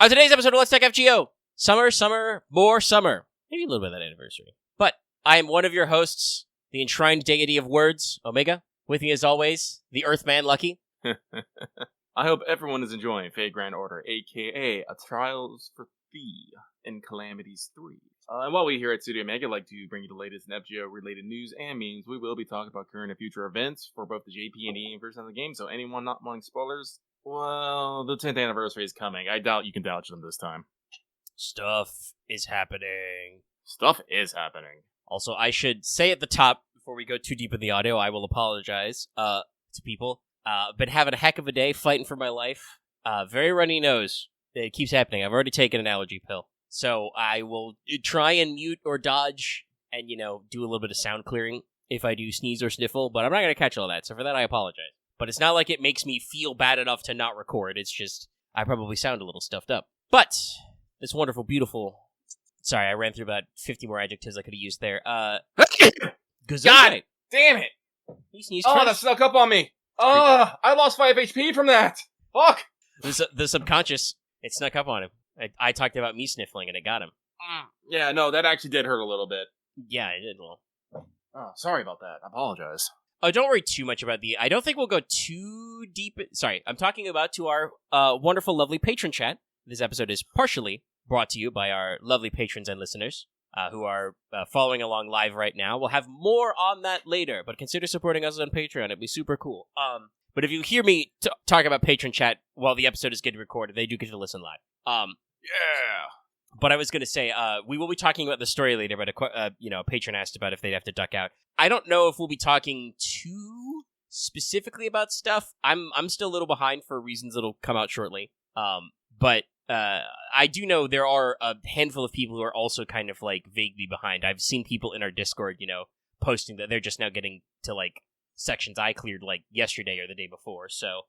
On today's episode of Let's Talk FGO, summer, more summer. Maybe a little bit of that anniversary. But I am one of your hosts, the enshrined deity of words, Omega. With me as always, the Earthman Lucky. I hope everyone is enjoying Fate Grand Order, aka A Trials for Thee and Calamities 3. And while we here at Studio Mega like to bring you the latest in FGO-related news and memes, we will be talking about current and future events for both the JP and E version of the game, so anyone not wanting spoilers, well, the 10th anniversary is coming. I doubt you can dodge them this time. Stuff is happening. Stuff is happening. Also, I should say at the top, before we go too deep in the audio, I will apologize to people. Been having a heck of a day, fighting for my life. Very runny nose. It keeps happening. I've already taken an allergy pill. So I will try and mute or dodge and, do a little bit of sound clearing if I do sneeze or sniffle, but I'm not going to catch all that. So for that, I apologize. But it's not like it makes me feel bad enough to not record. It's just, I probably sound a little stuffed up. But this wonderful, beautiful... Sorry, I ran through about 50 more adjectives I could have used there. God damn it! He sneezed Oh, twice. that snuck up on me! Oh, I lost 5 HP from that! Fuck! The subconscious, it snuck up on him. I talked about me sniffling and it got him. Yeah, no, that actually did hurt a little bit. Yeah, it did. Well. Oh, sorry about that. I apologize. Oh, don't worry too much about I don't think we'll go too deep. Sorry, I'm talking about to our wonderful, lovely patron chat. This episode is partially brought to you by our lovely patrons and listeners who are following along live right now. We'll have more on that later, but consider supporting us on Patreon. It'd be super cool. But if you hear me talk about patron chat while the episode is getting recorded, they do get to listen live. Yeah. But I was going to say, we will be talking about the story later, but a patron asked about if they'd have to duck out. I don't know if we'll be talking too specifically about stuff. I'm still a little behind for reasons that'll come out shortly. But I do know there are a handful of people who are also kind of like vaguely behind. I've seen people in our Discord, posting that they're just now getting to like sections I cleared like yesterday or the day before. So,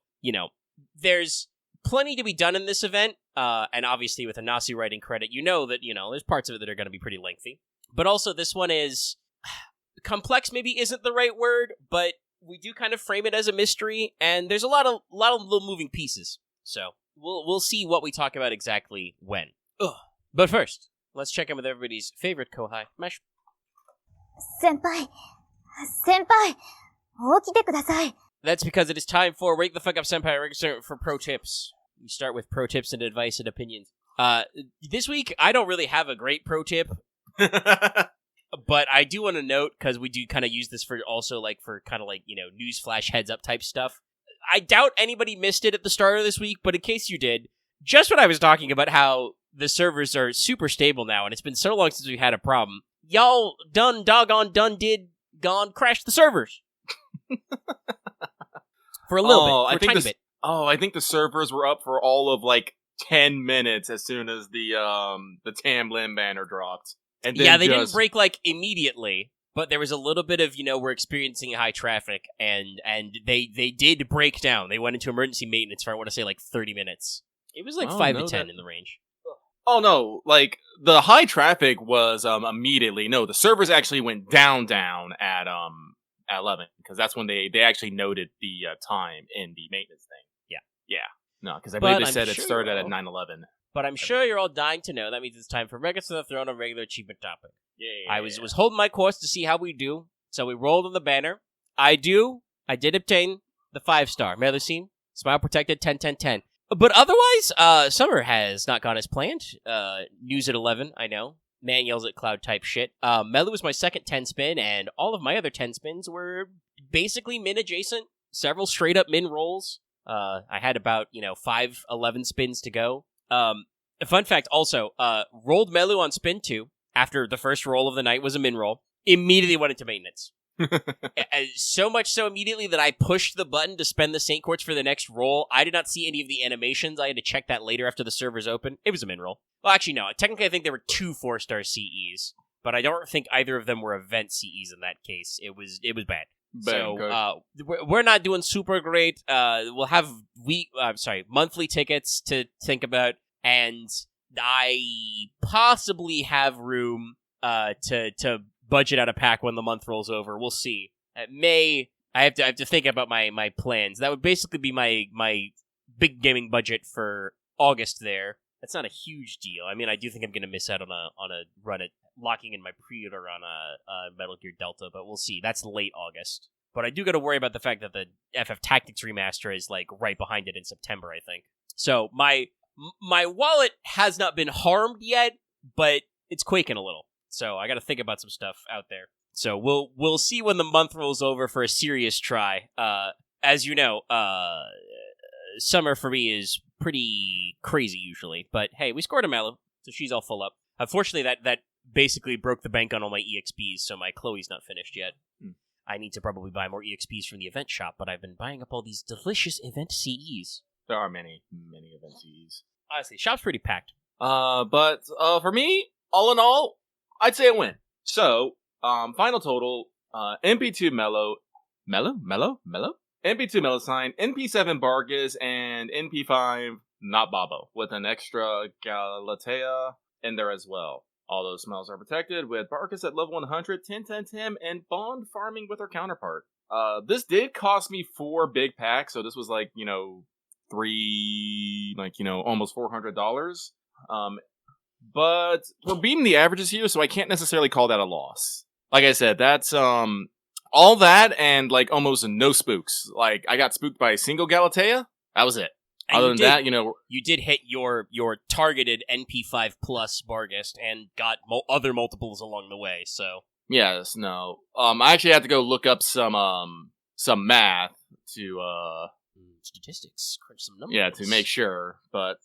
there's plenty to be done in this event. And obviously with a Nasi writing credit, that, there's parts of it that are going to be pretty lengthy. But also this one is complex, maybe isn't the right word, but we do kind of frame it as a mystery, and there's a lot of little moving pieces. So we'll see what we talk about exactly when. Ugh. But first, let's check in with everybody's favorite kohai, Mesh. 先輩、起きてください。 That's because it is time for Wake the Fuck Up Senpai for pro tips. We start with pro tips and advice and opinions. This week, I don't really have a great pro tip, but I do want to note, because we do kind of use this for also like for kind of like, news flash heads up type stuff. I doubt anybody missed it at the start of this week, but in case you did, just when I was talking about how the servers are super stable now, and it's been so long since we had a problem, y'all crashed the servers. For a little bit, for a tiny bit. Oh, I think the servers were up for all of like 10 minutes as soon as the Tam Lin banner dropped. And then they didn't break like immediately, but there was a little bit of, we're experiencing high traffic, and they did break down. They went into emergency maintenance for, I want to say, like 30 minutes. It was like 5 to 10 in the range. Oh no, like the high traffic was immediately. No, the servers actually went down at 11, because that's when they actually noted the time in the maintenance thing. Yeah. No, because I believe they said it started at 9:11. But I'm sure you're all dying to know. That means it's time for Records of the Throne, a regular achievement topic. Yeah. I was holding my course to see how we do, so we rolled on the banner. I did obtain the 5-star. Mailer scene, smile protected, 10-10-10. But otherwise, summer has not gone as planned. News at 11, I know. Man yells at cloud type shit. Melu was my second 10 spin, and all of my other 10 spins were basically min adjacent. Several straight up min rolls. I had about, 5 11 spins to go. A fun fact also, rolled Melu on spin 2 after the first roll of the night was a min roll. Immediately went into maintenance. So much so immediately that I pushed the button to spend the Saint Quartz for the next roll. I did not see any of the animations. I had to check that later after the servers open. It was a min roll. Well, actually, no. Technically, I think there were 2 4-star CEs, but I don't think either of them were event CEs in that case. It was bad. So we're not doing super great. We'll have monthly tickets to think about, and I possibly have room to budget out a pack when the month rolls over. We'll see. I have to think about my plans. That would basically be my big gaming budget for August there. That's not a huge deal. I mean, I do think I'm going to miss out on a run at locking in my pre-order on Metal Gear Delta, but we'll see. That's late August. But I do got to worry about the fact that the FF Tactics remaster is like right behind it in September, I think. So my wallet has not been harmed yet, but it's quaking a little. So I got to think about some stuff out there. So we'll see when the month rolls over for a serious try. As you know, summer for me is pretty crazy usually, but hey, we scored a Mallow, so she's all full up. Unfortunately, that basically broke the bank on all my EXPs, so my Chloe's not finished yet. I need to probably buy more EXPs from the event shop, but I've been buying up all these delicious event CEs. There are many event CEs. Honestly, shop's pretty packed. But for me, all in all, I'd say a win. So, final total, MP2 Mellow? MP2 Mellow Sign, NP7 Bargus, and NP5 Not Babo, with an extra Galatea in there as well. All those smells are protected with Barkus at level 100, 10, and bond farming with her counterpart. This did cost me 4 big packs, so this was like, almost $400. But we're beating the averages here, so I can't necessarily call that a loss. Like I said, that's, all that and, like, almost no spooks. Like, I got spooked by a single Galatea. That was it. And other than that, you did hit your targeted NP5 plus Bargast and got other multiples along the way. So yes, no. I actually had to go look up some math to statistics, crunch some numbers. Yeah, to make sure. But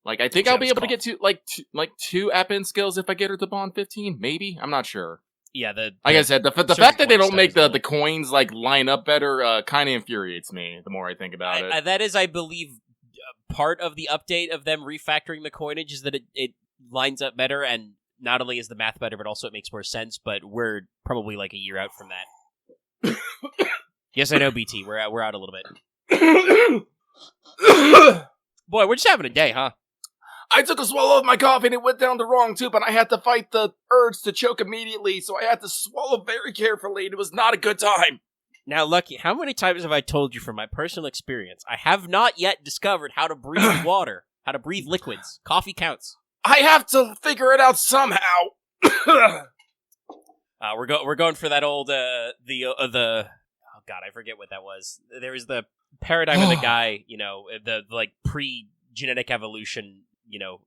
like, I think I'll be able to get to like two app-in skills if I get her to bond 15. Maybe, I'm not sure. Yeah, like I said, the fact that they don't make the coins like line up better kind of infuriates me. The more I think about it, that is, I believe, part of the update of them refactoring the coinage is that it lines up better, and not only is the math better, but also it makes more sense. But we're probably like a year out from that. Yes, I know, BT. We're out a little bit. Boy, we're just having a day, huh? I took a swallow of my coffee and it went down the wrong tube, and I had to fight the urge to choke immediately, so I had to swallow very carefully, and it was not a good time. Now, Lucky, how many times have I told you from my personal experience, I have not yet discovered how to breathe water, how to breathe liquids. Coffee counts. I have to figure it out somehow. We're going for that old, oh god, I forget what that was. There was the paradigm of the guy, the like pre-genetic evolution, you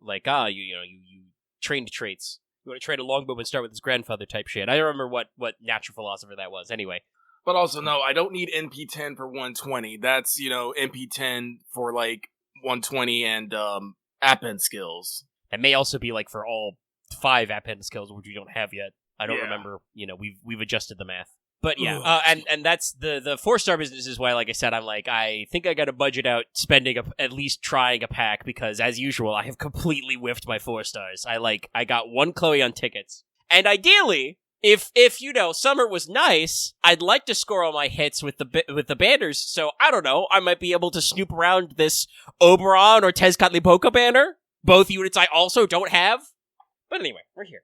trained traits. You want to train a longbow and start with his grandfather type shit. I don't remember what natural philosopher that was. Anyway. But also, no, I don't need NP10 for 120. That's, NP10 for, 120 and, app-in skills. That may also be, for all 5 app-in skills, which we don't have yet. I don't remember, we've adjusted the math. But yeah, and that's the 4-star business is why, like I said, I'm I think I got to budget out spending at least trying a pack, because as usual, I have completely whiffed my 4 stars. I got 1 Chloe on tickets. And ideally, if Summer was nice, I'd like to score all my hits with the banners, so I don't know, I might be able to snoop around this Oberon or Tezcatlipoca banner. Both units I also don't have. But anyway, we're here.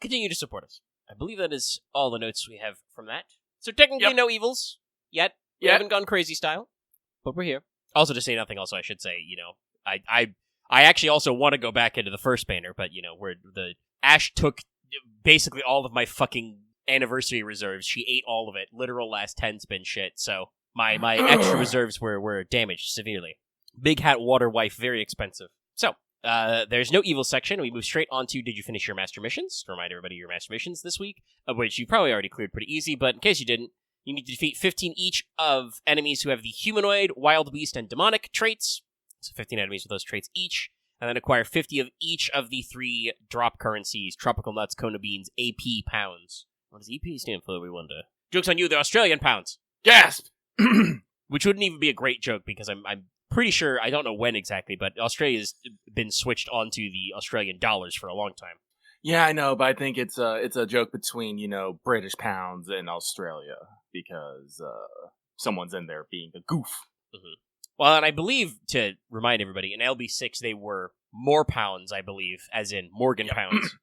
Continue to support us. I believe that is all the notes we have from that. So technically no evils yet. We haven't gone crazy style, but we're here. Also, to say nothing, also I should say, I actually also want to go back into the first banner, but where the Ash took basically all of my fucking anniversary reserves. She ate all of it. Literal last 10 spin shit. So my extra reserves were damaged severely. Big Hat Water Wife, very expensive. So there's no evil section. We move straight on to Did You Finish Your Master Missions? To remind everybody your Master Missions this week, of which you probably already cleared pretty easy, but in case you didn't, you need to defeat 15 each of enemies who have the humanoid, wild beast, and demonic traits. So 15 enemies with those traits each. And then acquire 50 of each of the 3 drop currencies, Tropical Nuts, Kona Beans, AP Pounds. What does EP stand for, we wonder? Joke's on you, they're Australian pounds. Gasp! Which wouldn't even be a great joke, because I'm pretty sure, I don't know when exactly, but Australia's been switched onto the Australian dollars for a long time. Yeah, I know, but I think it's a joke between, British pounds and Australia, because someone's in there being a goof. Mm-hmm. Well, and I believe, to remind everybody, in LB6 they were more pounds, I believe, as in Morgan pounds.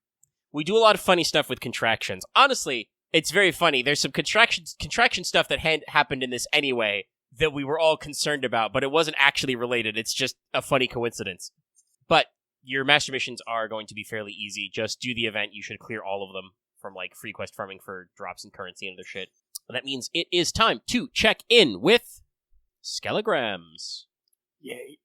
We do a lot of funny stuff with contractions. Honestly, it's very funny. There's some contraction stuff that happened in this anyway that we were all concerned about, but it wasn't actually related. It's just a funny coincidence. But your master missions are going to be fairly easy. Just do the event. You should clear all of them from like free quest farming for drops in currency and other shit. And that means it is time to check in with Skelograms. Yay.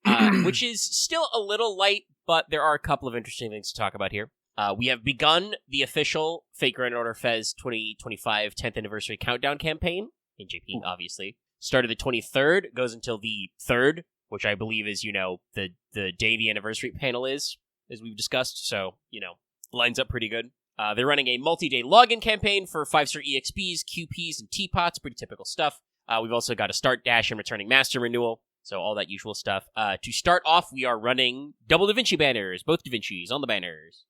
Which is still a little light, but there are a couple of interesting things to talk about here. We have begun the official Fate Grand Order Fez 2025 10th Anniversary Countdown campaign, in JP, obviously. Started the 23rd, goes until the 3rd, which I believe is, the day the anniversary panel is, as we've discussed, so, lines up pretty good. They're running a multi-day login campaign for 5-star EXPs, QPs, and teapots, pretty typical stuff. We've also got a start dash and returning master renewal, so all that usual stuff. To start off, we are running double Da Vinci banners, both Da Vinci's on the banners.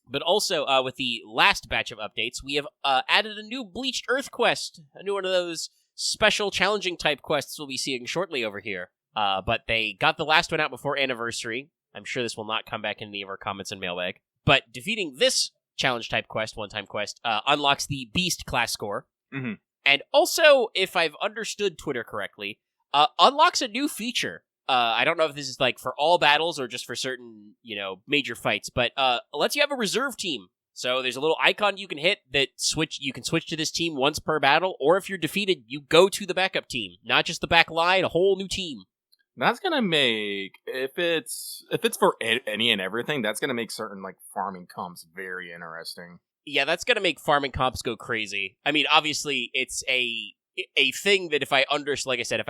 But also, with the last batch of updates, we have added a new Bleached Earth quest, a new one of those special challenging type quests we'll be seeing shortly over here. But they got the last one out before anniversary. I'm sure this will not come back in any of our comments in Mailbag. But defeating this challenge type quest, one-time quest, unlocks the Beast class score. Mm-hmm. And also, if I've understood Twitter correctly, unlocks a new feature. I don't know if this is like for all battles or just for certain, major fights, but lets you have a reserve team. So there's a little icon you can hit that you can switch to this team once per battle, or if you're defeated, you go to the backup team. Not just the back line, a whole new team. That's gonna make, if it's for any and everything, that's gonna make certain like farming comps very interesting. Yeah, that's gonna make farming comps go crazy. I mean, obviously, it's a thing that if I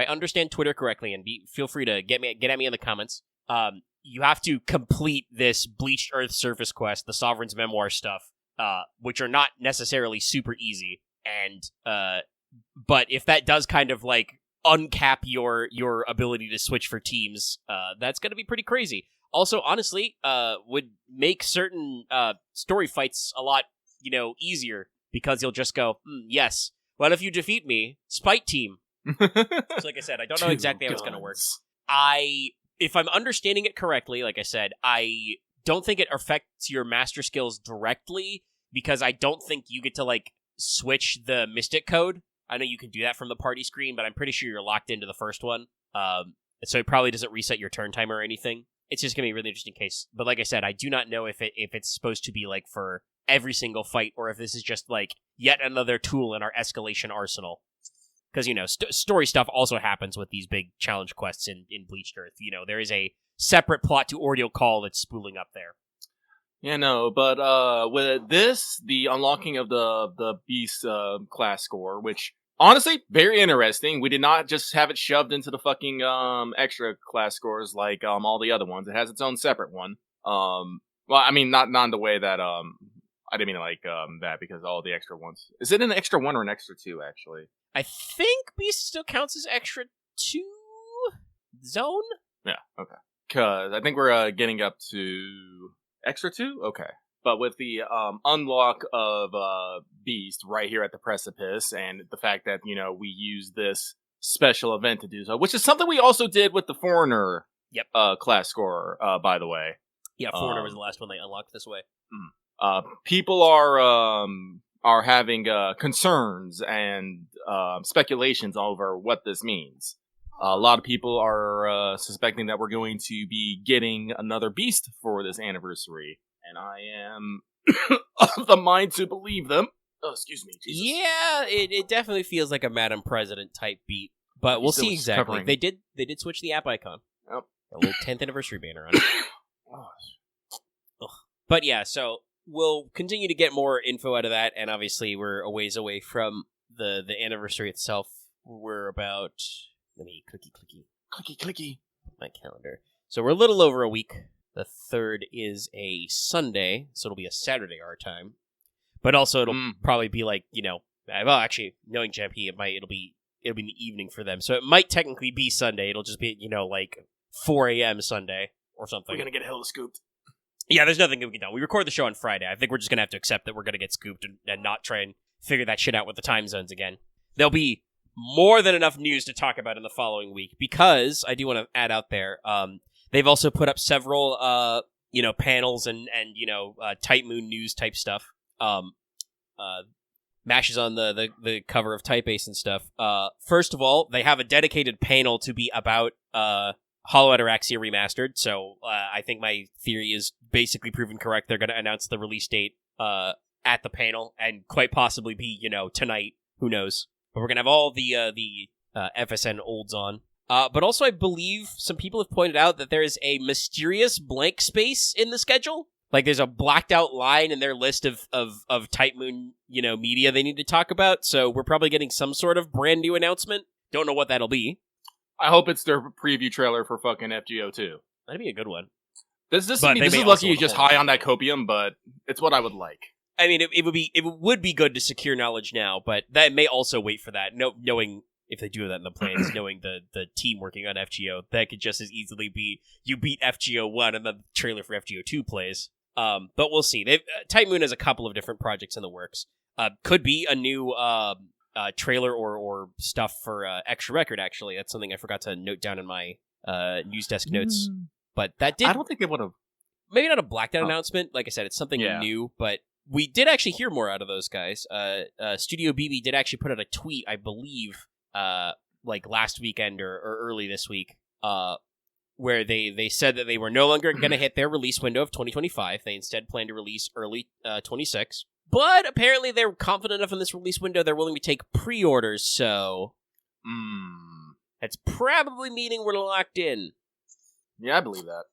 understand Twitter correctly, and feel free to get at me in the comments, you have to complete this Bleached Earth surface quest, the Sovereign's Memoir stuff, which are not necessarily super easy. And but if that does kind of like uncap your ability to switch for teams, that's going to be pretty crazy. Also, honestly, would make certain story fights a lot easier, because you'll just go, yes. Well, if you defeat me, Spite Team. So like I said, I don't know exactly how it's going to work. If I'm understanding it correctly, like I said, I don't think it affects your master skills directly, because I don't think you get to, like, switch the Mystic code. I know you can do that from the party screen, but I'm pretty sure you're locked into the first one. So it probably doesn't reset your turn timer or anything. It's just going to be a really interesting case. But like I said, I do not know if it's supposed to be, like, for every single fight, or if this is just, like, yet another tool in our escalation arsenal. Because, story stuff also happens with these big challenge quests in Bleached Earth. There is a separate plot to Ordeal Call that's spooling up there. Yeah, no, but with this, the unlocking of the Beast class score, which, honestly, very interesting. We did not just have it shoved into the fucking extra class scores like all the other ones. It has its own separate one. Well, I mean, not in the way that I didn't mean like that, because all the extra ones. Is it an extra one or an extra two, actually? I think Beast still counts as extra 2 zone? Yeah, okay. Because I think we're getting up to extra 2? Okay. But with the unlock of Beast right here at the precipice, and the fact that, we use this special event to do so, which is something we also did with the Foreigner class score, by the way. Yeah, Foreigner was the last one they unlocked this way. People are having concerns and speculations over what this means. A lot of people are suspecting that we're going to be getting another Beast for this anniversary, and I am of the mind to believe them. Oh, excuse me, Jesus. Yeah, it definitely feels like a Madam President type beat, but we'll see exactly. Covering. They did switch the app icon. Yep. A little 10th anniversary banner on it. But yeah, so we'll continue to get more info out of that, and obviously we're a ways away from the anniversary itself. We're about... Let me clicky my calendar. So we're a little over a week. The 3rd is a Sunday, so it'll be a Saturday our time. But also it'll probably be like, well, actually, knowing JP, it'll be in the evening for them. So it might technically be Sunday. It'll just be, like 4 a.m. Sunday or something. We're gonna get hella scooped. Yeah, there's nothing we can do. We record the show on Friday. I think we're just gonna have to accept that we're gonna get scooped and not try and figure that shit out with the time zones again. There'll be more than enough news to talk about in the following week, because I do want to add out there, they've also put up several, panels and Tight Moon news type stuff. mashes on the cover of Type Ace and stuff. First of all, they have a dedicated panel to be about Hollow Ataraxia Remastered, so I think my theory is basically proven correct. They're going to announce the release date at the panel, and quite possibly be, tonight. Who knows? But we're going to have all the FSN olds on. But also, I believe some people have pointed out that there is a mysterious blank space in the schedule. Like, there's a blacked out line in their list of Type Moon, media they need to talk about. So we're probably getting some sort of brand new announcement. Don't know what that'll be. I hope it's their preview trailer for fucking FGO 2. That'd be a good one. This is lucky you just high on that copium, but it's what I would like. I mean, it would be good to secure knowledge now, but that may also wait for that. Knowing if they do that in the plans, knowing the team working on FGO, that could just as easily be you beat FGO 1 and the trailer for FGO 2 plays. But we'll see. Type Moon has a couple of different projects in the works. Could be a new trailer or stuff for Extra Record, actually. That's something I forgot to note down in my news desk notes. But that did... I don't think they would have... Maybe not a blacked out announcement. Like I said, it's something new, but we did actually hear more out of those guys. Studio BB did actually put out a tweet, I believe, like last weekend or early this week, where they said that they were no longer going to hit their release window of 2025. They instead plan to release early 26. But apparently they're confident enough in this release window, they're willing to take pre-orders, so... That's probably meaning we're locked in. Yeah, I believe that.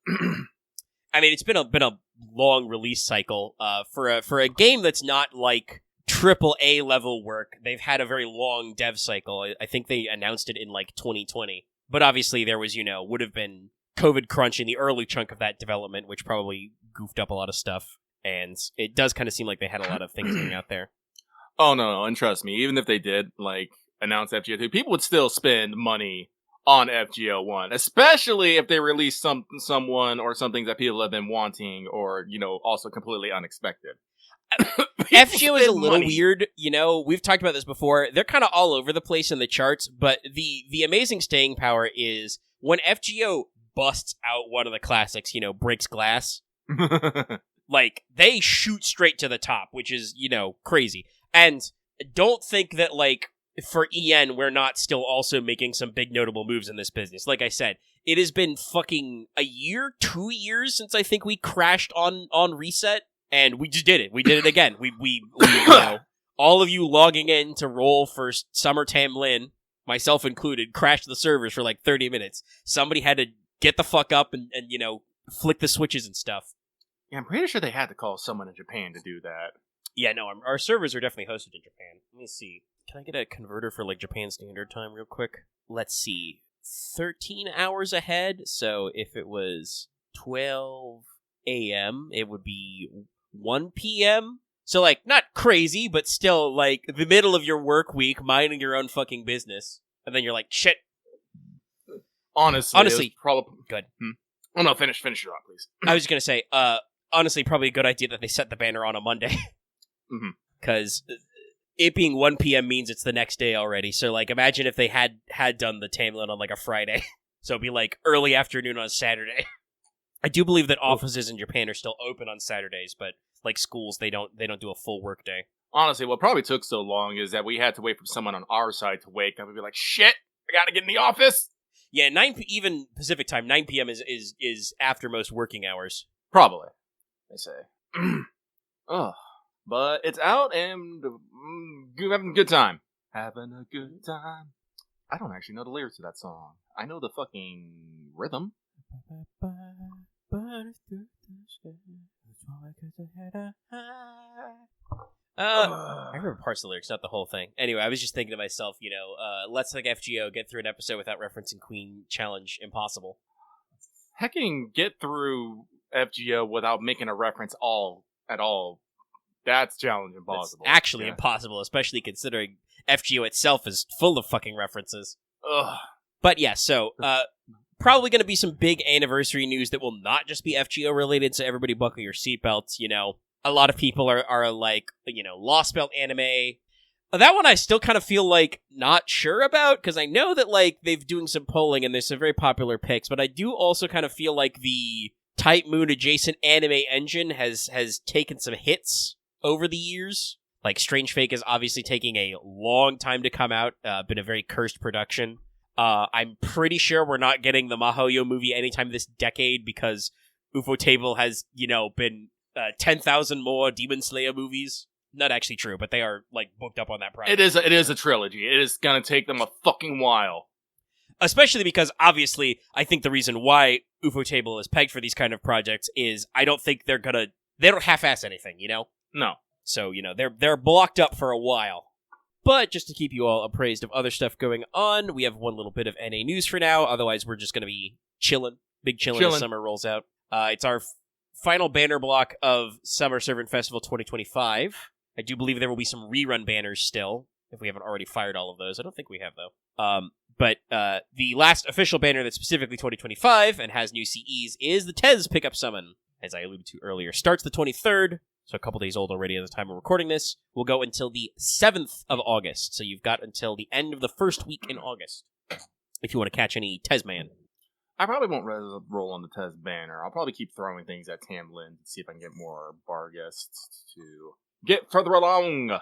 I mean, it's been a long release cycle. For a game that's not like AAA level work, they've had a very long dev cycle. I think they announced it in like 2020. But obviously there was, would have been COVID crunch in the early chunk of that development, which probably goofed up a lot of stuff. And it does kind of seem like they had a lot of things going out there. Oh, no, and trust me, even if they did, announce FGO 2, people would still spend money on FGO 1, especially if they release someone or something that people have been wanting or, also completely unexpected. FGO is a little weird, we've talked about this before. They're kind of all over the place in the charts, but the amazing staying power is when FGO busts out one of the classics, breaks glass, they shoot straight to the top, which is, crazy. And don't think that, for EN, we're not still also making some big notable moves in this business. Like I said, it has been fucking a year, 2 years since I think we crashed on Reset, and we just did it. We did it again. We all of you logging in to roll for Summer Tam Lin, myself included, crashed the servers for 30 minutes. Somebody had to get the fuck up and flick the switches and stuff. Yeah, I'm pretty sure they had to call someone in Japan to do that. Yeah, no, our servers are definitely hosted in Japan. Let me see. Can I get a converter for Japan Standard Time real quick? Let's see. 13 hours ahead. So if it was 12 a.m., it would be 1 p.m. So not crazy, but still the middle of your work week, minding your own fucking business. And then you're like, shit. Honestly, probably good. Oh no, finish it off, please. I was just gonna say, honestly, probably a good idea that they set the banner on a Monday. Because it being 1 p.m. means it's the next day already. So, imagine if they had done the Tamlin on, a Friday. So it'd be, early afternoon on Saturday. I do believe that offices in Japan are still open on Saturdays, but, schools, they don't do a full work day. Honestly, what probably took so long is that we had to wait for someone on our side to wake up and be like, shit, I gotta get in the office! Yeah, even Pacific time, 9 p.m. is after most working hours. Probably, they say. Ugh. But it's out and having a good time. Having a good time. I don't actually know the lyrics to that song. I know the fucking rhythm. I remember parts of the lyrics, not the whole thing. Anyway, I was just thinking to myself, let's FGO get through an episode without referencing Queen Challenge impossible. Hecking get through FGO without making a reference at all. That's challenge impossible. That's actually impossible, especially considering FGO itself is full of fucking references. Ugh. But yeah, so probably going to be some big anniversary news that will not just be FGO related, so everybody buckle your seatbelts. A lot of people are Lost Belt anime. That one I still kind of feel not sure about, because I know that they've doing some polling and there's some very popular picks, but I do also kind of feel like the Type Moon adjacent anime engine has taken some hits over the years. Like, Strange Fake is obviously taking a long time to come out. Been a very cursed production. I'm pretty sure we're not getting the Mahoyo movie anytime this decade because Ufotable has, been 10,000 more Demon Slayer movies. Not actually true, but they are, booked up on that project. It is a trilogy. It is gonna take them a fucking while. Especially because, obviously, I think the reason why Ufotable is pegged for these kind of projects is I don't think they don't half-ass anything, No. So, they're blocked up for a while. But just to keep you all appraised of other stuff going on, we have one little bit of NA news for now. Otherwise, we're just going to be chilling. Big chilling as summer rolls out. It's our final banner block of Summer Servant Festival 2025. I do believe there will be some rerun banners still, if we haven't already fired all of those. I don't think we have, though. But the last official banner that's specifically 2025 and has new CEs is the Tez Pickup Summon, as I alluded to earlier. Starts the 23rd. So a couple days old already at the time of recording this. Will go until the 7th of August. So you've got until the end of the first week in August if you want to catch any Tezman. I probably won't roll on the Tez banner. I'll probably keep throwing things at Tam Lin to see if I can get more bar guests to get further along.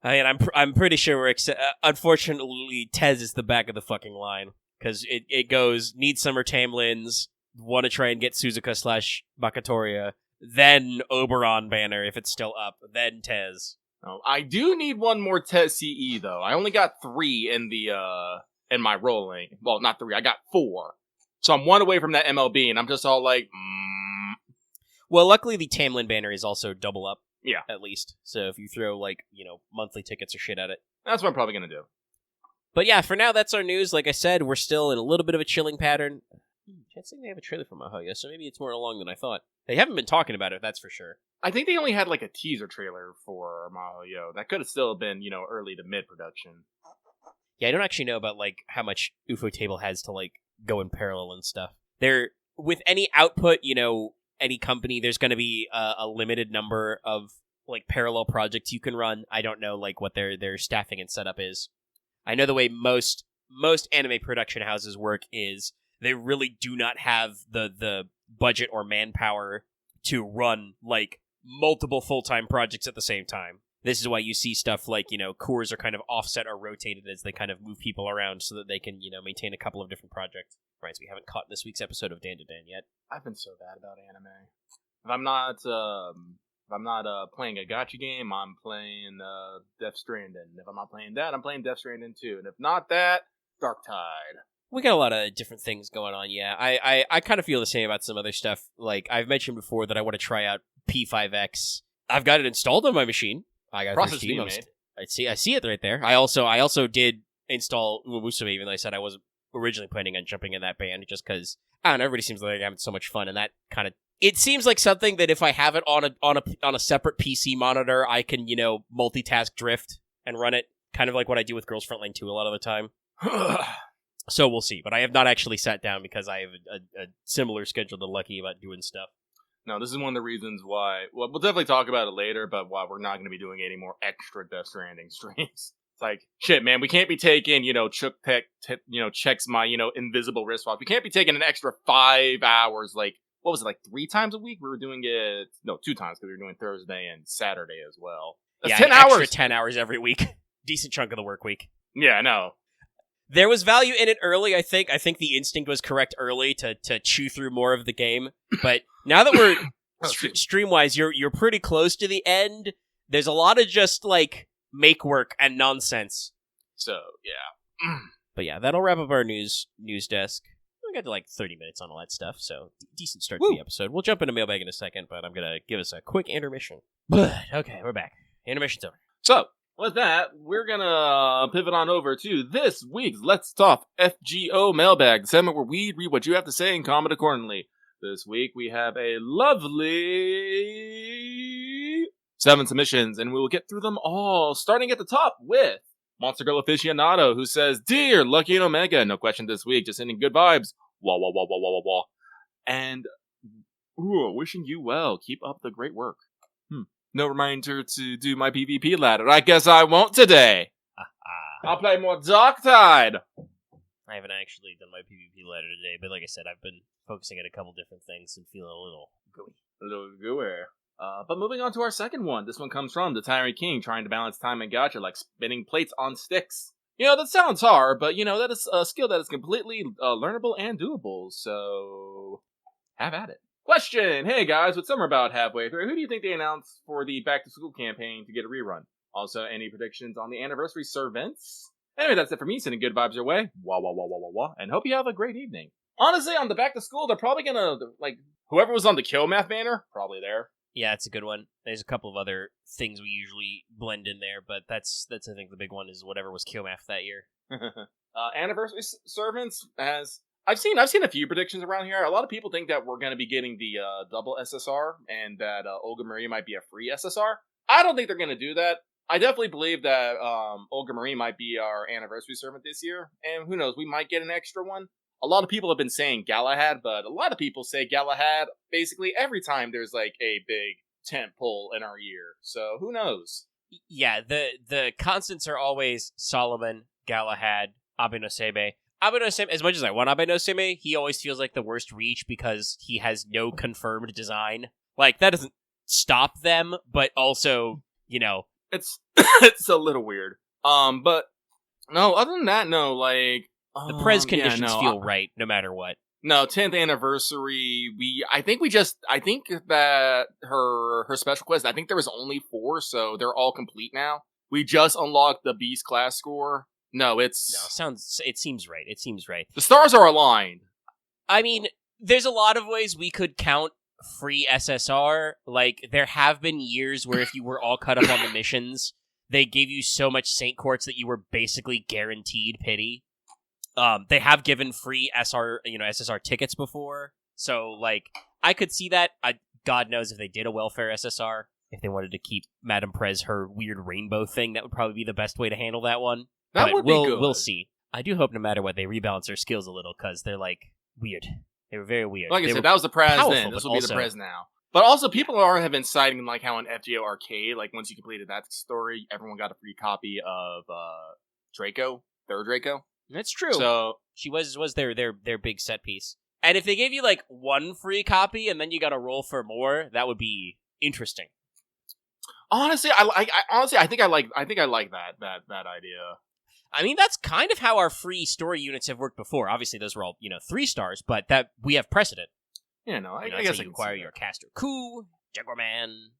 I'm pretty sure we're... unfortunately, Tez is the back of the fucking line. Because it goes, need Summer Tam Lin's, want to try and get Suzuka/Bakatoria, then Oberon banner if it's still up, then Tez. Oh, I do need one more Tez CE though. I only got 3 in my rolling. Well, not 3. I got 4. So I'm 1 away from that MLB, and I'm just all like, Well, luckily the Tamlin banner is also double up. Yeah, at least. So if you throw monthly tickets or shit at it, that's what I'm probably gonna do. But yeah, for now that's our news. Like I said, we're still in a little bit of a chilling pattern. Can't say they have a trailer for Mahoya, so maybe it's more along than I thought. They haven't been talking about it, that's for sure. I think they only had a teaser trailer for Mahoyo. That could have still been, early to mid production. Yeah, I don't actually know about how much Ufotable has to go in parallel and stuff. There, with any output, any company, there's going to be a limited number of parallel projects you can run. I don't know what their staffing and setup is. I know the way most anime production houses work is they really do not have the budget or manpower to run multiple full-time projects at the same time. This is why you see stuff cores are kind of offset or rotated as they kind of move people around so that they can, maintain a couple of different projects. Right, so we haven't caught this week's episode of Dan to Dan yet. I've been so bad about anime. If I'm not playing a gacha game, I'm playing Death Stranding. If I'm not playing that, I'm playing Death Stranding 2. And if not that, DARKTIDE. We got a lot of different things going on, yeah. I kind of feel the same about some other stuff. I've mentioned before that I want to try out P5X. I've got it installed on my machine. I got process it being made. I see it right there. I also did install Umusume, even though I said I wasn't originally planning on jumping in that band, just because, I don't know, everybody seems like they're having so much fun, and that kind of... It seems like something that if I have it on a separate PC monitor, I can, multitask drift and run it, kind of like what I do with Girls Frontline 2 a lot of the time. So we'll see, but I have not actually sat down because I have a similar schedule to Lucky about doing stuff. No, this is one of the reasons why... Well, we'll definitely talk about it later, but why we're not going to be doing any more extra Death Stranding streams. It's shit, man, we can't be taking, Chook Tech, checks my, invisible wristwatch. We can't be taking an extra 5 hours, what was it, 3 times a week? We were doing it... No, 2 times, because we were doing Thursday and Saturday as well. That's 10 hours! Extra 10 hours every week. Decent chunk of the work week. Yeah, I know. There was value in it early, I think. I think the instinct was correct early to chew through more of the game. But now that we're stream-wise, you're pretty close to the end. There's a lot of just, make work and nonsense. So, yeah. But yeah, that'll wrap up our news desk. We got 30 minutes on all that stuff, so decent start to the episode. We'll jump into Mailbag in a second, but I'm going to give us a quick intermission. Okay, we're back. Intermission's over. So, with that, we're gonna pivot on over to this week's Let's Talk FGO Mailbag, the segment where we read what you have to say and comment accordingly. This week, we have a lovely 7 submissions, and we will get through them all, starting at the top with Monster Girl Aficionado, who says, Dear Lucky and Omega, no question this week, just sending good vibes. Wah, wah, wah, wah, wah, wah, wah. And, wishing you well. Keep up the great work. No reminder to do my PvP ladder. I guess I won't today. I'll play more DARKTIDE. I haven't actually done my PvP ladder today, but like I said, I've been focusing on a couple different things and feeling a little gooey. A little gooey. But moving on to our second one. This one comes from the Tyrant King, trying to balance time and gacha like spinning plates on sticks. That sounds hard, but that is a skill that is completely learnable and doable, so have at it. Question! Hey guys, with summer about halfway through, who do you think they announced for the back-to-school campaign to get a rerun? Also, any predictions on the anniversary servants? Anyway, that's it for me, sending good vibes your way. Wah wah wah wah wah wah, and hope you have a great evening. Honestly, on the back-to-school, they're probably gonna, whoever was on the Kill Math banner, probably there. Yeah, it's a good one. There's a couple of other things we usually blend in there, but that's I think the big one is whatever was Killmath that year. Anniversary servants, as I've seen a few predictions around here. A lot of people think that we're going to be getting the double SSR and that Olga Marie might be a free SSR. I don't think they're going to do that. I definitely believe that Olga Marie might be our anniversary servant this year, and who knows, we might get an extra one. A lot of people have been saying Galahad, but a lot of people say Galahad basically every time there's a big tent pole in our year. So who knows? Yeah, the constants are always Solomon, Galahad, Abe no Sebe. Abe no Sebe, as much as I want Abe no Sebe, he always feels like the worst reach because he has no confirmed design. That doesn't stop them, but also, It's it's a little weird. But no, other than that, no, the Prez conditions feel right, no matter what. No, 10th anniversary, I think that her special quest, I think there was only 4, so they're all complete now. We just unlocked the Beast class score. It seems right. It seems right. The stars are aligned. I mean, there's a lot of ways we could count free SSR. There have been years where if you were all cut up on the missions, they gave you so much Saint Quartz that you were basically guaranteed pity. They have given free SSR tickets before, so I could see that. God knows if they did a welfare SSR, if they wanted to keep Madame Prez her weird rainbow thing, that would probably be the best way to handle that one. That would be good. We'll see. I do hope no matter what they rebalance their skills a little because they're weird. They were very weird. Like I said, that was the Prez then. This will be the Prez now. But also, people have been citing how in FGO Arcade, once you completed that story, everyone got a free copy of Draco, third Draco. That's true. So she was their big set piece. And if they gave you one free copy and then you got to roll for more, that would be interesting. Honestly, I think I like that idea. I mean, that's kind of how our free story units have worked before. Obviously, those were all 3 stars, but that we have precedent. Yeah, no, I guess you can acquire your caster Ku, Jaguar Man,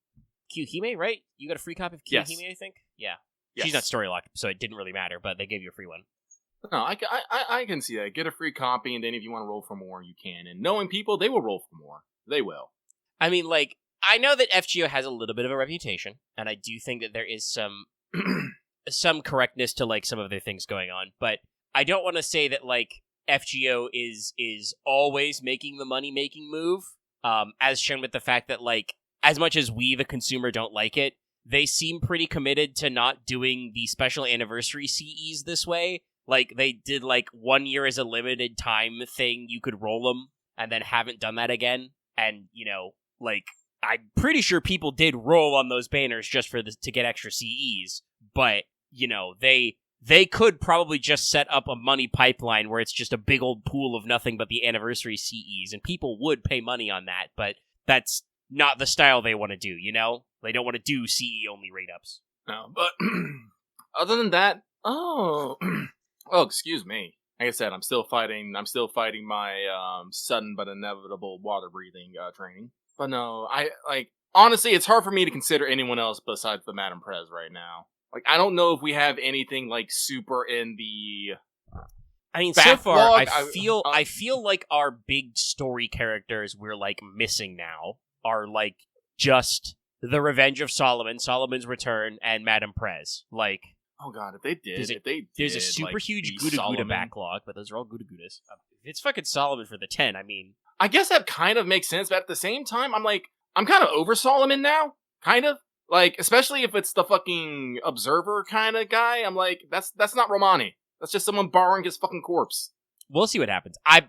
Kyuhime, right? You got a free copy of Kyuhime, yes. I think. Yeah, yes. She's not story locked, so it didn't really matter. But they gave you a free one. No, I can see that. Get a free copy, and then if you want to roll for more, you can. And knowing people, they will roll for more. They will. I mean, I know that FGO has a little bit of a reputation, and I do think that there is some some correctness to some of their things going on, but I don't want to say that FGO is always making the money-making move, as shown with the fact that as much as we, the consumer, don't like it, they seem pretty committed to not doing the special anniversary CEs this way. They did 1 year as a limited time thing, you could roll them, and then haven't done that again. And, I'm pretty sure people did roll on those banners just to get extra CEs, but, they could probably just set up a money pipeline where it's just a big old pool of nothing but the anniversary CEs, and people would pay money on that, but that's not the style they want to do, They don't want to do CE-only rate-ups. No, but other than that, oh, excuse me. Like I said, I'm still fighting my sudden but inevitable water breathing training. But no, honestly, it's hard for me to consider anyone else besides the Madame Prez right now. I don't know if we have anything super in the. I mean, so far, I feel like our big story characters we're missing now are just the Revenge of Solomon, Solomon's Return, and Madame Prez. Oh god, if they did, there's a super huge Guda Guda backlog, but those are all Guda Gudas. It's fucking Solomon for the 10. I mean, I guess that kind of makes sense, but at the same time, I'm kind of over Solomon now, kind of. Especially if it's the fucking observer kind of guy, I'm that's not Romani. That's just someone borrowing his fucking corpse. We'll see what happens. I've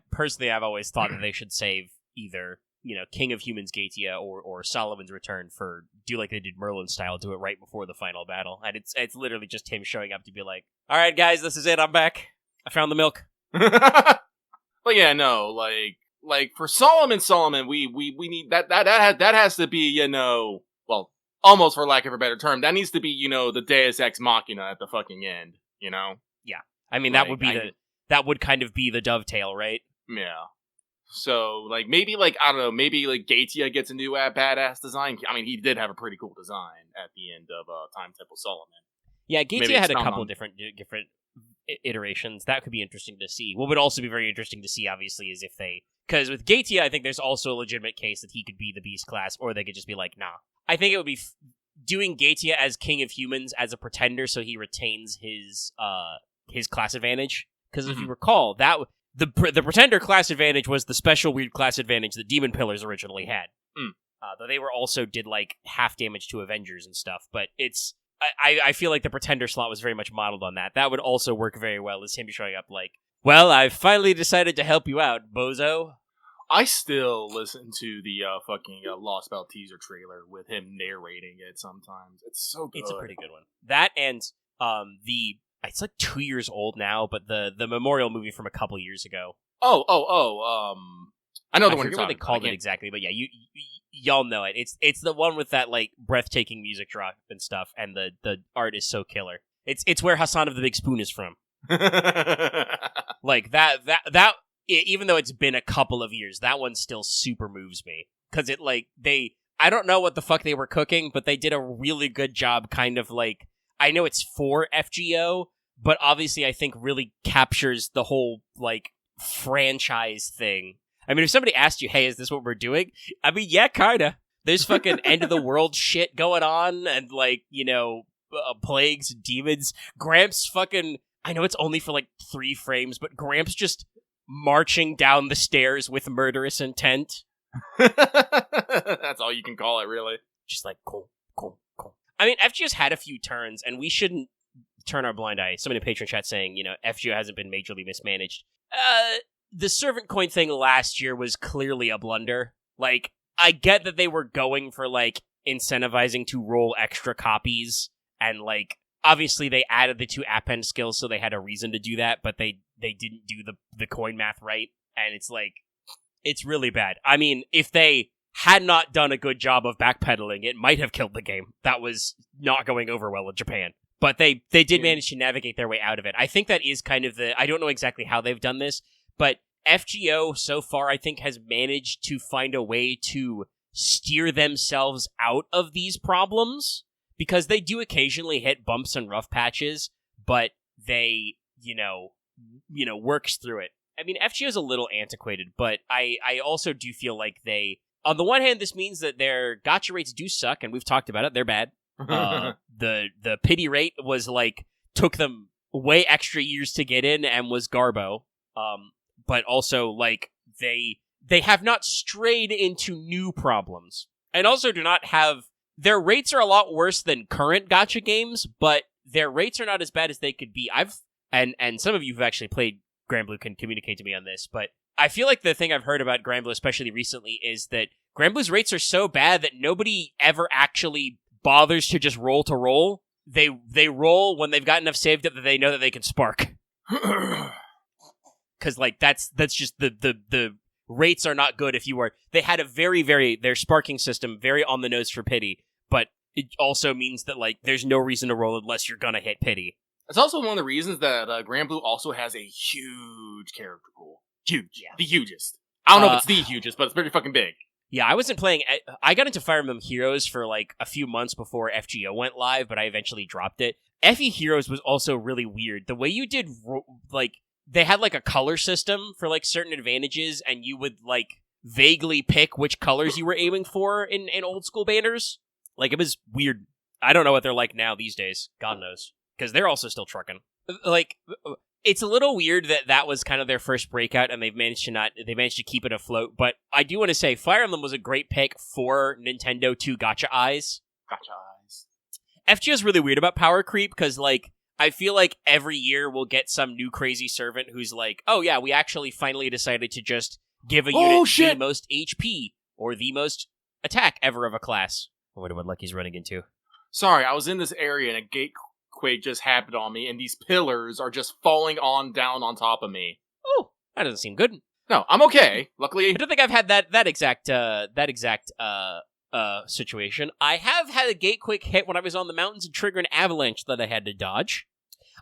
always thought that they should save either, King of Humans Gatia or Solomon's Return do like they did Merlin style, do it right before the final battle. And it's literally just him showing up to be like, all right, guys, this is it. I'm back. I found the milk. But yeah, no, like for Solomon, we need that has to be, well, almost for lack of a better term, that needs to be, the Deus Ex Machina at the fucking end, Yeah. I mean, Like, that would be that would kind of be the dovetail, right? Yeah. So, like, maybe, like, I don't know, maybe, like, Gatia gets a new badass design. I mean, he did have a pretty cool design at the end of Time Temple Solomon. Yeah, Maybe Gatia had a expound couple on- of different iterations. That could be interesting to see. What would also be very interesting to see, obviously, is if they... Because with Gatia, I think there's also a legitimate case that he could be the Beast class, or they could just be like, nah. I think it would be doing Gatia as King of Humans as a pretender so he retains his class advantage. Because if you recall, that... The Pretender class advantage was the special weird class advantage that Demon Pillars originally had. Though they were also did, like, half damage to Avengers and stuff. But it's... I feel like the Pretender slot was very much modeled on that. That would also work very well as him showing up like, well, I've finally decided to help you out, bozo. I still listen to the fucking Lost Belt teaser trailer with him narrating it sometimes. It's so good. It's a pretty good one. That and it's like 2 years old now, but the Memorial movie from a couple years ago. I know the one forget you're what talking they called about. it exactly, but yeah, y'all know it. It's the one with that like breathtaking music drop and stuff, and the art is so killer. It's where Hassan of the Big Spoon is from. Like that even though it's been a couple of years, that one still super moves me because it like I don't know what the fuck they were cooking, but they did a really good job. Kind of like I know it's for FGO, but obviously I think really captures the whole like franchise thing. I mean, if somebody asked you, hey, is this what we're doing? I mean, yeah, kinda. There's fucking end of the world shit going on, and like, plagues, demons. Gramps fucking, I know it's only for like 3 frames, but Gramps just marching down the stairs with murderous intent. That's all you can call it, really. Just like, cool. I mean, FGO's had a few turns, and we shouldn't turn our blind eye. Somebody in Patreon chat saying, FGO hasn't been majorly mismanaged. The servant coin thing last year was clearly a blunder. Like, I get that they were going for, like, incentivizing to roll extra copies, and, like, obviously they added the 2 append skills, so they had a reason to do that, but they didn't do the coin math right, and it's, like, it's really bad. I mean, if they had not done a good job of backpedaling, it might have killed the game. That was not going over well in Japan. But they did manage to navigate their way out of it. I think that is kind of I don't know exactly how they've done this, but FGO so far, I think, has managed to find a way to steer themselves out of these problems, because they do occasionally hit bumps and rough patches, but they, works through it. I mean, FGO is a little antiquated, but I also do feel like on the one hand, this means that their gacha rates do suck, and we've talked about it, they're bad. The pity rate was like, took them way extra years to get in and was garbo. But also, like, they have not strayed into new problems. And also do not have... Their rates are a lot worse than current gacha games, but their rates are not as bad as they could be. And some of you who've actually played Granblue can communicate to me on this, but I feel like the thing I've heard about Granblue, especially recently, is that Granblue's rates are so bad that nobody ever actually bothers to just roll to roll. They roll when they've got enough saved up that they know that they can spark. Because, like, that's just the rates are not good if you are... They had a their sparking system very on the nose for pity, but it also means that, like, there's no reason to roll unless you're gonna hit pity. It's also one of the reasons that Granblue also has a huge character pool. Huge. Yeah. The hugest. I don't know if it's the hugest, but it's pretty fucking big. Yeah, I wasn't playing... I got into Fire Emblem Heroes for, like, a few months before FGO went live, but I eventually dropped it. FE Heroes was also really weird. The way you did, like... They had, like, a color system for, like, certain advantages, and you would, like, vaguely pick which colors you were aiming for in old-school banners. Like, it was weird. I don't know what they're like now these days. God knows. Because they're also still trucking. Like, it's a little weird that was kind of their first breakout, and they've managed to keep it afloat. But I do want to say, Fire Emblem was a great pick for Nintendo 2 Gacha Eyes. Gacha Eyes. FGO is really weird about power creep, because, like, I feel like every year we'll get some new crazy servant who's like, oh yeah, we actually finally decided to just give a unit the most HP, or the most attack ever of a class. I wonder what Lucky's running into. Sorry, I was in this area and a gatequake just happened on me, and these pillars are just falling down on top of me. Oh, that doesn't seem good. No, I'm okay. Luckily, I don't think I've had that exact situation. I have had a gate quick hit when I was on the mountains and trigger an avalanche that I had to dodge.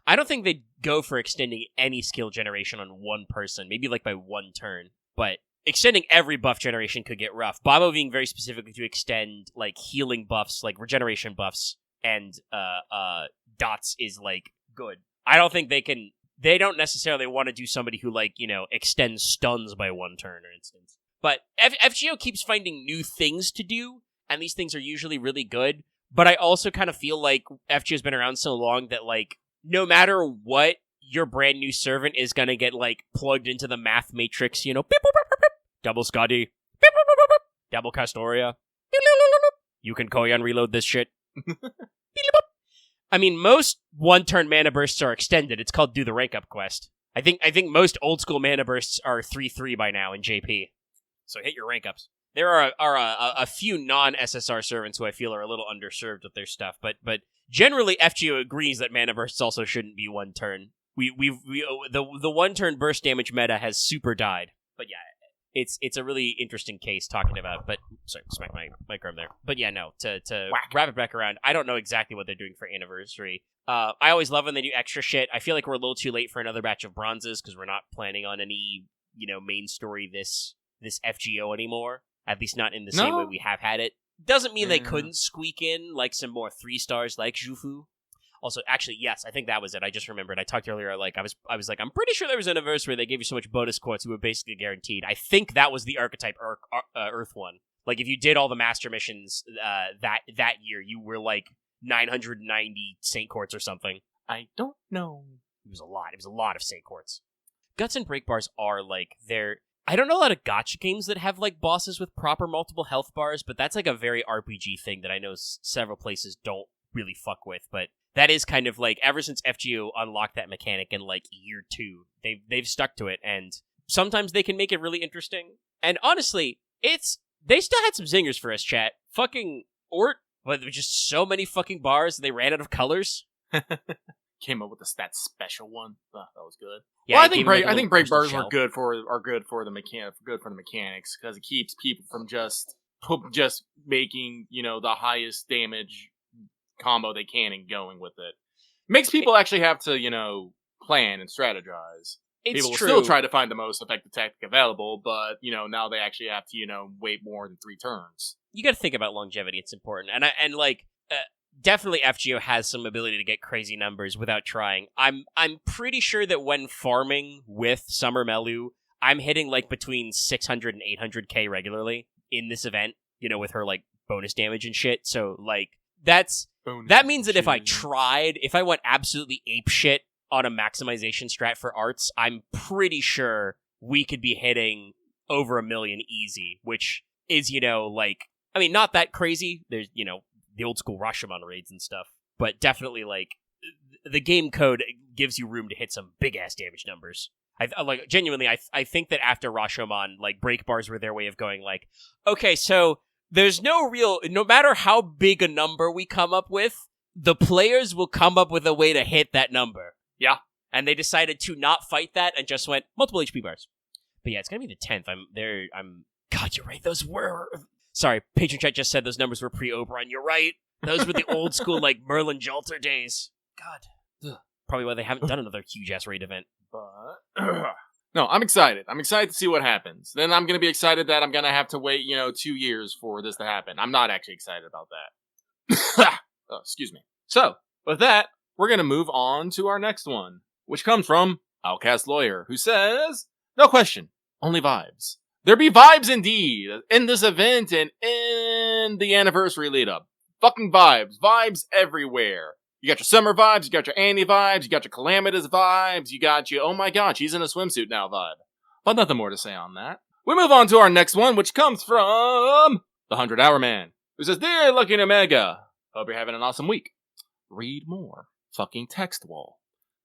I don't think they'd go for extending any skill generation on one person, maybe like by one turn, but extending every buff generation could get rough. Bobo being very specifically to extend like healing buffs, like regeneration buffs, and dots is like good. I don't think they don't necessarily want to do somebody who like, extends stuns by one turn, for instance. But FGO keeps finding new things to do, and these things are usually really good. But I also kind of feel like FGO's been around so long that like, no matter what, your brand new servant is gonna get like plugged into the math matrix, beep, boop, boop, boop, boop, double Scotty, beep, boop, boop, boop, double Castoria, beep, boop, boop, boop, you can Koyan reload this shit. Beep, boop, boop. I mean, most one-turn mana bursts are extended. It's called Do the Rank Up quest. I think most old school mana bursts are 3/3 by now in JP. So hit your rank ups. There are a few non-SSR servants who I feel are a little underserved with their stuff, but generally FGO agrees that mana bursts also shouldn't be one turn. The one turn burst damage meta has super died. But yeah, it's a really interesting case talking about. But sorry, smack my microphone there. But yeah, no, to wrap it back around, I don't know exactly what they're doing for anniversary. I always love when they do extra shit. I feel like we're a little too late for another batch of bronzes because we're not planning on any main story this FGO anymore. At least not in the same way we have had it. Doesn't mean they couldn't squeak in like some more 3 stars like Zhufu. Also, actually, yes, I think that was it. I just remembered. I talked earlier, like, I was like, I'm pretty sure there was an anniversary where they gave you so much bonus quartz you were basically guaranteed. I think that was the archetype Earth one. Like, if you did all the master missions that year, you were like 990 Saint Quartz or something. I don't know. It was a lot. It was a lot of Saint Quartz. Guts and Break Bars are like, I don't know a lot of gacha games that have like bosses with proper multiple health bars, but that's like a very RPG thing that I know several places don't really fuck with. But that is kind of like, ever since FGO unlocked that mechanic in like year 2, they've stuck to it, and sometimes they can make it really interesting. And honestly, they still had some zingers for us, chat. Fucking Ort, but there were just so many fucking bars, they ran out of colors. Came up with that special one. Oh, that was good. Yeah, well, I think break bars shell. are good for the mechanics because it keeps people from just making the highest damage combo they can and going with it. Makes people actually have to plan and strategize. People will still try to find the most effective tactic available, but now they actually have to wait more than 3 turns. You got to think about longevity. It's important, and definitely FGO has some ability to get crazy numbers without trying. I'm pretty sure that when farming with Summer Melu, I'm hitting like between 600 and 800k regularly in this event, with her like bonus damage and shit. So like that means that if I went absolutely apeshit on a maximization strat for arts, I'm pretty sure we could be hitting over 1 million easy, which is, not that crazy. There's, the old school Rashomon raids and stuff, but definitely like the game code gives you room to hit some big ass damage numbers. I think that after Rashomon, like break bars were their way of going like, okay, so there's no matter how big a number we come up with, the players will come up with a way to hit that number. Yeah. And they decided to not fight that and just went multiple HP bars. But yeah, it's gonna be the 10th. God, you're right. Those were. Sorry, Patron Chat just said those numbers were pre-Oberon. You're right. Those were the old school, like, Merlin Jalter days. God. Ugh. Probably why they haven't done another huge-ass raid event. But, no, I'm excited. I'm excited to see what happens. Then I'm going to be excited that I'm going to have to wait, 2 years for this to happen. I'm not actually excited about that. Oh, excuse me. So, with that, we're going to move on to our next one, which comes from Outcast Lawyer, who says, no question, only vibes. There be vibes indeed in this event and in the anniversary lead up. Fucking vibes. Vibes everywhere. You got your summer vibes, you got your Annie vibes, you got your calamitous vibes, you got your, oh my god, she's in a swimsuit now vibe. But nothing more to say on that. We move on to our next one, which comes from the 100-Hour Man, who says, Dear Lucky Omega, hope you're having an awesome week. Read more. Fucking text wall.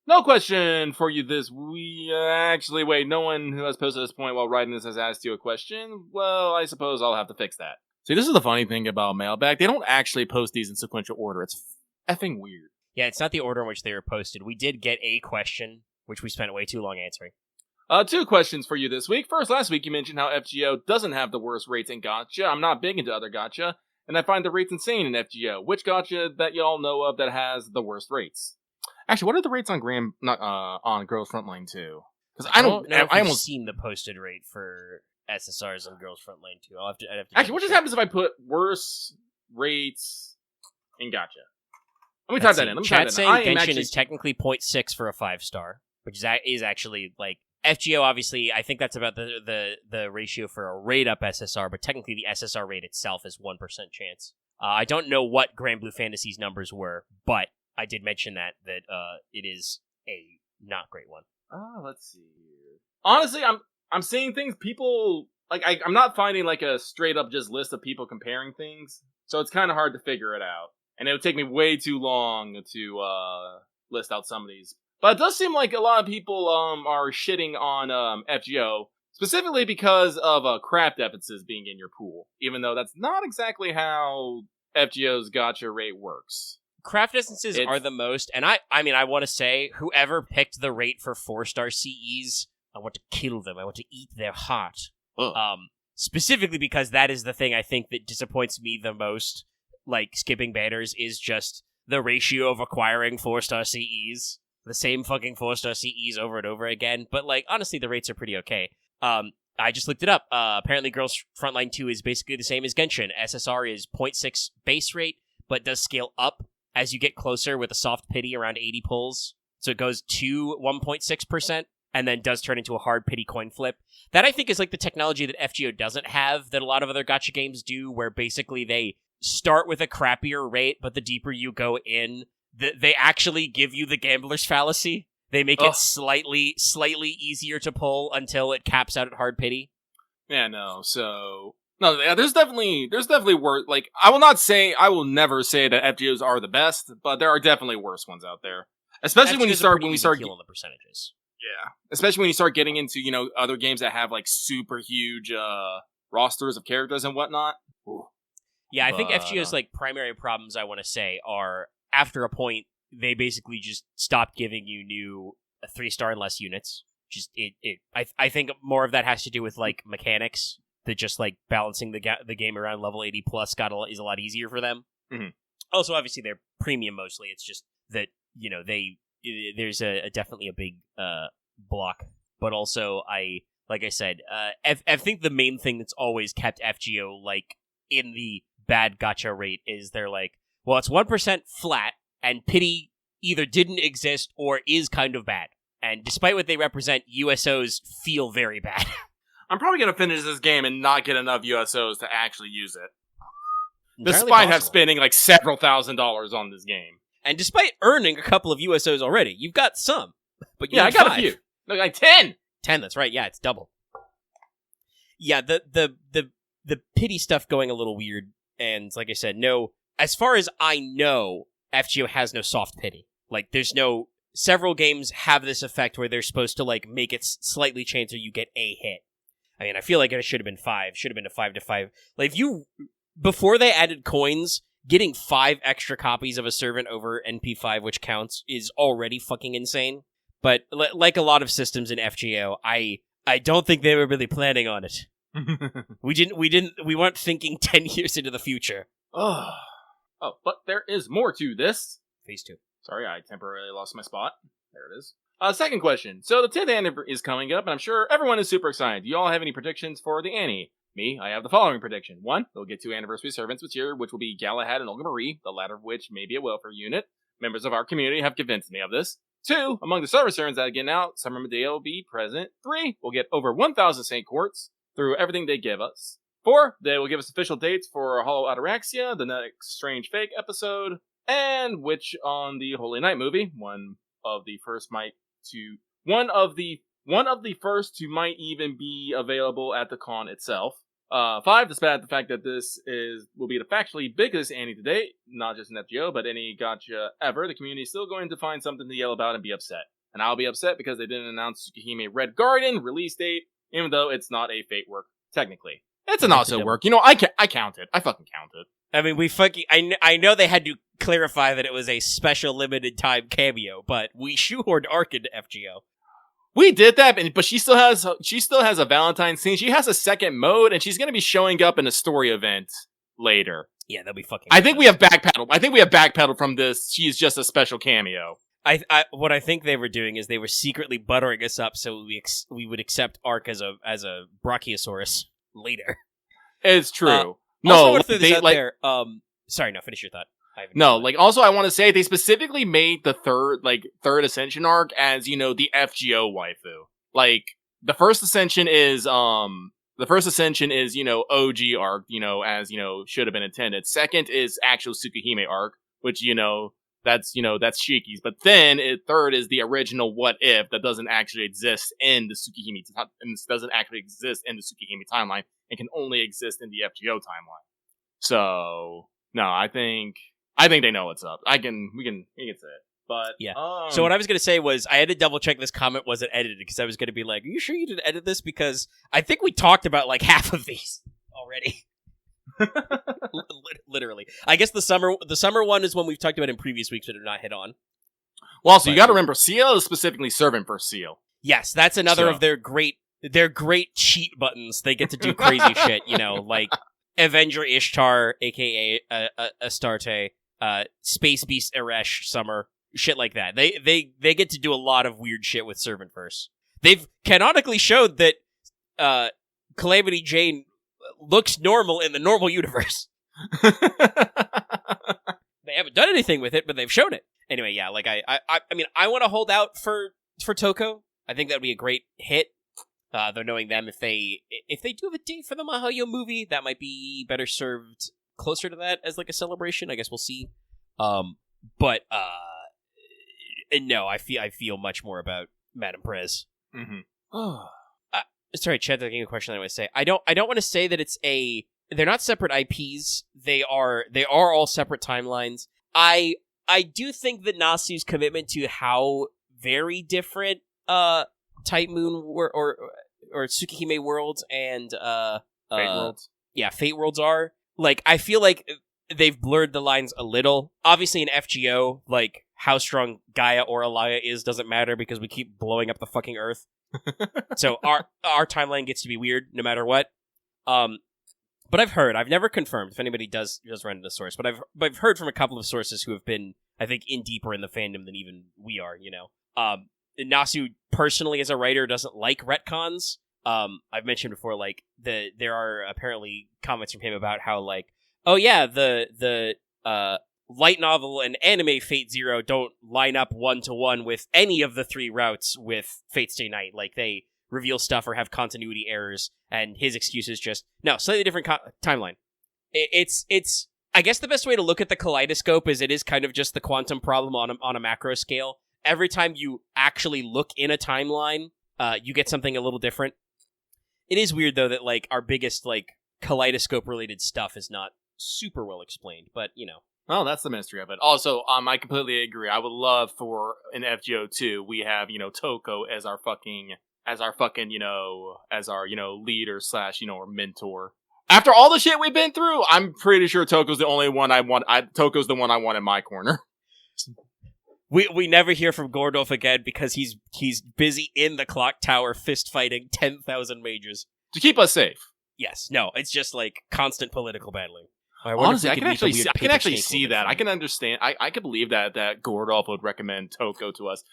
No question for you this week. Actually, wait, no one who has posted this point while writing this has asked you a question. Well, I suppose I'll have to fix that. See, this is the funny thing about Mailbag. They don't actually post these in sequential order. It's effing weird. Yeah, it's not the order in which they were posted. We did get a question, which we spent way too long answering. Two questions for you this week. First, last week you mentioned how FGO doesn't have the worst rates in gacha. I'm not big into other gacha, and I find the rates insane in FGO. Which gacha that y'all know of that has the worst rates? Actually, what are the rates on on Girls Frontline 2? Because I don't know. I almost seen the posted rate for SSRs on Girls Frontline 2. I'd have to actually, what just happens if I put worse rates in gacha? Let me type that in. Chat saying Genshin is technically 0.6 for a 5-star, which is actually like FGO. Obviously, I think that's about the ratio for a rate up SSR, but technically the SSR rate itself is 1% chance. I don't know what Grand Blue Fantasy's numbers were, but I did mention that it is a not great one. Let's see here. Honestly, I'm seeing things people like. I'm not finding like a straight up just list of people comparing things, so it's kind of hard to figure it out. And it would take me way too long to list out some of these. But it does seem like a lot of people are shitting on FGO, specifically because of craft deficits being in your pool, even though that's not exactly how FGO's gacha rate works. Craft distances are the most, and I mean, I want to say, whoever picked the rate for 4-star CEs, I want to kill them. I want to eat their heart. Specifically because that is the thing I think that disappoints me the most, like, skipping banners, is just the ratio of acquiring 4-star CEs. The same fucking 4-star CEs over and over again, but, like, honestly, the rates are pretty okay. I just looked it up. Apparently, Girls Frontline 2 is basically the same as Genshin. SSR is 0.6 base rate, but does scale up as you get closer with a soft pity around 80 pulls. So it goes to 1.6%, and then does turn into a hard pity coin flip. That, I think, is like the technology that FGO doesn't have, that a lot of other gacha games do, where basically they start with a crappier rate, but the deeper you go in, they actually give you the gambler's fallacy. They make it slightly easier to pull until it caps out at hard pity. Yeah, no, so... No, there's definitely worse. Like, I will never say that FGOs are the best, but there are definitely worse ones out there. Especially when we start on the percentages. Yeah, especially when you start getting into other games that have like super huge rosters of characters and whatnot. Ooh. Yeah, I think FGO's like primary problems, I want to say, are after a point they basically just stopped giving you new 3-star and less units. I think more of that has to do with like mechanics. That just like balancing the game around level 80 plus is a lot easier for them. Mm-hmm. Also, obviously, they're premium mostly. It's just that there's definitely a big block. But also, I think the main thing that's always kept FGO like in the bad gacha rate is they're like, well, it's 1% flat, and pity either didn't exist or is kind of bad. And despite what they represent, USOs feel very bad. I'm probably going to finish this game and not get enough USOs to actually use it. Despite spending like several $1,000s on this game. And despite earning a couple of USOs already. You've got some. But I got 5. A few. No, like 10! 10, that's right. Yeah, it's double. Yeah, the pity stuff going a little weird. And like I said, no, as far as I know, FGO has no soft pity. Like, there's no... Several games have this effect where they're supposed to like make it slightly change so you get a hit. I mean, I feel like it should have been 5. Should have been a 5-5. Like, before they added coins, getting 5 extra copies of a servant over NP5, which counts, is already fucking insane. But like a lot of systems in FGO, I don't think they were really planning on it. We weren't thinking 10 years into the future. Oh, but there is more to this. Phase 2. Sorry, I temporarily lost my spot. There it is. Second question. So the 10th anniversary is coming up, and I'm sure everyone is super excited. Do you all have any predictions for the Annie? Me, I have the following prediction. 1, they'll get 2 anniversary servants this year, which will be Galahad and Olga Marie, the latter of which may be a welfare unit. Members of our community have convinced me of this. 2, among the service servants that get out, Summer Medea will be present. 3, we'll get over 1,000 Saint Quartz through everything they give us. 4, they will give us official dates for Hollow Ataraxia, the next Strange Fake episode, and Witch on the Holy Night movie, one of the first to might even be available at the con itself. 5, despite the fact that this will be the factually biggest Annie to date, not just in FGO, but any gacha ever, the community is still going to find something to yell about and be upset. And I'll be upset because they didn't announce Tsukihime Red Garden release date, even though it's not a Fate work, technically. It's an also work. I count it. I fucking count it. I mean, I know they had to clarify that it was a special limited time cameo, but we shoehorned Ark into FGO. We did that, but she still has a Valentine's scene. She has a second mode, and she's going to be showing up in a story event later. Yeah, that'll be fucking. I think we have backpedaled from this. She's just a special cameo. What I think they were doing is they were secretly buttering us up so we would accept Ark as a Brachiosaurus later. It's true. No, there. Sorry, no, finish your thought. Also, I want to say they specifically made the third Ascension arc as, the FGO waifu. Like, the first Ascension is, OG arc, as, should have been intended. Second is actual Tsukihime arc, which, that's Shiki's. But then, third is the original What If that doesn't actually exist in the Tsukihime, timeline and can only exist in the FGO timeline. So, no, I think they know what's up. We can say it. But yeah. So what I was gonna say was I had to double check this comment wasn't edited because I was gonna be like, "Are you sure you didn't edit this?" Because I think we talked about like half of these already. Literally, I guess the summer one is one we've talked about in previous weeks but have not hit on. Well, so you got to remember, Seal is specifically Servant for Seal. Yes, that's another of their great cheat buttons. They get to do crazy shit, like Avenger Ishtar, aka Astarte. Space Beast Eresh Summer, shit like that. They get to do a lot of weird shit with Servant Verse. They've canonically showed that Calamity Jane looks normal in the normal universe. They haven't done anything with it, but they've shown it. Anyway, yeah, like I mean, I want to hold out for Toko. I think that would be a great hit. Though knowing them, if they do have a date for the Mahayo movie, that might be better served closer to that as like a celebration. I guess we'll see. But no, I feel much more about Madame Prez. Mm-hmm. Sorry, Chad, thinking a question I want to say. I don't want to say that they're not separate IPs. They are all separate timelines. I do think that Nasu's commitment to how very different Type Moon or Tsukihime worlds and Fate worlds. Yeah, Fate worlds are. Like, I feel like they've blurred the lines a little. Obviously, in FGO, like, how strong Gaia or Alaya is doesn't matter because we keep blowing up the fucking Earth. So our timeline gets to be weird no matter what. But I've never confirmed if anybody does run into the source, but I've heard from a couple of sources who have been, I think, in deeper in the fandom than even we are, Nasu, personally, as a writer, doesn't like retcons. I've mentioned before, like, there are apparently comments from him about how, like, oh yeah, the light novel and anime Fate Zero don't line up 1-to-1 with any of the 3 routes with Fate Stay Night. Like, they reveal stuff or have continuity errors, and his excuse is just, no, slightly different timeline. It's I guess the best way to look at the kaleidoscope is it is kind of just the quantum problem on a macro scale. Every time you actually look in a timeline, you get something a little different. It is weird, though, that, like, our biggest, like, kaleidoscope-related stuff is not super well explained, but, Well, that's the mystery of it. Also, I completely agree. I would love for an FGO 2, we have, Toko as our leader / or mentor. After all the shit we've been through, I'm pretty sure Toko's the only one I want. Toko's the one I want in my corner. We never hear from Gordolf again because he's busy in the clock tower fist fighting 10,000 mages. To keep us safe. Yes. No, it's just like constant political battling. Honestly, I can actually see that. I can understand. I can believe that Gordolf would recommend Toko to us.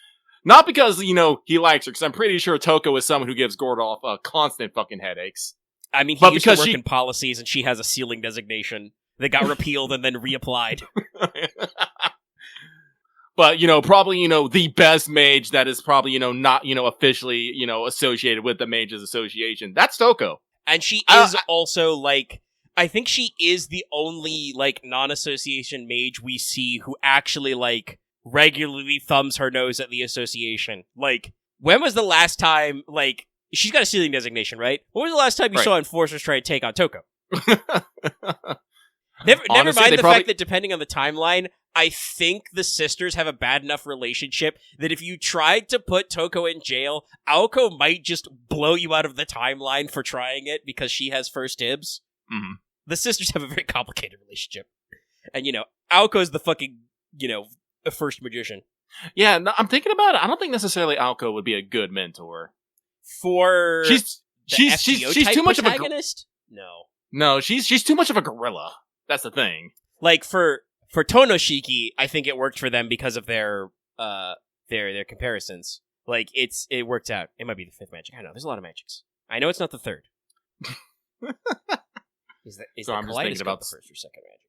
Not because, he likes her, because I'm pretty sure Toko is someone who gives Gordolf constant fucking headaches. I mean, he used to work in policies, and she has a ceiling designation that got repealed and then reapplied. But, probably, the best mage that is probably, not, officially, associated with the Mages Association. That's Toko. And she is also, like, I think she is the only, like, non-association mage we see who actually, like, regularly thumbs her nose at the association. Like, when was the last time, like, she's got a ceiling designation, right? When was the last time you saw enforcers try to take on Toko? Never mind the fact that depending on the timeline, I think the sisters have a bad enough relationship that if you tried to put Toko in jail, Aoko might just blow you out of the timeline for trying it because she has first dibs. Mm-hmm. The sisters have a very complicated relationship. And, Aoko's the fucking, first magician. Yeah, no, I'm thinking about it. I don't think necessarily Alko would be a good mentor. For She's FGO-type too much protagonist? No, she's too much of a gorilla. That's the thing. Like for Tonoshiki, I think it worked for them because of their comparisons. Like it worked out. It might be the fifth magic. I don't know. There's a lot of magics. I know it's not the third. Is So I'm just thinking about the first or second magic?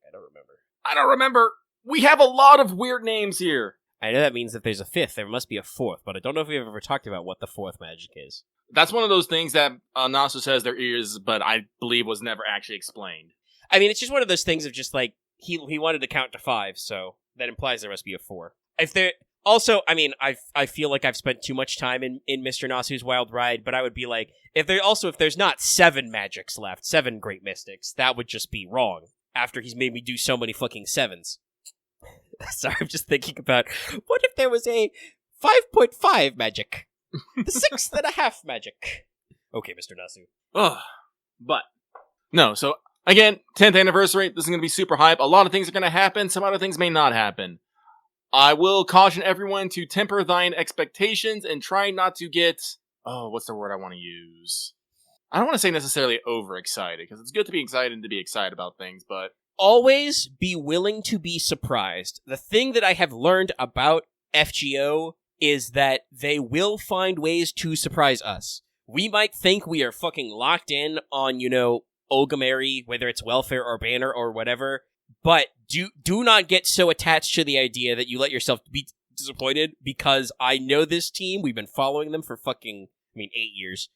I don't remember. We have a lot of weird names here. I know that means that there's a fifth. There must be a fourth, but I don't know if we've ever talked about what the fourth magic is. That's one of those things that Nasu says there is, but I believe was never actually explained. I mean, it's just one of those things of just like he wanted to count to 5, so that implies there must be a 4. If there also, I mean, I feel like I've spent too much time in Mr. Nasu's Wild Ride, but I would be like, if there's not 7 magics left, 7 Great Mystics, that would just be wrong. After he's made me do so many fucking 7s. Sorry, I'm just thinking about what if there was a 5.5 magic, the 6.5 magic. Okay, Mr. Nasu. Ugh, but no. So again, 10th anniversary. This is going to be super hype. A lot of things are going to happen. Some other things may not happen. I will caution everyone to temper thine expectations and try not to get. Oh, what's the word I want to use? I don't want to say necessarily overexcited, because it's good to be excited and to be excited about things, but always be willing to be surprised. The thing that I have learned about FGO is that they will find ways to surprise us. We might think we are fucking locked in on, Ogamary, whether it's welfare or banner or whatever, but do not get so attached to the idea that you let yourself be disappointed, because I know this team. We've been following them for 8 years.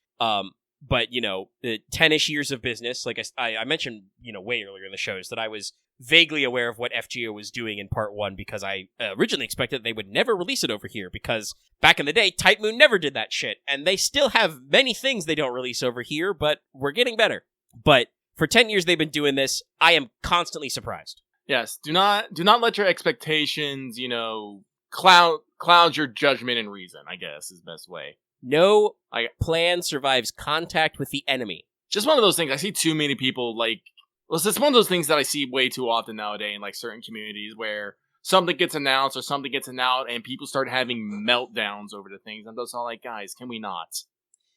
But, 10-ish years of business, like I mentioned, way earlier in the shows, that I was vaguely aware of what FGO was doing in Part 1, because I originally expected they would never release it over here, because back in the day, Type Moon never did that shit, and they still have many things they don't release over here, but we're getting better. But for 10 years they've been doing this, I am constantly surprised. Yes, do not let your expectations, cloud your judgment and reason, I guess, is the best way. No plan survives contact with the enemy. Just one of those things. I see too many people, it's one of those things that I see way too often nowadays in, certain communities where something gets announced or something gets announced and people start having meltdowns over the things. I'm just all like, guys, can we not?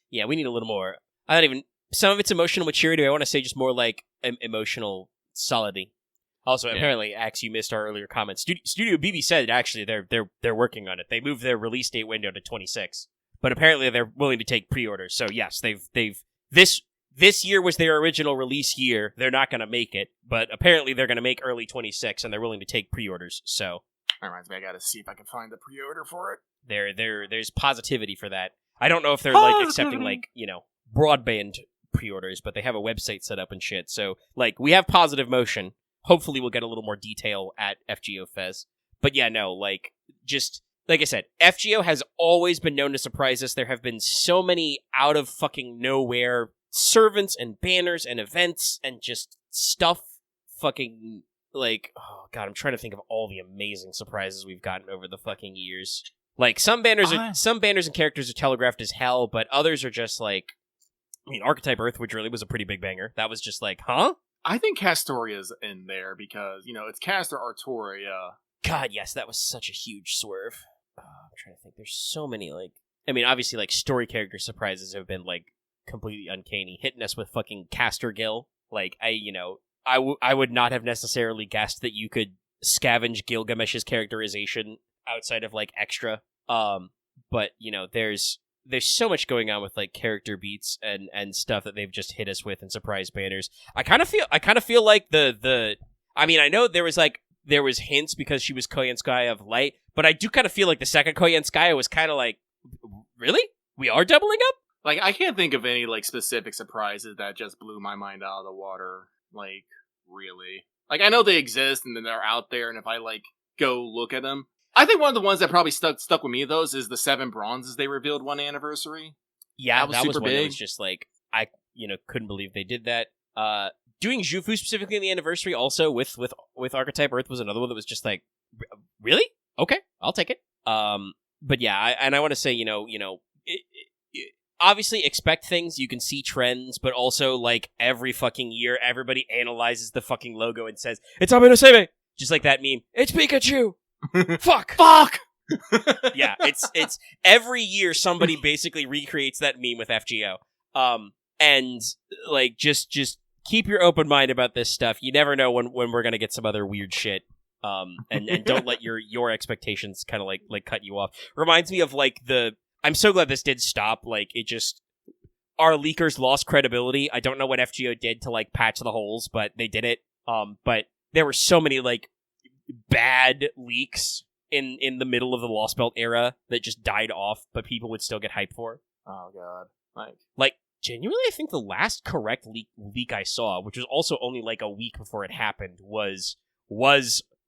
Yeah, we need a little more. Some of it's emotional maturity. I want to say just more like emotional solidity. Also, apparently, Axe, you missed our earlier comments. Studio BB said actually they're working on it. They moved their release date window to 26. But apparently they're willing to take pre-orders. So yes, this year was their original release year. They're not going to make it, but apparently they're going to make early 26, and they're willing to take pre-orders. So that reminds me, I got to see if I can find the pre-order for it. There's positivity for that. I don't know if they're accepting broadband pre-orders, but they have a website set up and shit. So we have positive motion. Hopefully we'll get a little more detail at FGO Fez. But yeah, no, just. Like I said, FGO has always been known to surprise us. There have been so many out of fucking nowhere servants and banners and events and just stuff fucking oh god, I'm trying to think of all the amazing surprises we've gotten over the fucking years. Some banners and characters are telegraphed as hell, but others are just Archetype Earth, which really was a pretty big banger. That was just huh? I think Castoria's in there because, it's Castor Artoria. God, yes, that was such a huge swerve. I'm trying to think. There's so many, obviously, story character surprises have been, completely uncanny. Hitting us with fucking Castor Gil. I would not have necessarily guessed that you could scavenge Gilgamesh's characterization outside of, extra. But, there's so much going on with, character beats and stuff that they've just hit us with and surprise banners. I kind of feel like I know there was hints because she was Koyanskaya of Light, but I do kind of feel like the second Koyanskaya was kind of really? We are doubling up? I can't think of any, specific surprises that just blew my mind out of the water. Really. I know they exist and then they're out there, and if I, go look at them. I think one of the ones that probably stuck with me, those, is the 7 bronzes they revealed one anniversary. Yeah, that was super one big. That was just, I, couldn't believe they did that. Doing Jufu specifically in the anniversary also with Archetype Earth was another one that was just really? Okay, I'll take it. But yeah, I want to say, obviously expect things, you can see trends, but also every fucking year, everybody analyzes the fucking logo and says, it's Ame no Seimei! Just like that meme, it's Pikachu! Fuck! Yeah, it's every year somebody basically recreates that meme with FGO. And like just keep your open mind about this stuff. You never know when we're gonna get some other weird shit. And don't let your expectations kind of like cut you off. Reminds me of like I'm so glad this did stop. Like it just our leakers lost credibility. I don't know what FGO did to like patch the holes, but they did it. But there were so many like bad leaks in the middle of the Lost Belt era that just died off, but people would still get hyped for. Oh god, like genuinely, I think the last correct leak I saw, which was also only like a week before it happened, was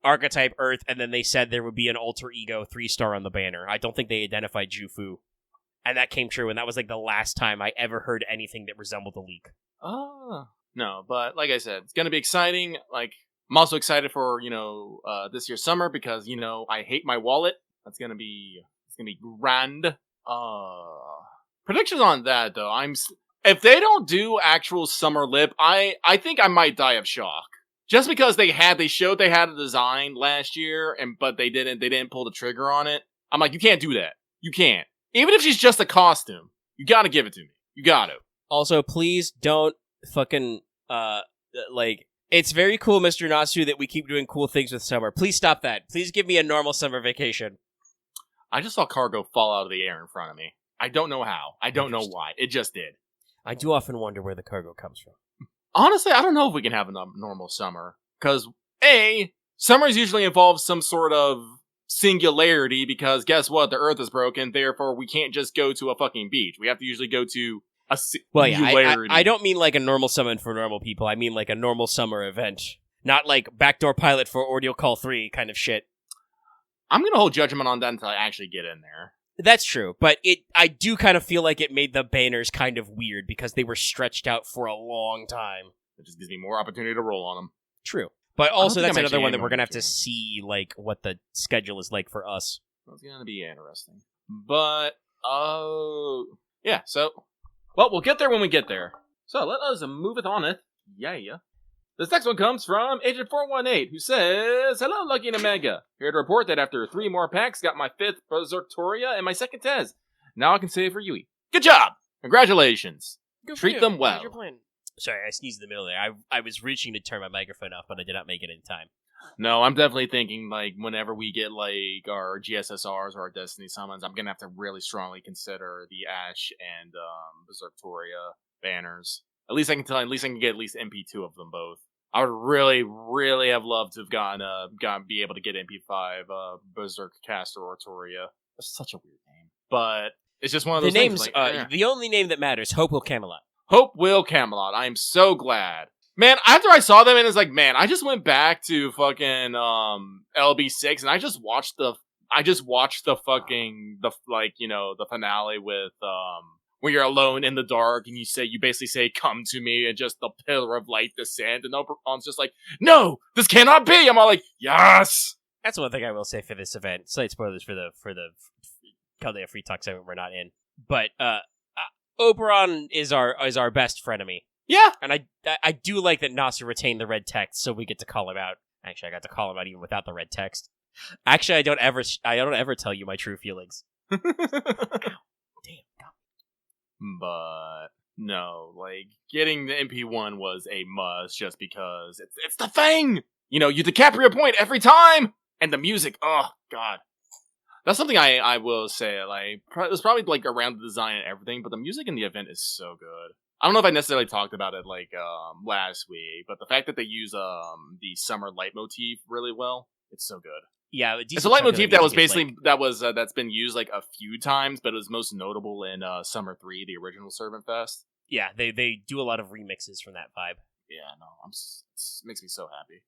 Archetype Earth, and then they said there would be an alter ego 3-star on the banner. I don't think they identified Jufu. And that came true, and that was like the last time I ever heard anything that resembled a leak. No, but like I said, it's gonna be exciting. Like, I'm also excited for, this year's summer because, I hate my wallet. It's gonna be grand. Predictions on that, though. If they don't do actual summer lip, I think I might die of shock. Just because they showed they had a design last year, but they didn't pull the trigger on it. I'm like, you can't do that. You can't. Even if she's just a costume, you gotta give it to me. You gotta. Also, please don't fucking, it's very cool, Mr. Natsu, that we keep doing cool things with summer. Please stop that. Please give me a normal summer vacation. I just saw cargo fall out of the air in front of me. I don't know how. I don't know why. It just did. I do often wonder where the cargo comes from. Honestly, I don't know if we can have a normal summer. Because, summers usually involve some sort of singularity, because guess what? The Earth is broken, therefore we can't just go to a fucking beach. We have to usually go to a singularity. I don't mean like a normal summon for normal people. I mean like a normal summer event. Not like backdoor pilot for Ordeal Call 3 kind of shit. I'm gonna hold judgment on that until I actually get in there. That's true, but I do kind of feel like it made the banners kind of weird because they were stretched out for a long time. It just gives me more opportunity to roll on them. True. But also that's another one that we're going to have to see like what the schedule is like for us. It's going to be interesting. But, yeah, so, well, we'll get there when we get there. So let us moveth on it. Yeah. This next one comes from Agent 418, who says, "Hello, Lucky and Omega. Here to report that after 3 more packs, got my 5th Berserktoria and my 2nd Tez. Now I can save for Yui. Good job! Congratulations! Treat them well." Sorry, I sneezed in the middle there. I was reaching to turn my microphone off, but I did not make it in time. No, I'm definitely thinking, like, whenever we get, like, our GSSRs or our Destiny summons, I'm gonna have to really strongly consider the Ash and, Berserktoria banners. At least I can get at least MP2 of them both. I would really, really have loved to have be able to get MP5, Berserk Caster or Toria. That's such a weird name. But it's just one of those names, things. the only name that matters, Hope Will Camelot. Hope Will Camelot. I am so glad. Man, after I saw them, and it's like, man, I just went back to fucking, LB6, and I just watched the fucking, the finale with, where you're alone in the dark, and you basically say, "Come to me," and just the pillar of light descend, and Oberon's just like, "No, this cannot be!" I'm all like, yes! That's one thing I will say for this event. Slight spoilers for the Caldea Free Talk segment we're not in. But, Oberon is our best frenemy. Yeah! And I do like that Nasu retained the red text, so we get to call him out. Actually, I got to call him out even without the red text. Actually, I don't ever tell you my true feelings. Damn, God. But no, like, getting the MP1 was a must just because it's the thing! You DiCaprio point every time! And the music, oh, God. That's something I will say, like, it was probably, like, around the design and everything, but the music in the event is so good. I don't know if I necessarily talked about it, like, last week, but the fact that they use, the summer leitmotif really well, it's so good. Yeah, it's a leitmotif that was basically that's been used like a few times, but it was most notable in Summer 3, the original Servant Fest. Yeah, they do a lot of remixes from that vibe. Yeah, no, it makes me so happy.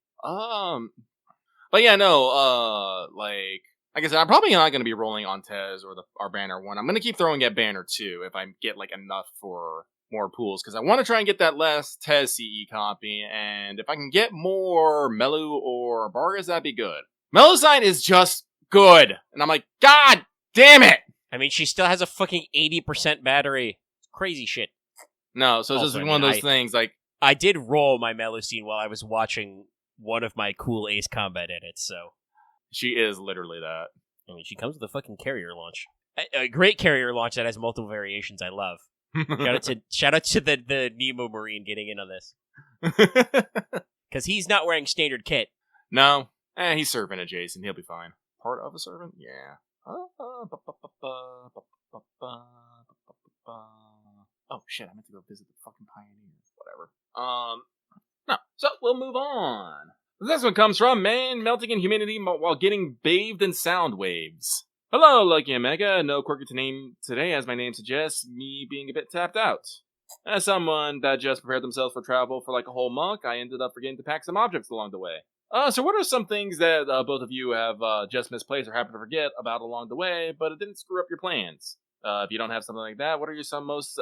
But yeah, no, like I said, I'm probably not going to be rolling on Tez or our Banner 1. I'm going to keep throwing at Banner 2 if I get like enough for more pools, because I want to try and get that last Tez CE copy, and if I can get more Melu or Vargas, that'd be good. Melusine is just good. And I'm like, God damn it! I mean, she still has a fucking 80% battery. Crazy shit. No, so it's just one of those things, like... I did roll my Melusine while I was watching one of my cool Ace Combat edits, so... She is literally that. I mean, she comes with a fucking carrier launch. A great carrier launch that has multiple variations. I love. Shout out to the Nemo Marine getting in on this. Because he's not wearing standard kit. No. He's servant adjacent. He'll be fine. Part of a servant? Yeah. Oh, shit. I meant to go visit the fucking pioneers. Whatever. No. So, we'll move on. This one comes from Man Melting in Humidity While Getting Bathed in Sound Waves. Hello, Lucky Omega. No quirky to name today, as my name suggests, me being a bit tapped out. As someone that just prepared themselves for travel for like a whole month, I ended up forgetting to pack some objects along the way. So what are some things that both of you have just misplaced or happened to forget about along the way, but it didn't screw up your plans? If you don't have something like that, what are some most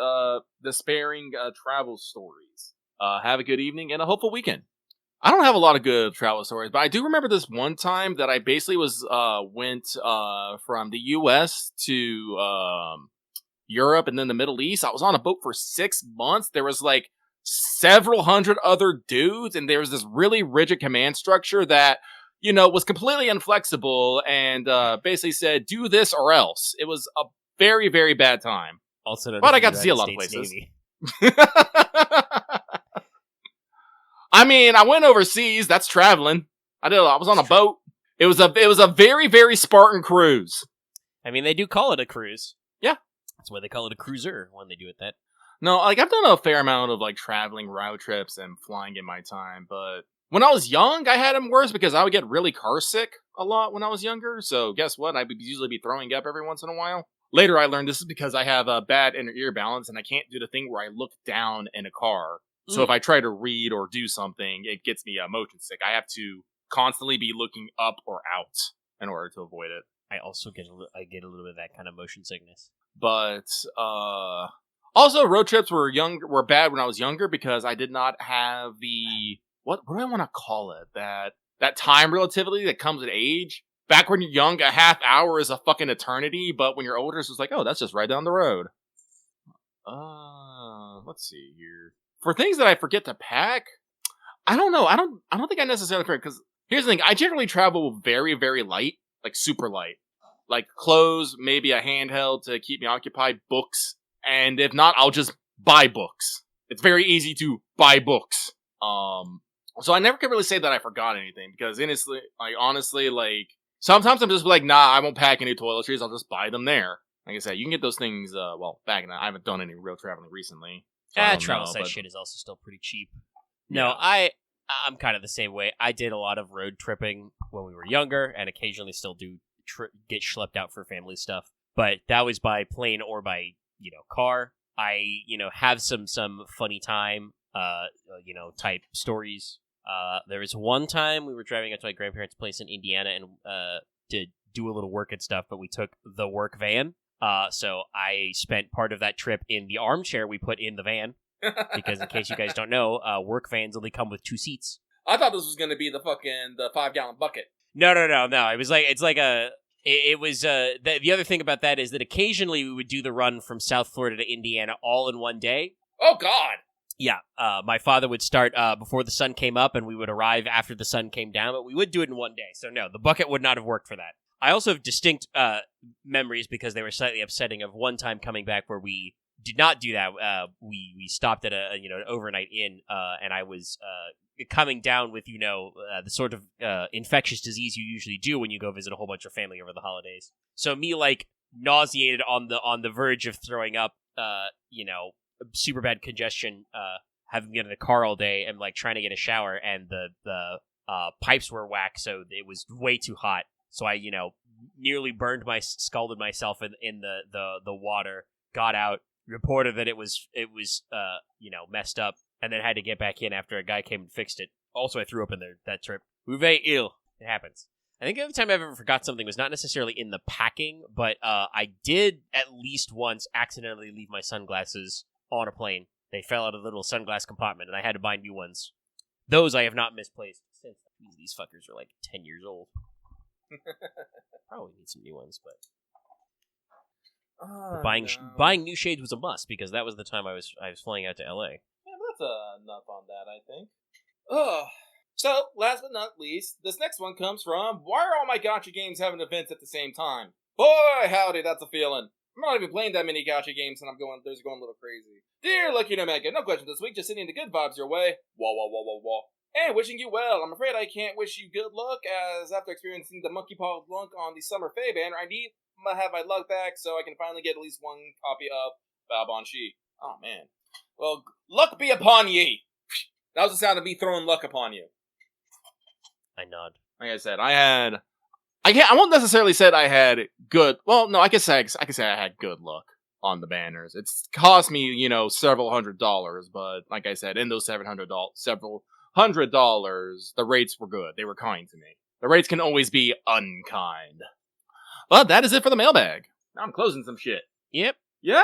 despairing travel stories? Have a good evening and a hopeful weekend. I don't have a lot of good travel stories, but I do remember this one time that I basically went from the U.S. to Europe and then the Middle East. I was on a boat for 6 months. There was like several hundred other dudes, and there was this really rigid command structure that, you know, was completely inflexible and basically said, do this or else. It was a very, very bad time. Also, but I got to see a lot of places. I mean, I went overseas. That's traveling. I was on a boat. It was a very, very Spartan cruise. I mean, they do call it a cruise. Yeah. That's why they call it a cruiser when they do it that. No, like, I've done a fair amount of, like, traveling road trips and flying in my time, but when I was young, I had them worse because I would get really car sick a lot when I was younger, so guess what? I would usually be throwing up every once in a while. Later, I learned this is because I have a bad inner ear balance, and I can't do the thing where I look down in a car. So if I try to read or do something, it gets me motion sick. I have to constantly be looking up or out in order to avoid it. I also get a little bit of that kind of motion sickness. But also road trips were bad when I was younger because I did not have the what do I want to call it? That time relativity that comes with age. Back when you're young, a half hour is a fucking eternity, but when you're older, it's just like, oh, that's just right down the road. Let's see here. For things that I forget to pack, I don't know. I don't think I necessarily forget, because here's the thing. I generally travel very, very light, like super light. Like clothes, maybe a handheld to keep me occupied, books, and if not, I'll just buy books. It's very easy to buy books. So I never can really say that I forgot anything, because honestly, sometimes I'm just like, nah, I won't pack any toiletries, I'll just buy them there. Like I said, you can get those things, back in I haven't done any real traveling recently. So travel site shit is also still pretty cheap. No, I'm kind of the same way. I did a lot of road tripping when we were younger, and occasionally still do get schlepped out for family stuff. But that was by plane or by, car. I, have some funny time, type stories. There was one time we were driving up to my grandparents' place in Indiana and to do a little work and stuff, but we took the work van. So I spent part of that trip in the armchair we put in the van, because in case you guys don't know, work vans only come with 2 seats. I thought this was going to be the 5-gallon bucket. No. It was the other thing about that is that occasionally we would do the run from South Florida to Indiana all in one day. Oh, God. Yeah. My father would start before the sun came up, and we would arrive after the sun came down, but we would do it in one day. So no, the bucket would not have worked for that. I also have distinct memories, because they were slightly upsetting, of one time coming back where we did not do that. We stopped at an overnight inn, and I was coming down with the sort of infectious disease you usually do when you go visit a whole bunch of family over the holidays. So me nauseated on the verge of throwing up, super bad congestion, having been in the car all day and trying to get a shower, and the pipes were whacked, so it was way too hot. So I, nearly scalded myself in the water, got out, reported that it was messed up, and then had to get back in after a guy came and fixed it. Also, I threw up in that trip. We were very ill. It happens. I think the other time I ever forgot something was not necessarily in the packing, but I did at least once accidentally leave my sunglasses on a plane. They fell out of the little sunglass compartment, and I had to buy new ones. Those I have not misplaced since. These fuckers are 10 years old. Probably need some new ones, but buying new shades was a must, because that was the time I was flying out to LA. Yeah, but that's enough on that, I think. So, last but not least, this next one comes from, why are all my gacha games having events at the same time? Boy, howdy, that's a feeling. I'm not even playing that many gacha games and going a little crazy. Dear Lucky No Mega, no question this week, just sending the good vibes your way. Wah wah wah wah wah. And wishing you well. I'm afraid I can't wish you good luck, as after experiencing the monkey paw lunk on the Summer Fae banner, I need to have my luck back so I can finally get at least one copy of Balbanshi. Oh man. Well, luck be upon ye! That was the sound of me throwing luck upon you. I nod. Like I said, I won't necessarily say I had good. Well, no, I can say I had good luck on the banners. It's cost me, several $100s, but like I said, in those several $100, the rates were good. They were kind to me. The rates can always be unkind. But that is it for the mailbag. Now I'm closing some shit. Yep. You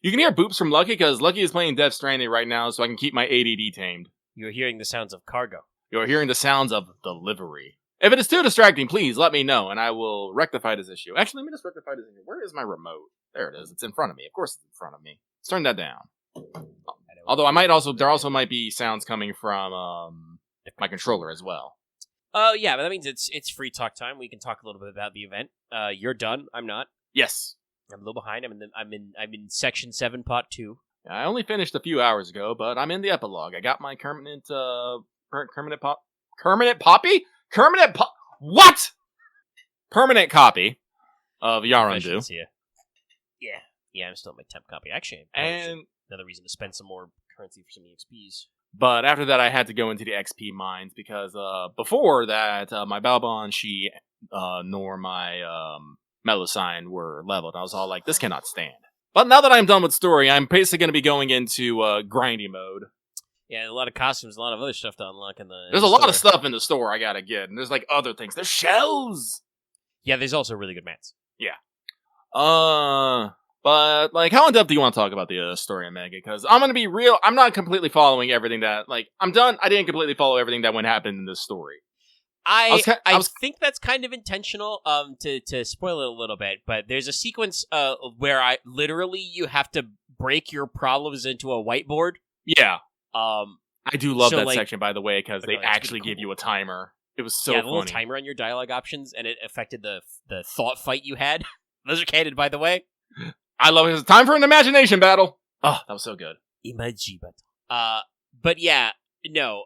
can hear boops from Lucky because Lucky is playing Death Stranding right now, so I can keep my ADD tamed. You're hearing the sounds of cargo. You're hearing the sounds of delivery. If it is too distracting, please let me know, and I will rectify this issue. Actually, let me just rectify this issue. Where is my remote? There it is. It's in front of me. Of course it's in front of me. Let's turn that down. Although there also might be sounds coming from my controller as well. Yeah, but that means it's free talk time. We can talk a little bit about the event. You're done. I'm not. Yes. I'm a little behind. I'm in section 7, pot 2. I only finished a few hours ago, but I'm in the epilogue. I got my permanent copy of Yarandu. Yeah, I'm still in my temp copy. Actually, and another reason to spend some more currency for some XPs. But after that, I had to go into the XP mines because before that, my Balbanshi nor my Melusine were leveled. I was all like, this cannot stand. But now that I'm done with story, I'm basically going to be going into grindy mode. Yeah, a lot of costumes, a lot of other stuff to unlock in the. There's a lot of stuff in the store I gotta get, and there's like other things. There's shells. Yeah, there's also really good mats. Yeah. But like, how in depth do you want to talk about the story, Omega? Because I'm gonna be real. I'm not completely following everything that I'm done. I didn't completely follow everything that went happen in this story. I think that's kind of intentional. To spoil it a little bit, but there's a sequence where you have to break your problems into a whiteboard. Yeah. I do love that section, by the way, because they actually cool. give you a timer. It was so funny. The little timer on your dialogue options, and it affected the thought fight you had. Those are canon, by the way. I love it. It's time for an imagination battle. Oh, that was so good. But yeah, no.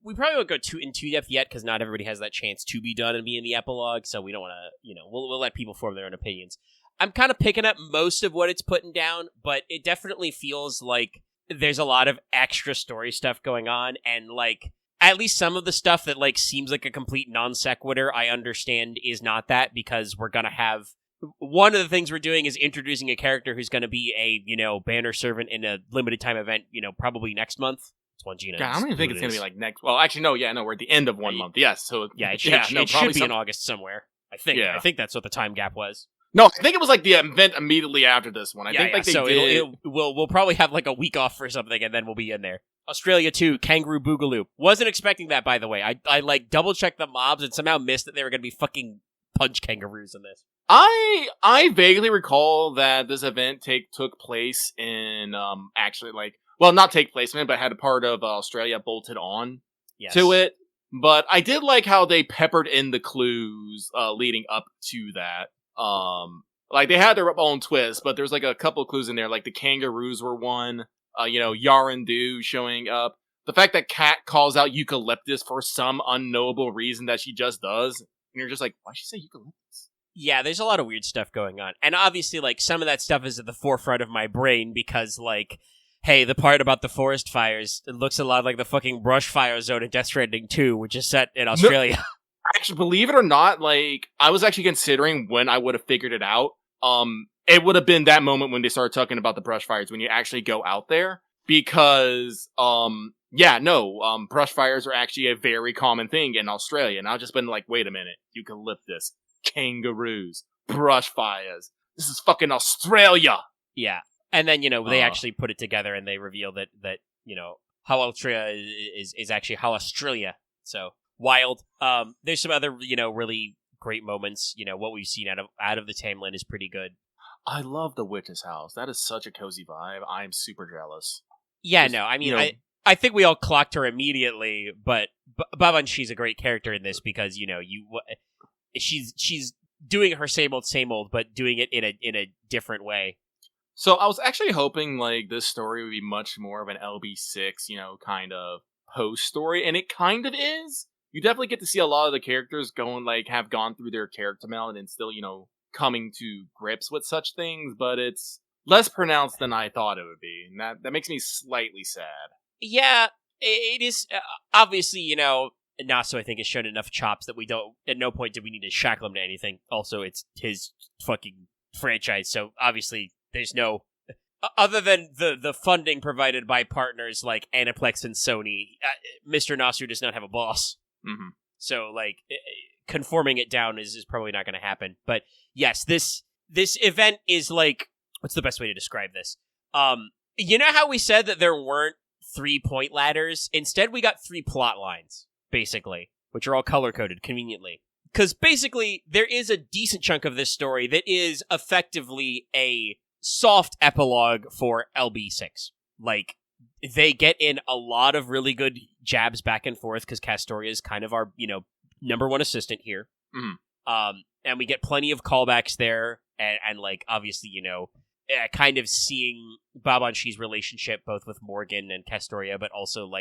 We probably won't go in too depth yet, because not everybody has that chance to be done and be in the epilogue, so we don't want to, we'll let people form their own opinions. I'm kind of picking up most of what it's putting down, but it definitely feels like there's a lot of extra story stuff going on, and at least some of the stuff that seems like a complete non sequitur, I understand is not that, because we're gonna have one of the things we're doing is introducing a character who's gonna be a banner servant in a limited time event, probably next month. It's one Gina. God, I don't even think it's gonna be next. Well, actually, no. Yeah, no. We're at the end of one month. Yes. So it should be in August somewhere. I think. Yeah. I think that's what the time gap was. No, I think it was the event immediately after this one. I think they did. We'll probably have a week off or something, and then we'll be in there. Australia 2, Kangaroo Boogaloo. Wasn't expecting that, by the way. I double checked the mobs and somehow missed that they were going to be fucking punch kangaroos in this. I vaguely recall that this event took place in not take place in it, but had a part of Australia bolted on to it. But I did like how they peppered in the clues leading up to that. They had their own twist, but there's a couple clues in there, the kangaroos were one, Yarandu showing up. The fact that Kat calls out eucalyptus for some unknowable reason that she just does, and you're just like, why'd she say eucalyptus? Yeah, there's a lot of weird stuff going on. And obviously, some of that stuff is at the forefront of my brain because, hey, the part about the forest fires, it looks a lot like the fucking brush fire zone in Death Stranding 2, which is set in Australia. No. Actually, believe it or not, I was actually considering when I would have figured it out. It would have been that moment when they started talking about the brush fires, when you actually go out there. Because, brush fires are actually a very common thing in Australia. And I've just been wait a minute, eucalyptus, kangaroos, brush fires. This is fucking Australia! Yeah. And then, they actually put it together and they reveal that how Australia is actually how Australia. So... wild. There's some other, really great moments. What we've seen out of the Tam Lin is pretty good. I love the witch's house. That is such a cozy vibe. I'm super jealous. Yeah, no, I mean, I think we all clocked her immediately, but Babanshi's a great character in this because, she's doing her same old, but doing it in a different way. So I was actually hoping, like, this story would be much more of an LB6, kind of post story, and it kind of is. You definitely get to see a lot of the characters have gone through their character development and still, coming to grips with such things, but it's less pronounced than I thought it would be, and that makes me slightly sad. Yeah, it is, obviously, Nasu, I think, has shown enough chops that at no point did we need to shackle him to anything. Also, it's his fucking franchise, so obviously there's no, other than the funding provided by partners like Aniplex and Sony, Mr. Nasu does not have a boss. Mm-hmm. So, conforming it down is probably not going to happen. But yes, this event is what's the best way to describe this? You know how we said that there weren't 3-point ladders? Instead, we got 3 plot lines, basically, which are all color-coded conveniently. Because basically, there is a decent chunk of this story that is effectively a soft epilogue for LB6. They get in a lot of really good jabs back and forth, because Castoria is kind of our, number one assistant here. Mm-hmm. And we get plenty of callbacks there, and obviously, kind of seeing Babanshi's relationship both with Morgan and Castoria, but also,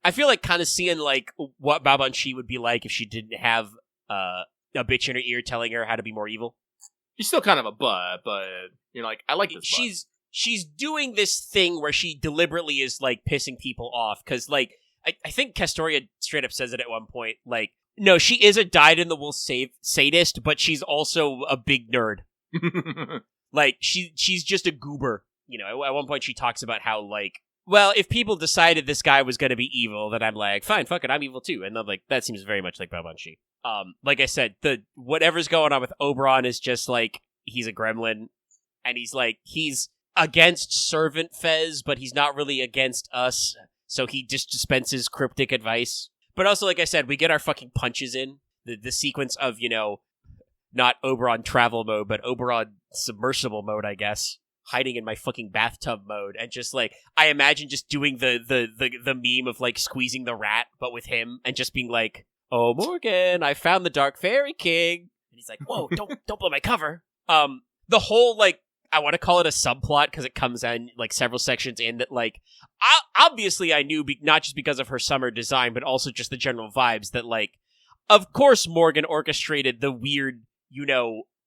I feel kind of seeing, what Babanshi would be like if she didn't have a bitch in her ear telling her how to be more evil. She's still kind of a butt, but you're like, I like this butt. She's doing this thing where she deliberately is, pissing people off, because, I think Castoria straight up says it at one point, no, she is a dyed-in-the-wool sadist, but she's also a big nerd. She's just a goober. At one point she talks about how, well, if people decided this guy was going to be evil, then I'm like, fine, fuck it, I'm evil too. And I'm like, that seems very much like Babanshi. Like I said, whatever's going on with Oberon is just, he's a gremlin, and he's against Servant Fez, but he's not really against us, so he just dispenses cryptic advice. But also, like I said, we get our fucking punches in. The sequence of, not Oberon travel mode, but Oberon submersible mode, I guess. Hiding in my fucking bathtub mode. And just, I imagine just doing the meme of, squeezing the rat, but with him, and just being like, oh, Morgan, I found the Dark Fairy King. And he's like, whoa, don't blow my cover. The whole, I want to call it a subplot, because it comes in, several sections in that, obviously I knew, not just because of her summer design, but also just the general vibes that, of course Morgan orchestrated the weird,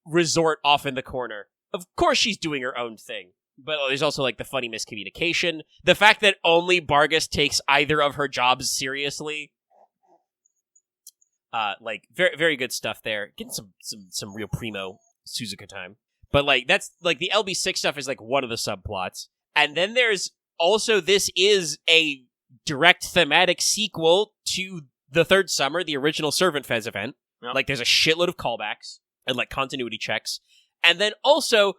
resort off in the corner. Of course she's doing her own thing. But there's also, the funny miscommunication. The fact that only Bargus takes either of her jobs seriously. Very, very good stuff there. Getting some real primo Suzuka time. But, that's, the LB6 stuff is, one of the subplots. And then there's also, this is a direct thematic sequel to the Third Summer, the original Servant Fez event. Yep. There's a shitload of callbacks and, continuity checks. And then also,